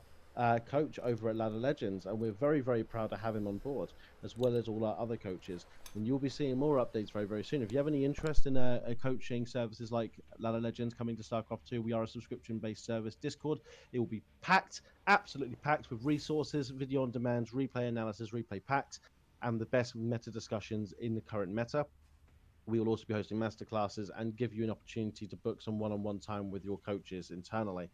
coach over at Ladder Legends, and we're very, very proud to have him on board, as well as all our other coaches. And you'll be seeing more updates very, very soon. If you have any interest in coaching services like Ladder Legends coming to StarCraft 2, we are a subscription-based service. Discord, it will be packed, absolutely packed with resources, video on demand, replay analysis, replay packs, and the best meta discussions in the current meta. We will also be hosting masterclasses and give you an opportunity to book some one-on-one time with your coaches internally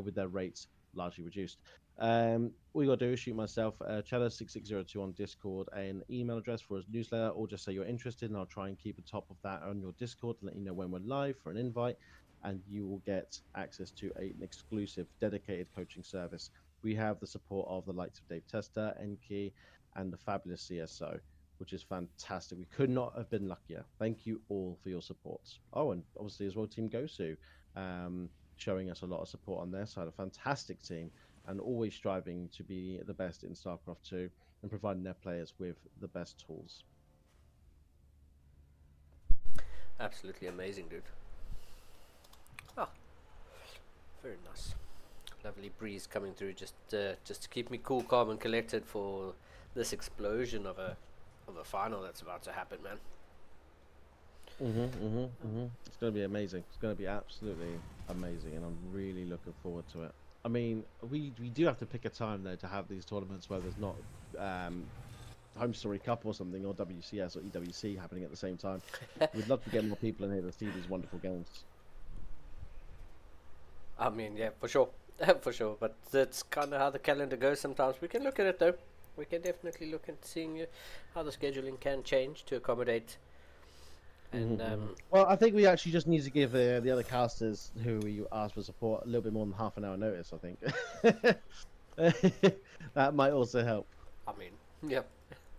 with their rates largely reduced. All you got to do is shoot myself, Cheddar6602 on Discord, an email address for a newsletter, or just say you're interested, and I'll try and keep on top of that on your Discord to let you know when we're live for an invite, and you will get access to an exclusive, dedicated coaching service. We have the support of the likes of Dave Tester, Enki, and the fabulous CSO, which is fantastic. We could not have been luckier. Thank you all for your support. Oh, and obviously as well, Team Gosu, showing us a lot of support on their side. A fantastic team, and always striving to be the best in StarCraft 2 and providing their players with the best tools. Absolutely amazing, dude. Oh, very nice. Lovely breeze coming through, just to keep me cool, calm, and collected for this explosion of a final that's about to happen, man. It's going to be amazing. It's going to be absolutely amazing, and I'm really looking forward to it. I mean, we do have to pick a time though to have these tournaments where there's not Home Story Cup or something, or WCS or EWC happening at the same time. We'd love to get more people in here to see these wonderful games. I mean, yeah, for sure. For sure, but that's kind of how the calendar goes sometimes. We can look at it though. We can definitely look at seeing how the scheduling can change to accommodate. And well, I think we actually just need to give the other casters who we asked for support a little bit more than half an hour notice. I think that might also help. I mean, yeah,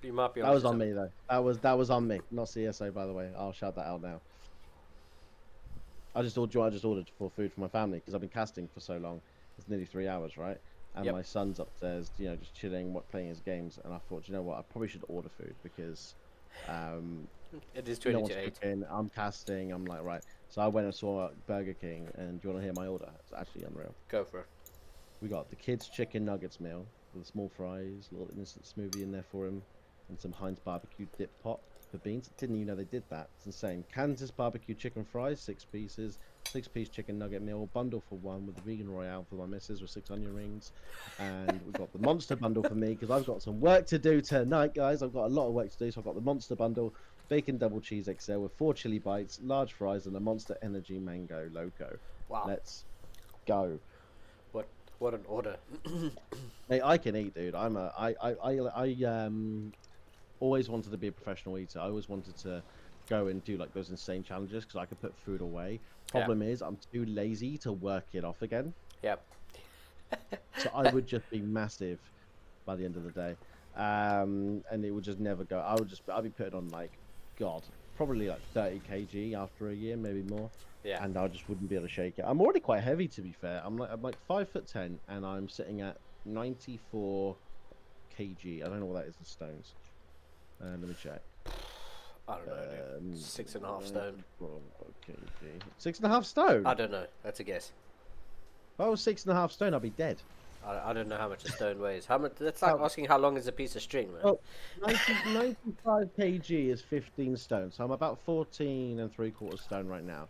you might be. That was on me though. That was on me, not CSO, by the way. I'll shout that out now. I just ordered for food for my family because I've been casting for so long. It's nearly 3 hours, right? And my son's upstairs, just chilling, playing his games. And I thought, you know what, I probably should order food because it is 20 to 8. Cooking, I'm casting. I'm like, right. So I went and saw Burger King, and do you want to hear my order? It's actually unreal. Go for it. We got the kids' chicken nuggets meal with small fries, a little instant smoothie in there for him, and some Heinz barbecue dip pot for beans. Didn't even know they did that. It's insane. Kansas barbecue chicken fries, 6 pieces. 6-piece chicken nugget meal, bundle for 1 with the vegan royale for my missus with 6 onion rings, and we've got the monster bundle for me because I've got some work to do tonight, guys. I've got a lot of work to do, so I've got the monster bundle, bacon double cheese XL with 4 chili bites, large fries, and a Monster Energy Mango Loco. Wow. Let's go. What an order. Mate, I can eat, dude. Always wanted to be a professional eater. I always wanted to go and do like those insane challenges because I could put food away. Yeah. Problem is, I'm too lazy to work it off again. Yeah. So I would just be massive by the end of the day, and it would just never go. I'd be putting on like, God, probably like 30 kg after a year, maybe more. Yeah. And I just wouldn't be able to shake it. I'm already quite heavy, to be fair. I'm like 5'10", and I'm sitting at 94 kg. I don't know what that is in stones. Let me check. I don't know. Dude. 6.5 stone. 94 kg. 6.5 stone. I don't know. That's a guess. If I was 6.5 stone, I'd be dead. I don't know how much a stone weighs. How much? That's like asking how long is a piece of string, man. Oh, 95 kg is 15 stone, so I'm about 14 and 3/4 stone right now.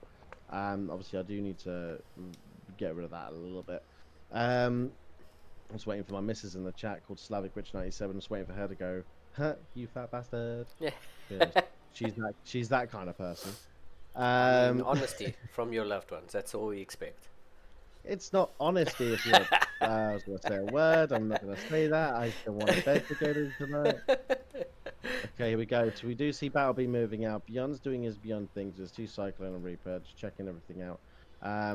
Obviously, I do need to get rid of that a little bit. I'm just waiting for my missus in the chat called Slavic Rich 97. I'm just waiting for her to go, huh, you fat bastard. Yeah. She's that kind of person. Honesty from your loved ones. That's all we expect. It's not honesty if you're. I was going to say a word. I'm not going to say that. I still want to bed to go to tonight. Okay, here we go. So we do see Battlebee moving out. Beyond's doing his Beyond things. There's 2 Cyclone and Reaper, just checking everything out.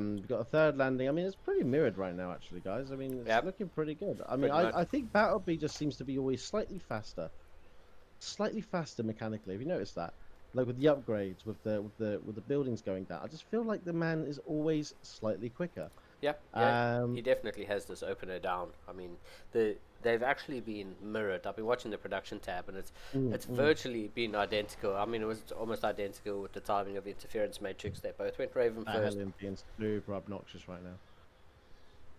We've got a 3rd landing. I mean, it's pretty mirrored right now, actually, guys. I mean, it's looking pretty good. I mean, I think Battlebee just seems to be always slightly faster mechanically. Have you noticed that? Like with the upgrades, with the buildings going down, I just feel like the man is always slightly quicker. Yeah, he definitely has this opener down. I mean, they've actually been mirrored. I've been watching the production tab, and it's virtually been identical. I mean, it was almost identical with the timing of interference matrix. They both went Raven first. Being super obnoxious right now.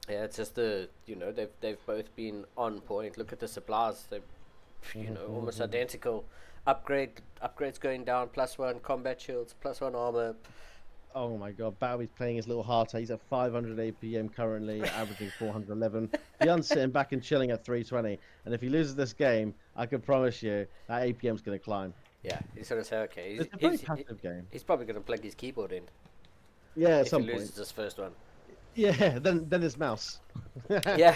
Yeah, it's just they've both been on point. Look at the supplies. They, almost identical. Upgrades going down. +1 combat shields. +1 armor. Oh my God, Bowie's playing his little heart. He's at 500 APM currently, averaging 411. Beyond's sitting back and chilling at 320. And if he loses this game, I can promise you that APM's going to climb. Yeah, he's going to say, okay. It's a very passive game. He's probably going to plug his keyboard in. Yeah, at if some he point. loses this first one. Yeah, then his mouse. Yeah.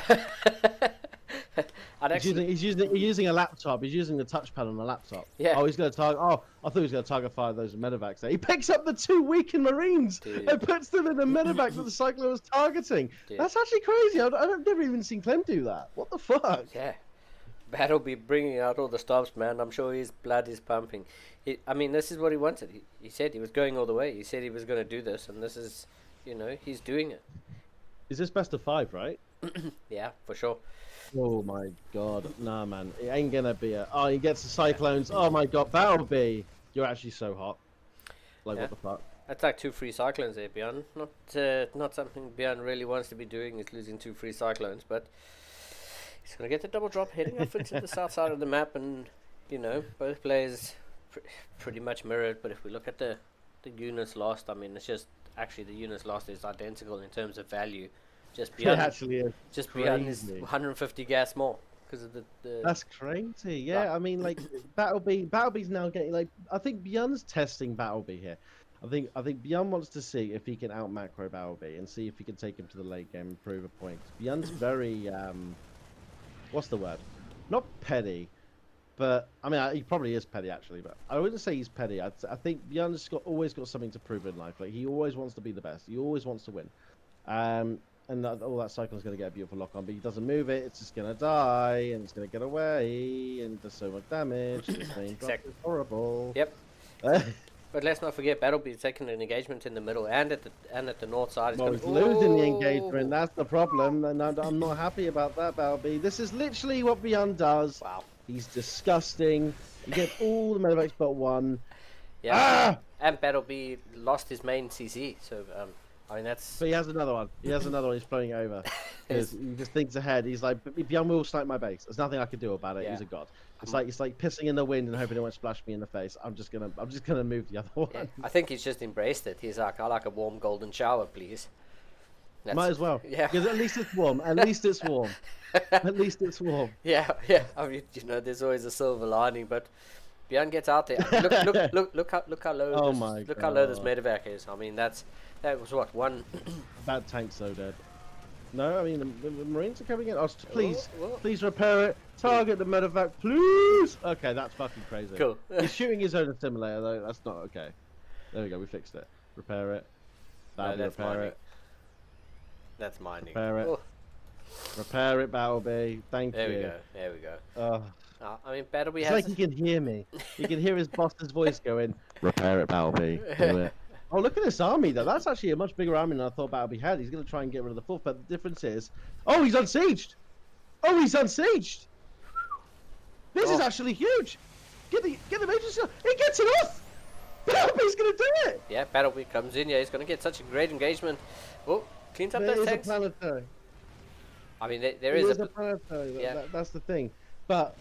He's using a laptop. He's using the touchpad on a laptop. Yeah. Oh, he's going to target. Oh, I thought he was going to target fire those medevacs there. He picks up the 2 weakened Marines and puts them in the medevac that the Cyclone was targeting. Dude. That's actually crazy. I've never even seen Clem do that. What the fuck? Yeah. Battlebee bringing out all the stops, man. I'm sure his blood is pumping. I mean, this is what he wanted. He said he was going all the way. He said he was going to do this, and this is, he's doing it. Is this best of 5, right? Yeah, for sure. Oh my God, nah, man, it ain't gonna be a. Oh, he gets the Cyclones. Oh my God, Battlebee, you're actually so hot. Like what the fuck? That's like 2 free Cyclones there, Bjorn. Not something Bjorn really wants to be doing. Is losing 2 free Cyclones, but he's gonna get the double drop, heading off into the south side of the map, and both players pretty much mirrored. But if we look at the units lost, I mean, it's just actually the units lost is identical in terms of value. Just beyond, actually is just crazy. beyond his 150 gas more because of the. That's crazy. Yeah, I mean, like Battlebee's now getting like. I think Beyond's testing Battlebee here. I think Beyond wants to see if he can out macro Battlebee and see if he can take him to the late game and prove a point. Beyond's very what's the word? Not petty, but I mean he probably is petty actually. But I wouldn't say he's petty. I think Beyond's always got something to prove in life. Like he always wants to be the best. He always wants to win. And all that Cyclone's going to get a beautiful lock on, but he doesn't move it, it's just going to die, and it's going to get away, and does so much damage. This thing is horrible. Yep. But let's not forget, Battlebee's taking an engagement in the middle and at the north side. He's losing the engagement, that's the problem, and I'm not happy about that, Battlebee. This is literally what Beyond does. Wow. He's disgusting. He gets all the medevacs but 1. Yeah. And Battlebee lost his main CC, so... I mean, that's... But he has another one. He's floating over. He just thinks ahead. He's like, Beyond will snipe my base. There's nothing I can do about it. Yeah. He's a god. It's like pissing in the wind and hoping it won't splash me in the face. I'm just gonna move the other one. Yeah. I think he's just embraced it. He's like, I like a warm golden shower, please. Might as well. Yeah. Because at least it's warm. At least it's warm. At least it's warm. Yeah. I mean, there's always a silver lining, but Bjorn gets out there. Look how low. How low this medevac is. I mean, that was what, one. Bad tank so dead. No, I mean the Marines are coming in. Oh, please, whoa. please repair it. Target the medevac, please. Okay, that's fucking crazy. Cool. He's shooting his own assimilator though. That's not okay. There we go. We fixed it. Repair it. No, Battleby, that's repair mining. it. That's mining. Repair it. Oh, Repair it, Battleby. Thank there you. we go. There we go. Oh, I mean, Battleby it's has. like he can hear me. He can hear his boss's voice going, "Repair it, Battleby. Do it." Oh, look at this army though. That's actually a much bigger army than I thought Battleby had. He's going to try and get rid of the fourth, but the difference is, oh, he's unsieged. Oh, he's unsieged. This is actually huge. Get the major seal. He gets it off. Battleby's going to do it. Yeah, Battleby comes in. Yeah, he's going to get such a great engagement. Oh, cleans up There those is a tanks. planetary. I mean, there It is a planetary. Yeah. That's the thing. But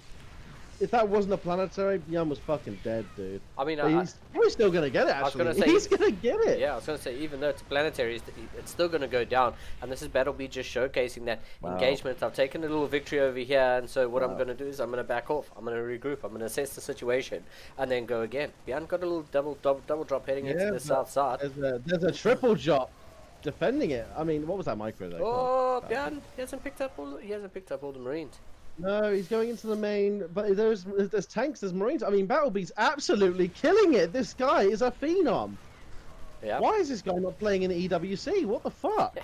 if that wasn't a planetary, Beyond was fucking dead, dude. I mean, But he's still gonna get it. was Actually, gonna say- he's gonna get it. yeah, I was going to say, even though it's planetary, it's still going to go down. And this is Battleby just showcasing that engagement. I've taken a little victory over here, and so what I'm going to do is I'm going to back off. I'm going to regroup. I'm going to assess the situation, and then go again. Beyond got a little double drop heading into the south side. There's a triple drop defending it. I mean, what was that micro though? Oh, Beyond he hasn't picked up all the Marines. No, he's going into the main, but there's tanks, there's Marines. I mean, Battleby's absolutely killing it. This guy is a phenom. Yeah. Why is this guy not playing in the EWC? What the fuck?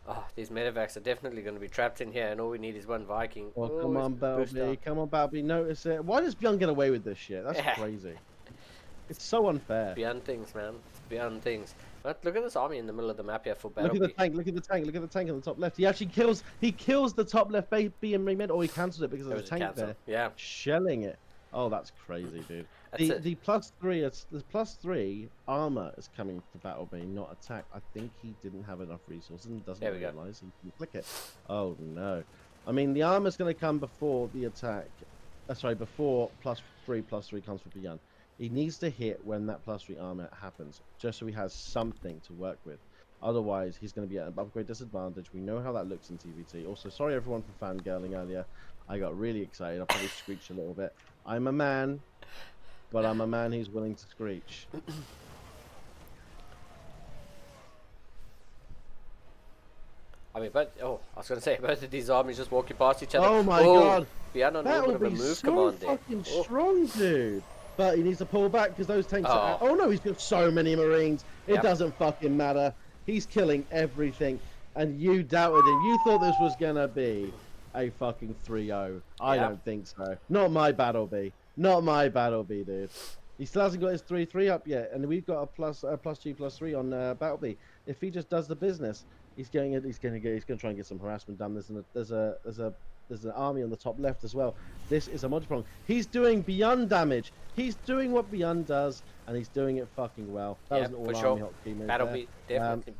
Oh, these medevacs are definitely going to be trapped in here, and all we need is one Viking. Oh, come on, Battleby. Come on, Battleby. Notice it. Why does Beyond get away with this shit? That's crazy. It's so unfair. Beyond things, man. It's beyond things. But look at this army in the middle of the map here for Battleby. Look at the tank. Look at the tank. Look at the tank on the top left. He actually kills. He kills the top left being remade, or he cancels it because there's a tank there. Yeah. Shelling it. Oh, that's crazy, dude. That's The +3 armor is coming to Battleby, not attack. I think he didn't have enough resources and doesn't realize he can click it. Oh no. I mean, the armor's going to come before the attack. Sorry, before +3 comes for Beyond. He needs to hit when that +3 armor happens, just so he has something to work with. Otherwise, he's going to be at an upgrade disadvantage. We know how that looks in TVT. Also, sorry everyone for fangirling earlier. I got really excited. I probably screeched a little bit. I'm a man, but I'm a man who's willing to screech. I mean, I was going to say, both of these armies just walking past each other. Oh my god! Beyond on a That little bit would of a be move so command there. fucking strong, dude. But he needs to pull back because those tanks are... Oh no, he's got so many Marines. It doesn't fucking matter. He's killing everything. And you doubted him. You thought this was going to be a fucking 3-0. I don't think so. Not my Battleby. Not my Battleby, dude. He still hasn't got his 3-3 up yet. And we've got a +2/+3 on Battleby. If he just does the business, he's going to try and get some harassment done. There's an army on the top left as well. This is a multi-prong. He's doing Beyond damage. He's doing what Beyond does, and he's doing it fucking well. That was an all-army hotkey move. Battleby definitely,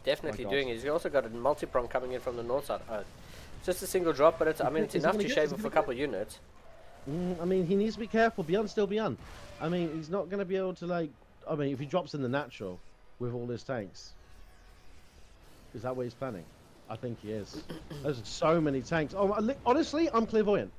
definitely my doing God. it. He's also got a multi-prong coming in from the north side. It's just a single drop, but it's enough to shave off a couple of units. I mean, he needs to be careful. Beyond's still Beyond. I mean, he's not going to be able to, like... I mean, if he drops in the natural with all his tanks, is that what he's planning? I think he is. There's so many tanks. Oh, honestly, I'm clairvoyant.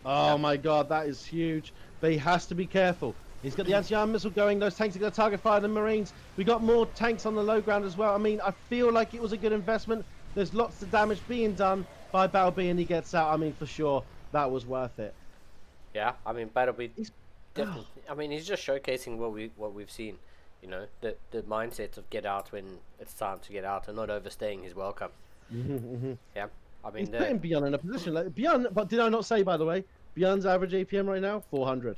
Oh my god, that is huge. But he has to be careful. He's got the anti-armor missile going. Those tanks are going to target fire the Marines. We got more tanks on the low ground as well. I mean, I feel like it was a good investment. There's lots of damage being done by Battleby, and he gets out. I mean, for sure, that was worth it. Yeah, I mean, Battleby definitely. I mean, he's just showcasing what we've seen. You know, the mindset of get out when it's time to get out and not overstaying his welcome. Yeah, I mean, he's putting Beyond in a position like Beyond. But did I not say, by the way, Beyond's average APM right now 400?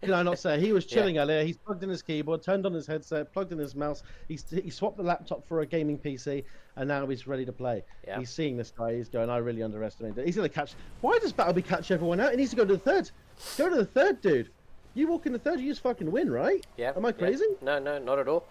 Did I not say he was chilling earlier? He's plugged in his keyboard, turned on his headset, plugged in his mouse. He swapped the laptop for a gaming PC, and now he's ready to play. Yeah. He's seeing this guy. He's going, I really underestimated it. He's going to catch. Why does Battleby catch everyone out? He needs to go to the third. Go to the third, dude. You walk in the third, you just fucking win, right? Yeah. Am I crazy? No, not at all.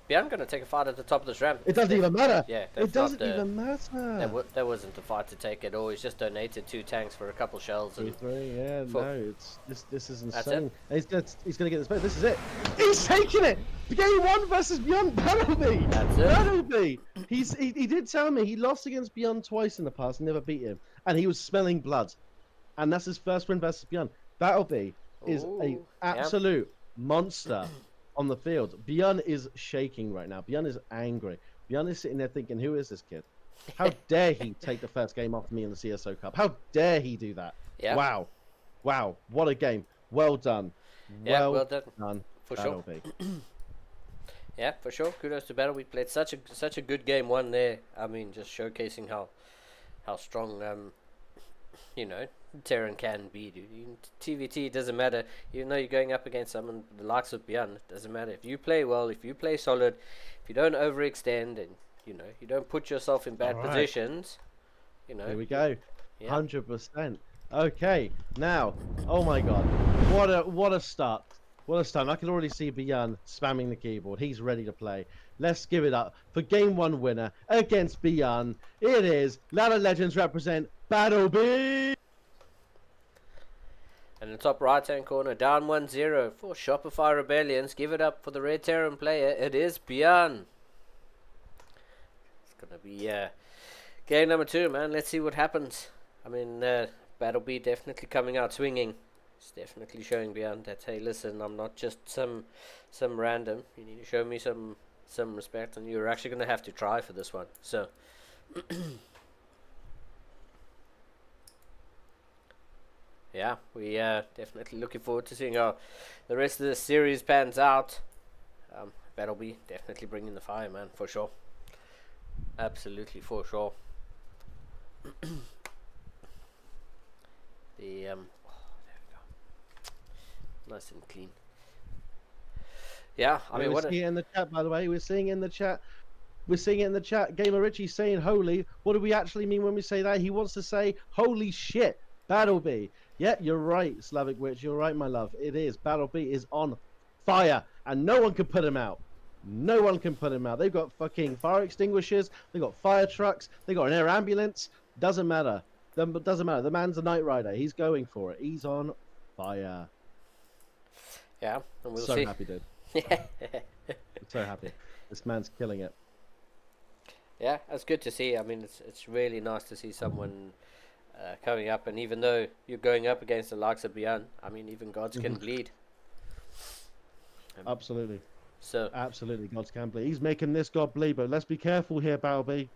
Beyond going to take a fight at the top of this ramp. It doesn't even matter. Yeah, it doesn't even matter. That wasn't the fight to take at all. He's just donated 2 tanks for a couple shells. And no, this is insane. He's gonna get this back. This is it. He's taking it. Game 1 versus Beyond Battleby. That's it. Battleby. He did tell me he lost against Beyond twice in the past and never beat him, and he was smelling blood, and that's his first win versus Beyond. Battleby is a absolute monster. on the field. Bjorn is shaking right now. Bjorn is angry. Bjorn is sitting there thinking, who is this kid? How dare he take the first game off me in the CSO Cup? How dare he do that? Yeah. Wow. Wow. What a game. Well done. Yeah, well Well done. done. For sure. Battle B. Yeah, for sure. Kudos to Battle. We played such a good game one there. I mean, just showcasing how strong you know, Terran can be, dude. TVT doesn't matter. Even though you're going up against someone the likes of Beyond, it doesn't matter. If you play well, if you play solid, if you don't overextend and you know, you don't put yourself in bad positions, you know. Here we go. Yeah. 100%. Okay, now, oh my god, what a start! What a start! I can already see Bjorn spamming the keyboard. He's ready to play. Let's give it up for game one winner against Bjorn. It is Ladder Legends represent Battle B. And in the top right hand corner, down 1-0 for Shopify Rebellions. Give it up for the Red Terran player. It is Bjorn. It's gonna be game number 2, man. Let's see what happens. I mean, Battle B definitely coming out swinging. It's definitely showing Bjorn that, hey, listen, I'm not just some random. You need to show me some respect, and you're actually gonna have to try for this one. So. Yeah, we definitely looking forward to seeing how the rest of the series pans out. Battle B definitely bringing the fire, man, for sure. Absolutely, for sure. There we go. Nice and clean. Yeah, I mean, we're seeing it in the chat, by the way. We're seeing it in the chat. We're seeing it in the chat. Gamer Richie saying holy. What do we actually mean when we say that? He wants to say holy shit. Battle B. Yeah, you're right, Slavic Witch. You're right, my love. It is. Battle B is on fire, and no one can put him out. No one can put him out. They've got fucking fire extinguishers. They've got fire trucks. They've got an air ambulance. Doesn't matter. Doesn't matter. The man's a Knight Rider. He's going for it. He's on fire. Yeah, and we'll so see. Happy, dude. I'm so happy. This man's killing it. Yeah, that's good to see. I mean, it's really nice to see someone coming up, and even though you're going up against the likes of Beyond, I mean, even gods can bleed. Absolutely. So absolutely, gods can bleed. He's making this god bleed, but let's be careful here, Balby.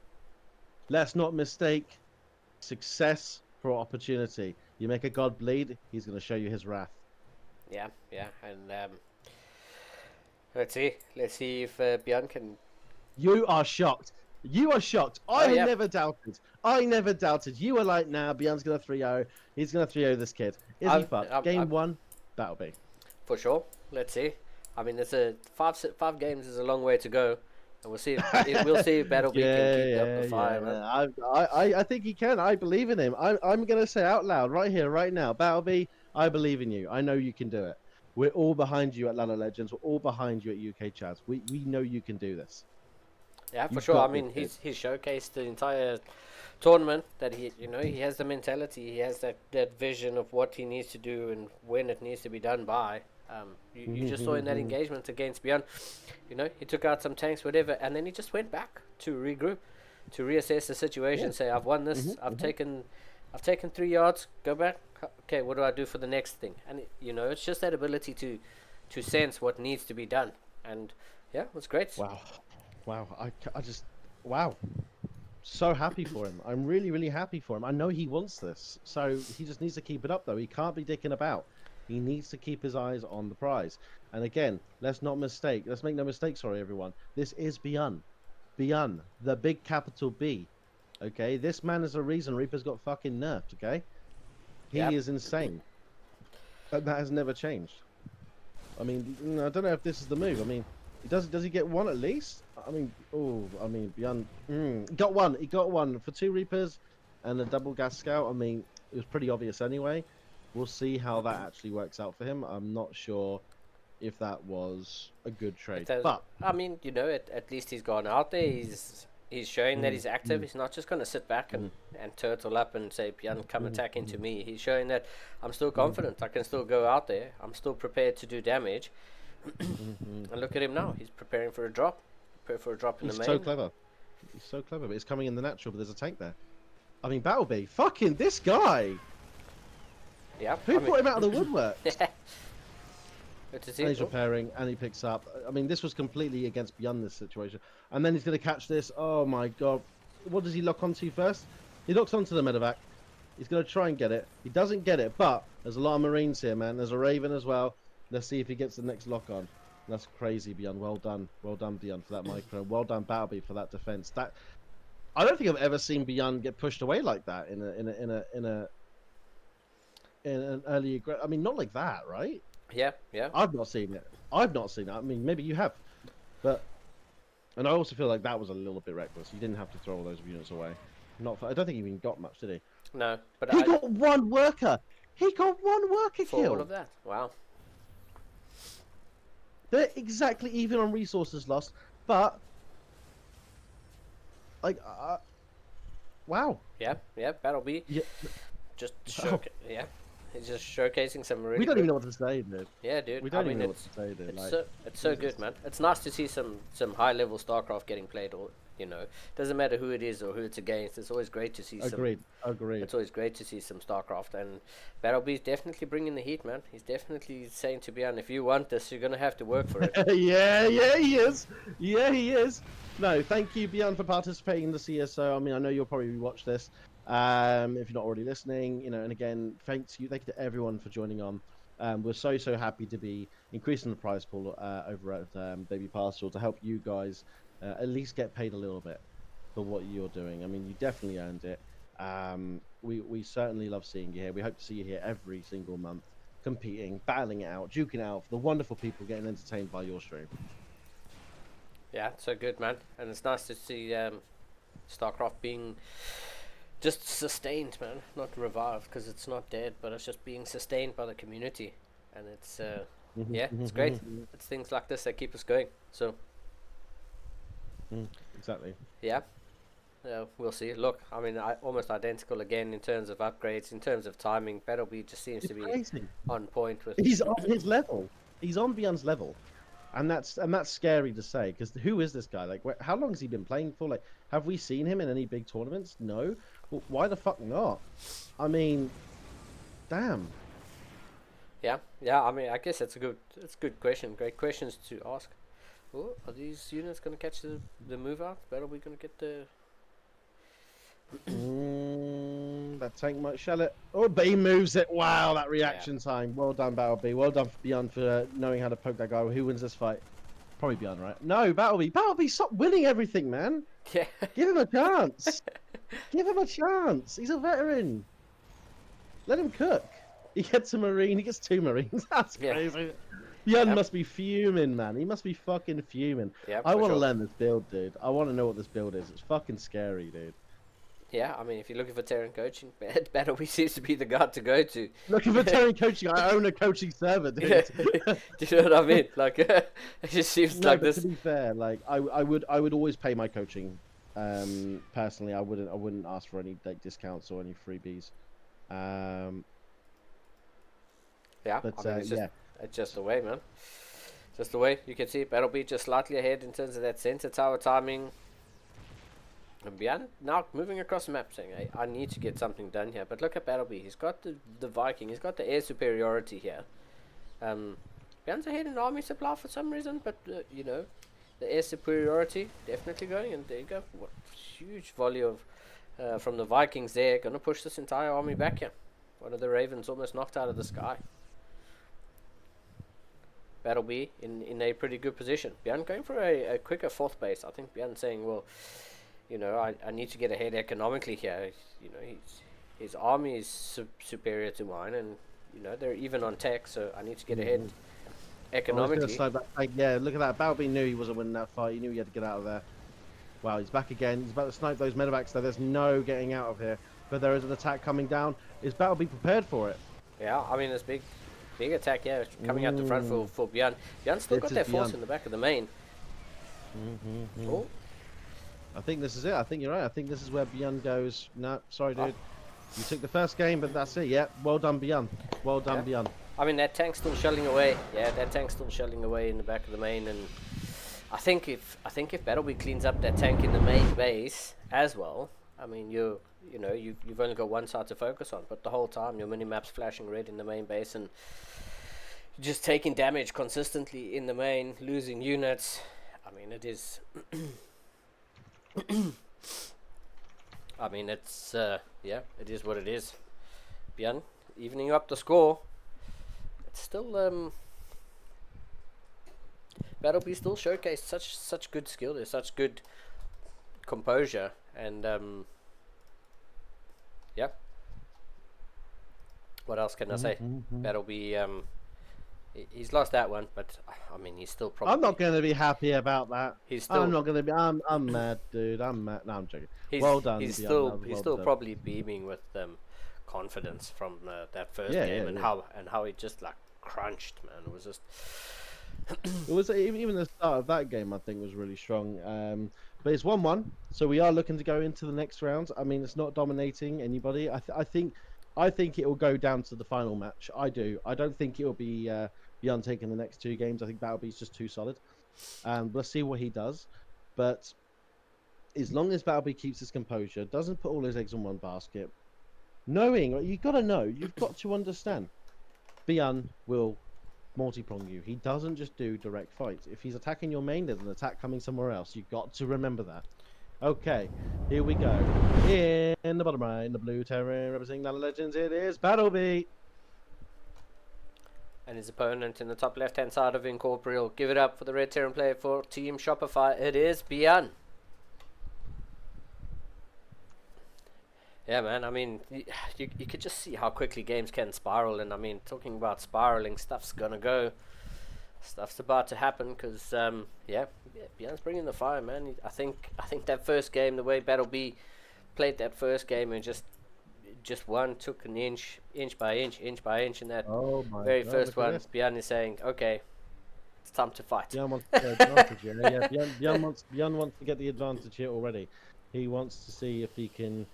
Let's not mistake success for opportunity. You make a god bleed, he's going to show you his wrath. Yeah, and let's see if Beyond can. You are shocked. You are shocked. I never doubted. I never doubted. You were like, nah, Beyond's going to 3-0. He's going to 3-0 this kid. Is he fucked? Game 1, that'll be. For sure. Let's see. I mean, it's a five games is a long way to go, and we'll see. We'll see if Battle B can keep up the fire, man. I think he can. I believe in him. I'm going to say out loud right here, right now, Battle B, I believe in you. I know you can do it. We're all behind you at Ladder Legends. We're all behind you at UK Chaz. We know you can do this. Yeah, for sure. I mean, he's showcased the entire tournament that he has the mentality, he has that vision of what he needs to do and when it needs to be done by. You just saw in that engagement against Beyond, he took out some tanks, whatever, and then he just went back to regroup, to reassess the situation, say, I've won this, I've taken 3 yards, go back, okay, what do I do for the next thing? And it's just that ability to sense what needs to be done, and yeah, it was great. Wow, I just, wow. So happy for him. I'm really, really happy for him. I know he wants this. So he just needs to keep it up, though. He can't be dicking about. He needs to keep his eyes on the prize. And again, let's make no mistake, sorry, everyone. This is Beyond. Beyond. The big capital B. Okay? This man is the reason Reaper's got fucking nerfed, okay? He is insane. And that has never changed. I mean, I don't know if this is the move. I mean, does he get one at least? I mean, Beyond. Got one. He got one for 2 Reapers and a double gas scout. I mean, it was pretty obvious anyway. We'll see how that actually works out for him. I'm not sure if that was a good trade. But I mean, at least he's gone out there. He's showing that he's active. He's not just going to sit back and turtle up and say, Beyond, come attack into me. He's showing that I'm still confident. I can still go out there. I'm still prepared to do damage. And look at him now. He's preparing for a drop. Prepare for a drop in the main. He's so clever. He's so clever, but it's coming in the natural, but there's a tank there. I mean, Battleby, fucking this guy. Yeah. Who brought him out of the woodwork? It is And it. he's repairing, and he picks up. I mean, this was completely against beyond this situation. And then he's going to catch this. Oh my god! What does he lock onto first? He locks onto the medevac. He's going to try and get it. He doesn't get it, but there's a lot of Marines here, man. There's a Raven as well. Let's see if he gets the next lock on. That's crazy, Beyond. Well done, Beyond, for that micro. Well done, Battleby, for that defense. That I don't think I've ever seen Beyond get pushed away like that in an early. I mean, not like that, right? Yeah, yeah. I've not seen it. I've not seen it. I mean, maybe you have, but and I also feel like that was a little bit reckless. You didn't have to throw all those units away. Not. I don't think he even got much, did he? No, but He got one worker. He got one worker for kill. all of that. Wow. They're exactly even on resources lost, but like, wow. Yeah, yeah. Battleby. Yeah. Just Wow. yeah. He's just showcasing some really. We don't good... even know what to say, dude. Yeah, dude. We don't I even mean, know what to say, dude. it's so good, man. It's nice to see some high level StarCraft getting played, or doesn't matter who it is or who it's against. It's always great to see Agreed. It's always great to see some StarCraft, and Battlebee's definitely bringing the heat, man. He's definitely saying to Bjorn, if you want this, you're gonna have to work for it. Yeah, he is. Yeah, he is. No, thank you, Bjorn, for participating in the CSO. I mean, I know you'll probably watch this. If you're not already listening, and again, thank you to everyone for joining on. We're so happy to be increasing the prize pool over at Baby Pastoral to help you guys at least get paid a little bit for what you're doing. I mean, you definitely earned it. We certainly love seeing you here. We hope to see you here every single month, competing, battling it out, duking it out for the wonderful people getting entertained by your stream. Yeah, so good, man. And it's nice to see StarCraft being just sustained, man, not revived, because it's not dead, but it's just being sustained by the community, and it's yeah, it's great. It's things like this that keep us going. So Exactly. yeah, we'll see. Look, I mean, almost identical again in terms of upgrades, in terms of timing. Battleby just seems to be on point with. He's on his level. He's on Beyond's level, and that's scary to say, because who is this guy? Like, how long has he been playing for? Like, have we seen him in any big tournaments? No. Well, why the fuck not? I mean, damn. Yeah. I mean, I guess that's a good question. Great questions to ask. Oh, are these units going to catch the move out? Battleby going to get the. That tank might shell it. Oh, but he moves it. Wow, that reaction time. Well done, Battleby. Well done for Beyond for knowing how to poke that guy. Who wins this fight? Probably Beyond, right? No, Battleby. Battleby, stop winning everything, man. Yeah. Give him a chance. Give him a chance. He's a veteran. Let him cook. He gets a Marine. He gets 2 Marines. That's crazy. Beyond must be fuming, man. He must be fucking fuming. Yeah, I want to learn this build, dude. I want to know what this build is. It's fucking scary, dude. Yeah, I mean, if you're looking for Terran coaching, Battleby seems to be the guy to go to. Looking for Terran coaching? I own a coaching server, dude. Yeah. Do you know what I mean? Like, it just seems like this. To be fair, like I would always pay my coaching. Personally, I wouldn't ask for any like discounts or any freebies. Yeah, but I mean, it's just the way, man. Just the way. You can see Battleby just slightly ahead in terms of that center tower timing. And Bjorn now moving across the map, saying, hey, I need to get something done here. But look at Battleby. He's got the Viking. He's got the air superiority here. Bjorn's ahead in army supply for some reason, but the air superiority definitely going. And there you go. What huge volley of from the Vikings there. Going to push this entire army back here. One of the Ravens almost knocked out of the sky. Battleby in a pretty good position. Bjorn going for a quicker 4th base. I think Bjorn saying, well, I need to get ahead economically here. His army is superior to mine, and they're even on tech, so I need to get ahead economically. Yeah, look at that. Battleby knew he wasn't winning that fight. He knew he had to get out of there. Wow, he's back again. He's about to snipe those medevacs, though. There's no getting out of here. But there is an attack coming down. Is Battleby prepared for it? Yeah, I mean, there's big attack, yeah, coming out the front for Bjorn. Bjorn's still got that force in the back of the main. Oh. I think this is it. I think you're right. I think this is where Bjorn goes, no, sorry, dude. You took the first game, but that's it. Yeah, well done, Bjorn. Well done, Bjorn. I mean, that tank's still shelling away. Yeah, that tank's still shelling away in the back of the main, and I think if Battleby cleans up that tank in the main base as well, I mean, you've only got one side to focus on, but the whole time your mini-map's flashing red in the main base, and just taking damage consistently in the main, losing units. I mean, it is. I mean, it's yeah, it is what it is. Björn, evening up the score. It's still Battleby still showcased such good skill. There's such good composure, and yeah. What else can I say? Battleby he's lost that one, but I mean he's still probably. I'm not going to be happy about that. He's still. I'm not going to be. I'm mad, dude. I'm mad. No, I'm joking. He's, well done. He's Bjorn. still That was he's well still done. probably beaming with confidence from that first Yeah, game, yeah, and yeah. how he just like crunched, man. It was just. It was even the start of that game. I think was really strong. But it's 1-1, so we are looking to go into the next round. I mean, it's not dominating anybody. I think it will go down to the final match. I do. I don't think it will be Beyond taking the next two games. I think Battlebee's just too solid. Let's see what he does. But as long as Battlebee keeps his composure, doesn't put all his eggs in one basket, knowing you've got to know, you've got to understand, Beyond will multi-prong you. He doesn't just do direct fights. If he's attacking your main, there's an attack coming somewhere else. You've got to remember that. Okay, here we go. In the bottom right, in the blue terrain, representing the Legends, it is Battlebee. And his opponent in the top left-hand side of Incorporeal. Give it up for the red Terran player for Team Shopify. It is Björn. Yeah, man. I mean, you could just see how quickly games can spiral. And I mean, talking about spiraling, stuff's gonna go. Stuff's about to happen because, yeah, Björn's bringing the fire, man. I think that first game, the way Battlebee played that first game and just won, took an inch by inch in that very first one. Björn is saying, okay, it's time to fight. Björn wants to get the advantage here. Yeah, Björn wants to get the advantage here already. He wants to see if he can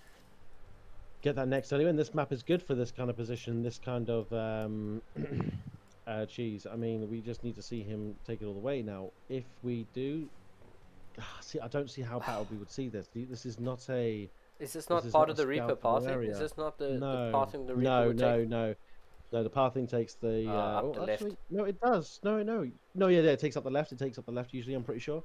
get that next early win. This map is good for this kind of position, this kind of cheese. I mean, we just need to see him take it all the way. Now, if we do, see, I don't see how Battlebee would see this. This is not a. Is this not part of the Reaper pathing? Is this not the pathing the Reaper would take? No. The pathing takes the. Up the left. No, it does. No. Yeah, it takes up the left. It takes up the left usually. I'm pretty sure,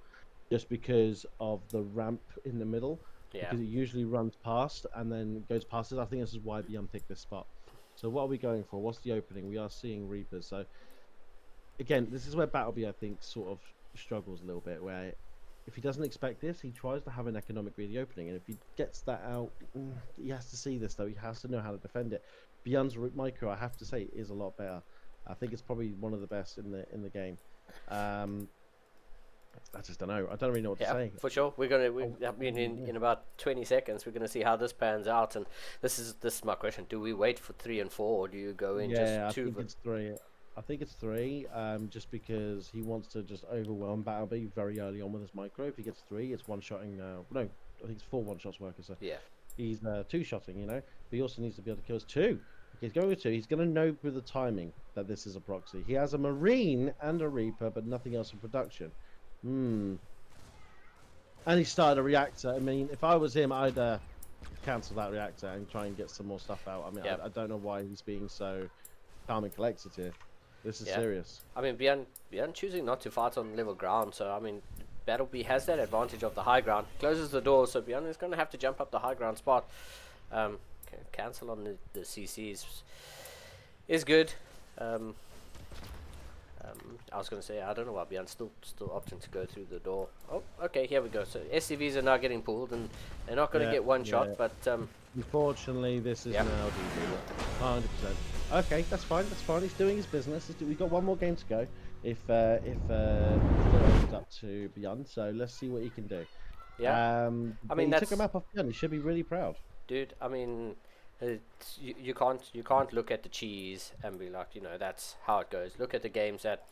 just because of the ramp in the middle. Yeah. Because it usually runs past and then goes past it. I think this is why Beyond picked this spot. So what are we going for? What's the opening? We are seeing Reapers. So again, this is where Battlebee, I think, sort of struggles a little bit. Where if he doesn't expect this, he tries to have an economic read opening, and if he gets that out, he has to see this though. He has to know how to defend it. Beyond's micro, I have to say, is a lot better. I think it's probably one of the best in the game. I just don't know. I don't really know what to say. For sure. I mean, in about 20 seconds, we're gonna see how this pans out. And this is my question: do we wait for 3 and 4, or do you go in just 2? I think it's 3. I think it's 3. Just because he wants to just overwhelm Battlebee very early on with his micro. If he gets 3, it's one-shotting. No, I think it's 4 one-shots working. So yeah, he's 2-shotting. You know, but he also needs to be able to kill his 2. He's going with 2. He's going to know with the timing that this is a proxy. He has a Marine and a Reaper, but nothing else in production. And he started a reactor. I mean, if I was him, I'd cancel that reactor and try and get some more stuff out. I mean, I don't know why he's being so calm and collected here. This is serious. I mean, Björn choosing not to fight on level ground, so I mean, Battlebee has that advantage of the high ground. Closes the door, so Björn is going to have to jump up the high ground spot. Cancel on the CCs is good. I was going to say, I don't know why Björn's still opting to go through the door. Oh, okay, here we go. So SCVs are now getting pulled, and they're not going to get one shot, but... Unfortunately, this is now DD. 100%. Okay, that's fine. He's doing his business. We've got one more game to go. If it's up to Beyond, so let's see what he can do. Yeah. I mean, he took a map off Beyond. He should be really proud. Dude, I mean, you can't look at the cheese and be like, that's how it goes. Look at the games that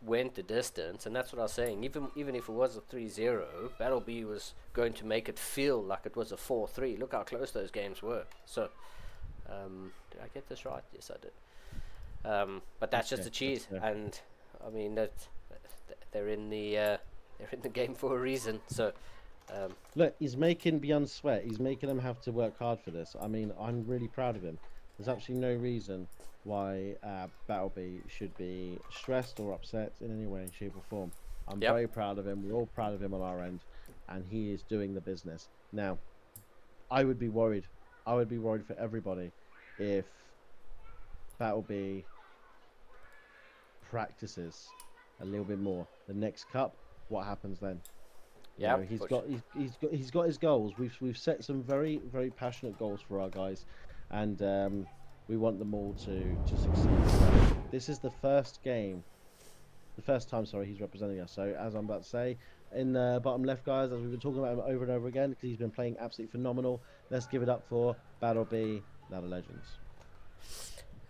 went the distance, and that's what I was saying. Even if it was a 3-0, Battlebee was going to make it feel like it was a 4-3. Look how close those games were. So, did I get this right? Yes, I did. But that's just the cheese, and I mean they're in the game for a reason. So. Look, he's making Beyond sweat. He's making them have to work hard for this. I mean, I'm really proud of him. There's absolutely no reason why Battleby should be stressed or upset in any way, shape, or form. I'm Yep. very proud of him. We're all proud of him on our end, and he is doing the business. Now, I would be worried. I would be worried for everybody if Battleby practices a little bit more. The next cup, what happens then? You know, Yep. he's got his goals. We've set some very very passionate goals for our guys, and we want them all to succeed. So this is the first game, the first time, sorry, he's representing us. So as I'm about to say, in the bottom left, guys, as we've been talking about him over and over again, because he's been playing absolutely phenomenal. Let's give it up for Battle B, now the Legends.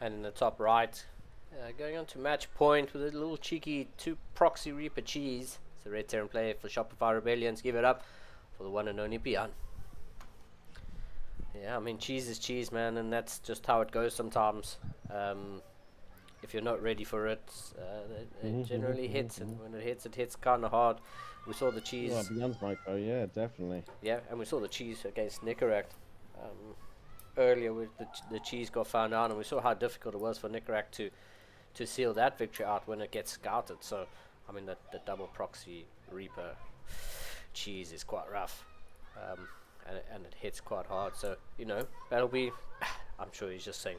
And in the top right, going on to match point with a little cheeky 2 proxy Reaper cheese. It's a red Terran player for Shopify Rebellions. Give it up for the one and only Beyond. Yeah, I mean, cheese is cheese, man, and that's just how it goes sometimes. If you're not ready for it, it generally hits, and when it hits kind of hard. We saw the cheese. Well, Beyond's micro, yeah, definitely. Yeah, and we saw the cheese against Nicorette. Earlier, with the cheese got found out, and we saw how difficult it was for Nicorette to seal that victory out when it gets scouted. So, I mean, the double proxy Reaper cheese is quite rough. And it hits quite hard. So, you know, that'll be, I'm sure he's just saying,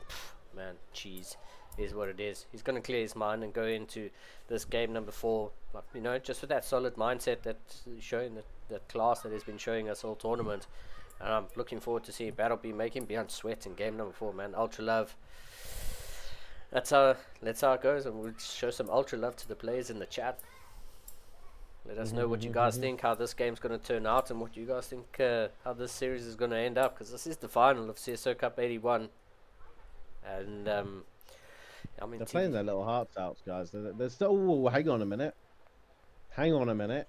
man, cheese is what it is. He's going to clear his mind and go into this game number 4, like, you know, just with that solid mindset that's showing that class that has been showing us all tournament. And I'm looking forward to seeing Battleby making Beyond sweat in game number 4, man. Ultra love. That's how it goes, and we'll show some ultra love to the players in the chat. Let us know what you guys think, how this game's going to turn out, and what you guys think how this series is going to end up, because this is the final of CSO Cup 81. And, I mean... They're playing their little hearts out, guys. They're still... Oh, hang on a minute. Hang on a minute.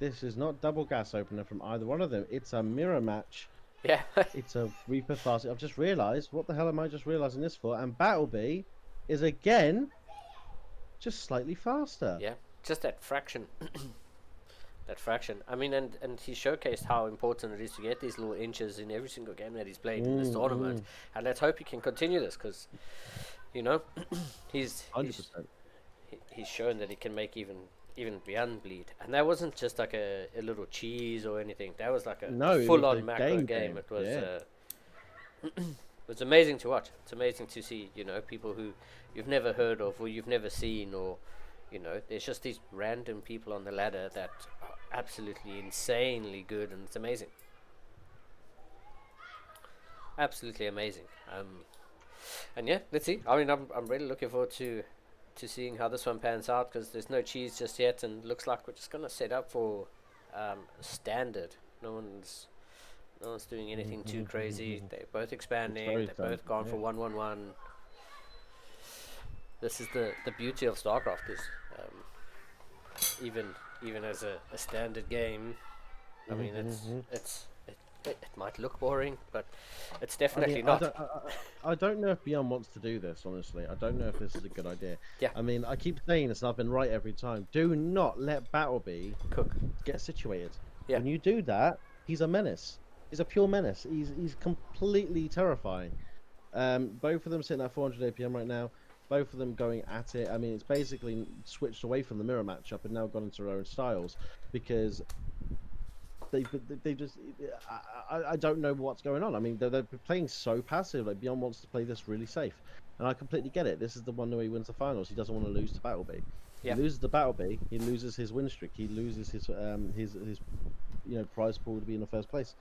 This is not double gas opener from either one of them. It's a mirror match. Yeah. It's a Reaper fast. I've just realised. What the hell am I just realising this for? And Battleby is again just slightly faster. Yeah. Just that fraction. That fraction. I mean, and he showcased how important it is to get these little inches in every single game that he's played in this tournament. And let's hope he can continue this, because, you know, he's 100%. He's shown that he can make even Beyond bleed. And that wasn't just like a little cheese or anything. That was like a full-on macro game. It was it was amazing to watch. It's amazing to see, you know, people who you've never heard of or you've never seen, or, you know, there's just these random people on the ladder that are absolutely insanely good, and it's amazing. Absolutely amazing. And yeah, let's see. I mean, I'm really looking forward to seeing how this one pans out, because there's no cheese just yet, and looks like we're just gonna set up for standard. No one's doing anything too crazy. They're both expanding. They're both gone for 1-1-1. This is the beauty of StarCraft, is even as a standard game. I mean, it might look boring, but it's definitely not. I don't know if Beyond wants to do this, honestly. I don't know if this is a good idea. Yeah. I mean, I keep saying this, and I've been right every time. Do not let Battleby Cook. get situated. Yeah. When you do that, he's a menace. He's a pure menace. He's completely terrifying. Both of them sitting at 400 APM right now. Both of them going at it. I mean, it's basically switched away from the mirror matchup and now gone into their own styles, because they just I don't know what's going on. I mean, they're playing so passive. Like, Beyond wants to play this really safe, and I completely get it. This is the one where he wins the finals. He doesn't want to lose to Battleby. Yeah. He loses the Battleby, he loses his win streak. He loses his prize pool to be in the first place.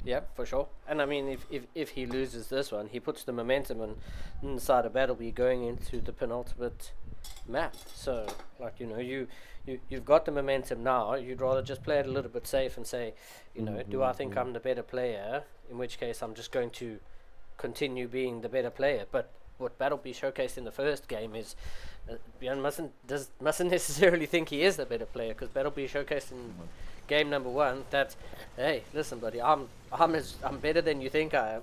Yeah, for sure. And I mean, if he loses this one, he puts the momentum inside of Battleby going into the penultimate map. So, like, you know, you've got the momentum now. You'd rather just play it a little bit safe and say, you know, do I think I'm the better player? In which case, I'm just going to continue being the better player. But what Battleby showcased in the first game is Bjorn mustn't necessarily think he is the better player, because Battleby showcased in game number 1 that, hey, listen, buddy, I'm better than you think I am.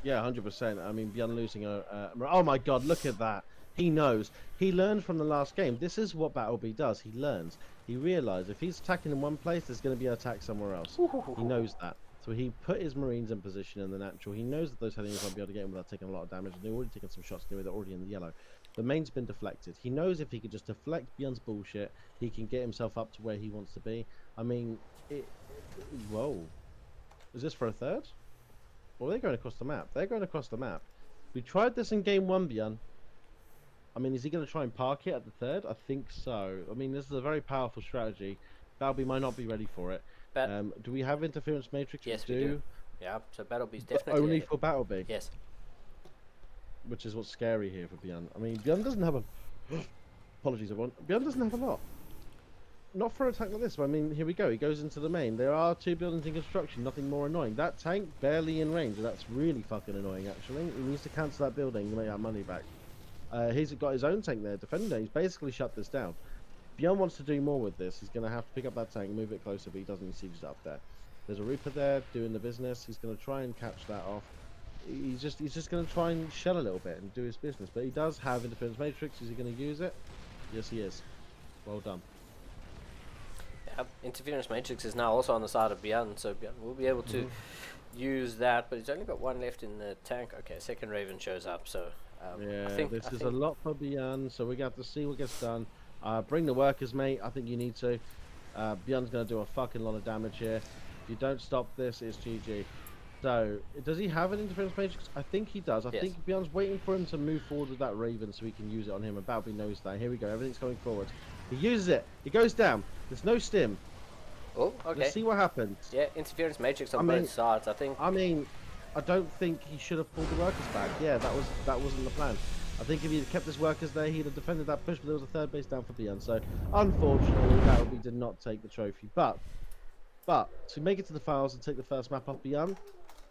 Yeah, 100%. I mean, Bjorn losing oh my God, look at that. He knows. He learned from the last game. This is what Battleby does. He learns. He realizes if he's attacking in one place, there's going to be an attack somewhere else. He knows that. So he put his Marines in position in the natural. He knows that those Hellions won't be able to get him without taking a lot of damage, and they're already taking some shots anyway. They're already in the yellow. The main's been deflected. He knows if he could just deflect Bjorn's bullshit, he can get himself up to where he wants to be. I mean, whoa. Is this for a third? Or are they going across the map? They're going across the map. We tried this in game 1, Bjorn. I mean, is he going to try and park it at the third? I think so. I mean, this is a very powerful strategy. Battleby might not be ready for it. Do we have interference matrix? Yes, we do. Yeah, so Battleby's But definitely only for Battleby. Yes. Which is what's scary here for Bjorn. I mean, Bjorn doesn't have a... Apologies, everyone. Bjorn doesn't have a lot. Not for an attack like this, but I mean, here we go. He goes into the main. There are 2 buildings in construction. Nothing more annoying. That tank barely in range. That's really fucking annoying, actually. He needs to cancel that building to make that money back. He's got his own tank there defending. He's basically shut this down. Bjorn wants to do more with this. He's going to have to pick up that tank, move it closer, but he doesn't. He sieges up there. There's a Reaper there doing the business. He's going to try and catch that off. He's just going to try and shell a little bit and do his business. But he does have interference matrix. Is he going to use it? Yes, he is. Well done. Yeah, interference matrix is now also on the side of Bjorn, so Bjorn will be able to use that. But he's only got 1 left in the tank. Okay, second Raven shows up. So yeah, I think this is a lot for Bjorn. So we got to see what gets done. Bring the workers, mate. I think you need to. Bjorn's going to do a fucking lot of damage here. If you don't stop this, it's GG. So, does he have an interference matrix? I think he does. I think Bjorn's waiting for him to move forward with that Raven so he can use it on him. And Balby knows that. Here we go. Everything's going forward. He uses it. He goes down. There's no stim. Oh, okay. Let's see what happens. Yeah, interference matrix on both sides, I think. I mean, I don't think he should have pulled the workers back. Yeah, that wasn't the plan. I think if he had kept his workers there, he'd have defended that push, but there was a third base down for Bjorn. So, unfortunately, Battleby did not take the trophy. But, to make it to the finals and take the first map off Bjorn,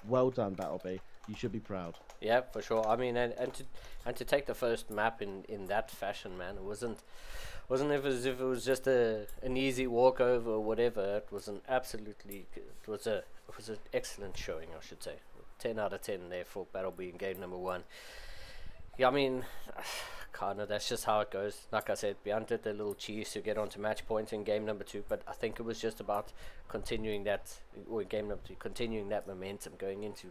well done, Battleby. You should be proud. Yeah, for sure. I mean, and to take the first map in that fashion, man, it wasn't as if it was just an easy walkover or whatever. It was an excellent showing, I should say. 10 out of 10 there for Battleby in game number 1. Yeah, I mean, kinda, that's just how it goes. Like I said, Bjorn did the little cheese to get onto match points in game number 2, but I think it was just about continuing that, or in game number 2, continuing that momentum going into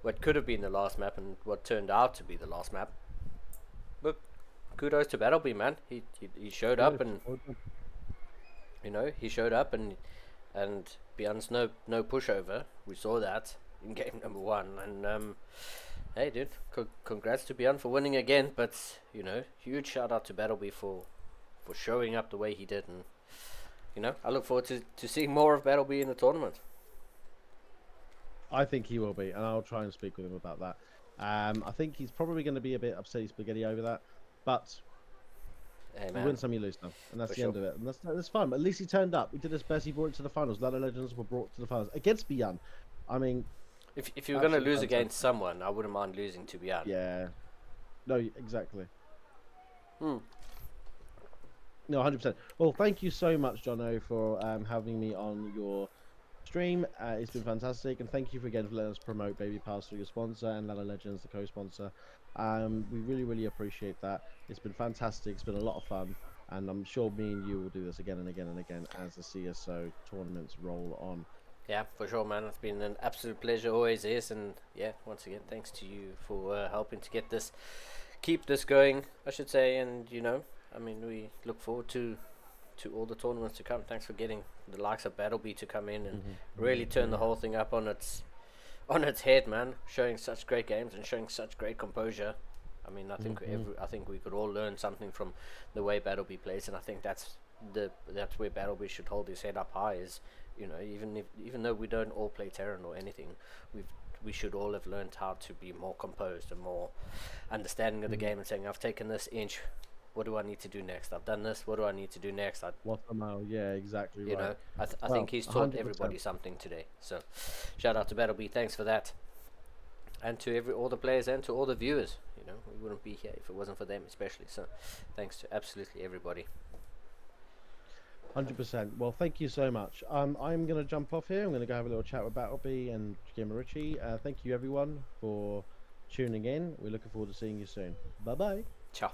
what could have been the last map and what turned out to be the last map. But kudos to Battleby, man. He showed up, and he showed up, and Bjorn's no pushover. We saw that in game number 1, and hey, dude, congrats to Bjorn for winning again, but, huge shout out to Battleby for showing up the way he did, and, I look forward to seeing more of Battleby in the tournament. I think he will be, and I'll try and speak with him about that. I think he's probably going to be a bit upset spaghetti over that, but hey, you win some, you lose some, and that's the end of it. And that's fine, but at least he turned up. He did his best, he brought it to the finals. Ladder Legends were brought to the finals against Bjorn. I mean... If you were going to lose against someone, I wouldn't mind losing to Bjorn. Yeah. No, exactly. No, 100%. Well, thank you so much, Jono, for having me on your stream. It's been fantastic, and thank you for letting us promote Baby Pass through your sponsor and Ladder Legends, the co-sponsor. We really, really appreciate that. It's been fantastic. It's been a lot of fun, and I'm sure me and you will do this again and again and again as the CSO tournaments roll on. Yeah, for sure, man. It's been an absolute pleasure, always is, and yeah, once again, thanks to you for helping to keep this going, I should say, and I mean, we look forward to all the tournaments to come. Thanks for getting the likes of Battleby to come in and really turn the whole thing up on its head, man. Showing such great games and showing such great composure. I mean, I think I think we could all learn something from the way Battleby plays, and I think that's where Battleby should hold his head up high. Is even though we don't all play Terran or anything, we should all have learned how to be more composed and more understanding of the game and saying, I've taken this inch, what do I need to do next? I've done this, what do I need to do next? What's the mile? Yeah, exactly right. I think he's taught 100%. everybody something today. So shout out to Battleby, thanks for that. And to all the players and to all the viewers. We wouldn't be here if it wasn't for them especially. So thanks to absolutely everybody. 100%. Well, thank you so much. I'm going to jump off here. I'm going to go have a little chat with Battleby and Gamer Richie. Thank you, everyone, for tuning in. We're looking forward to seeing you soon. Bye-bye. Ciao.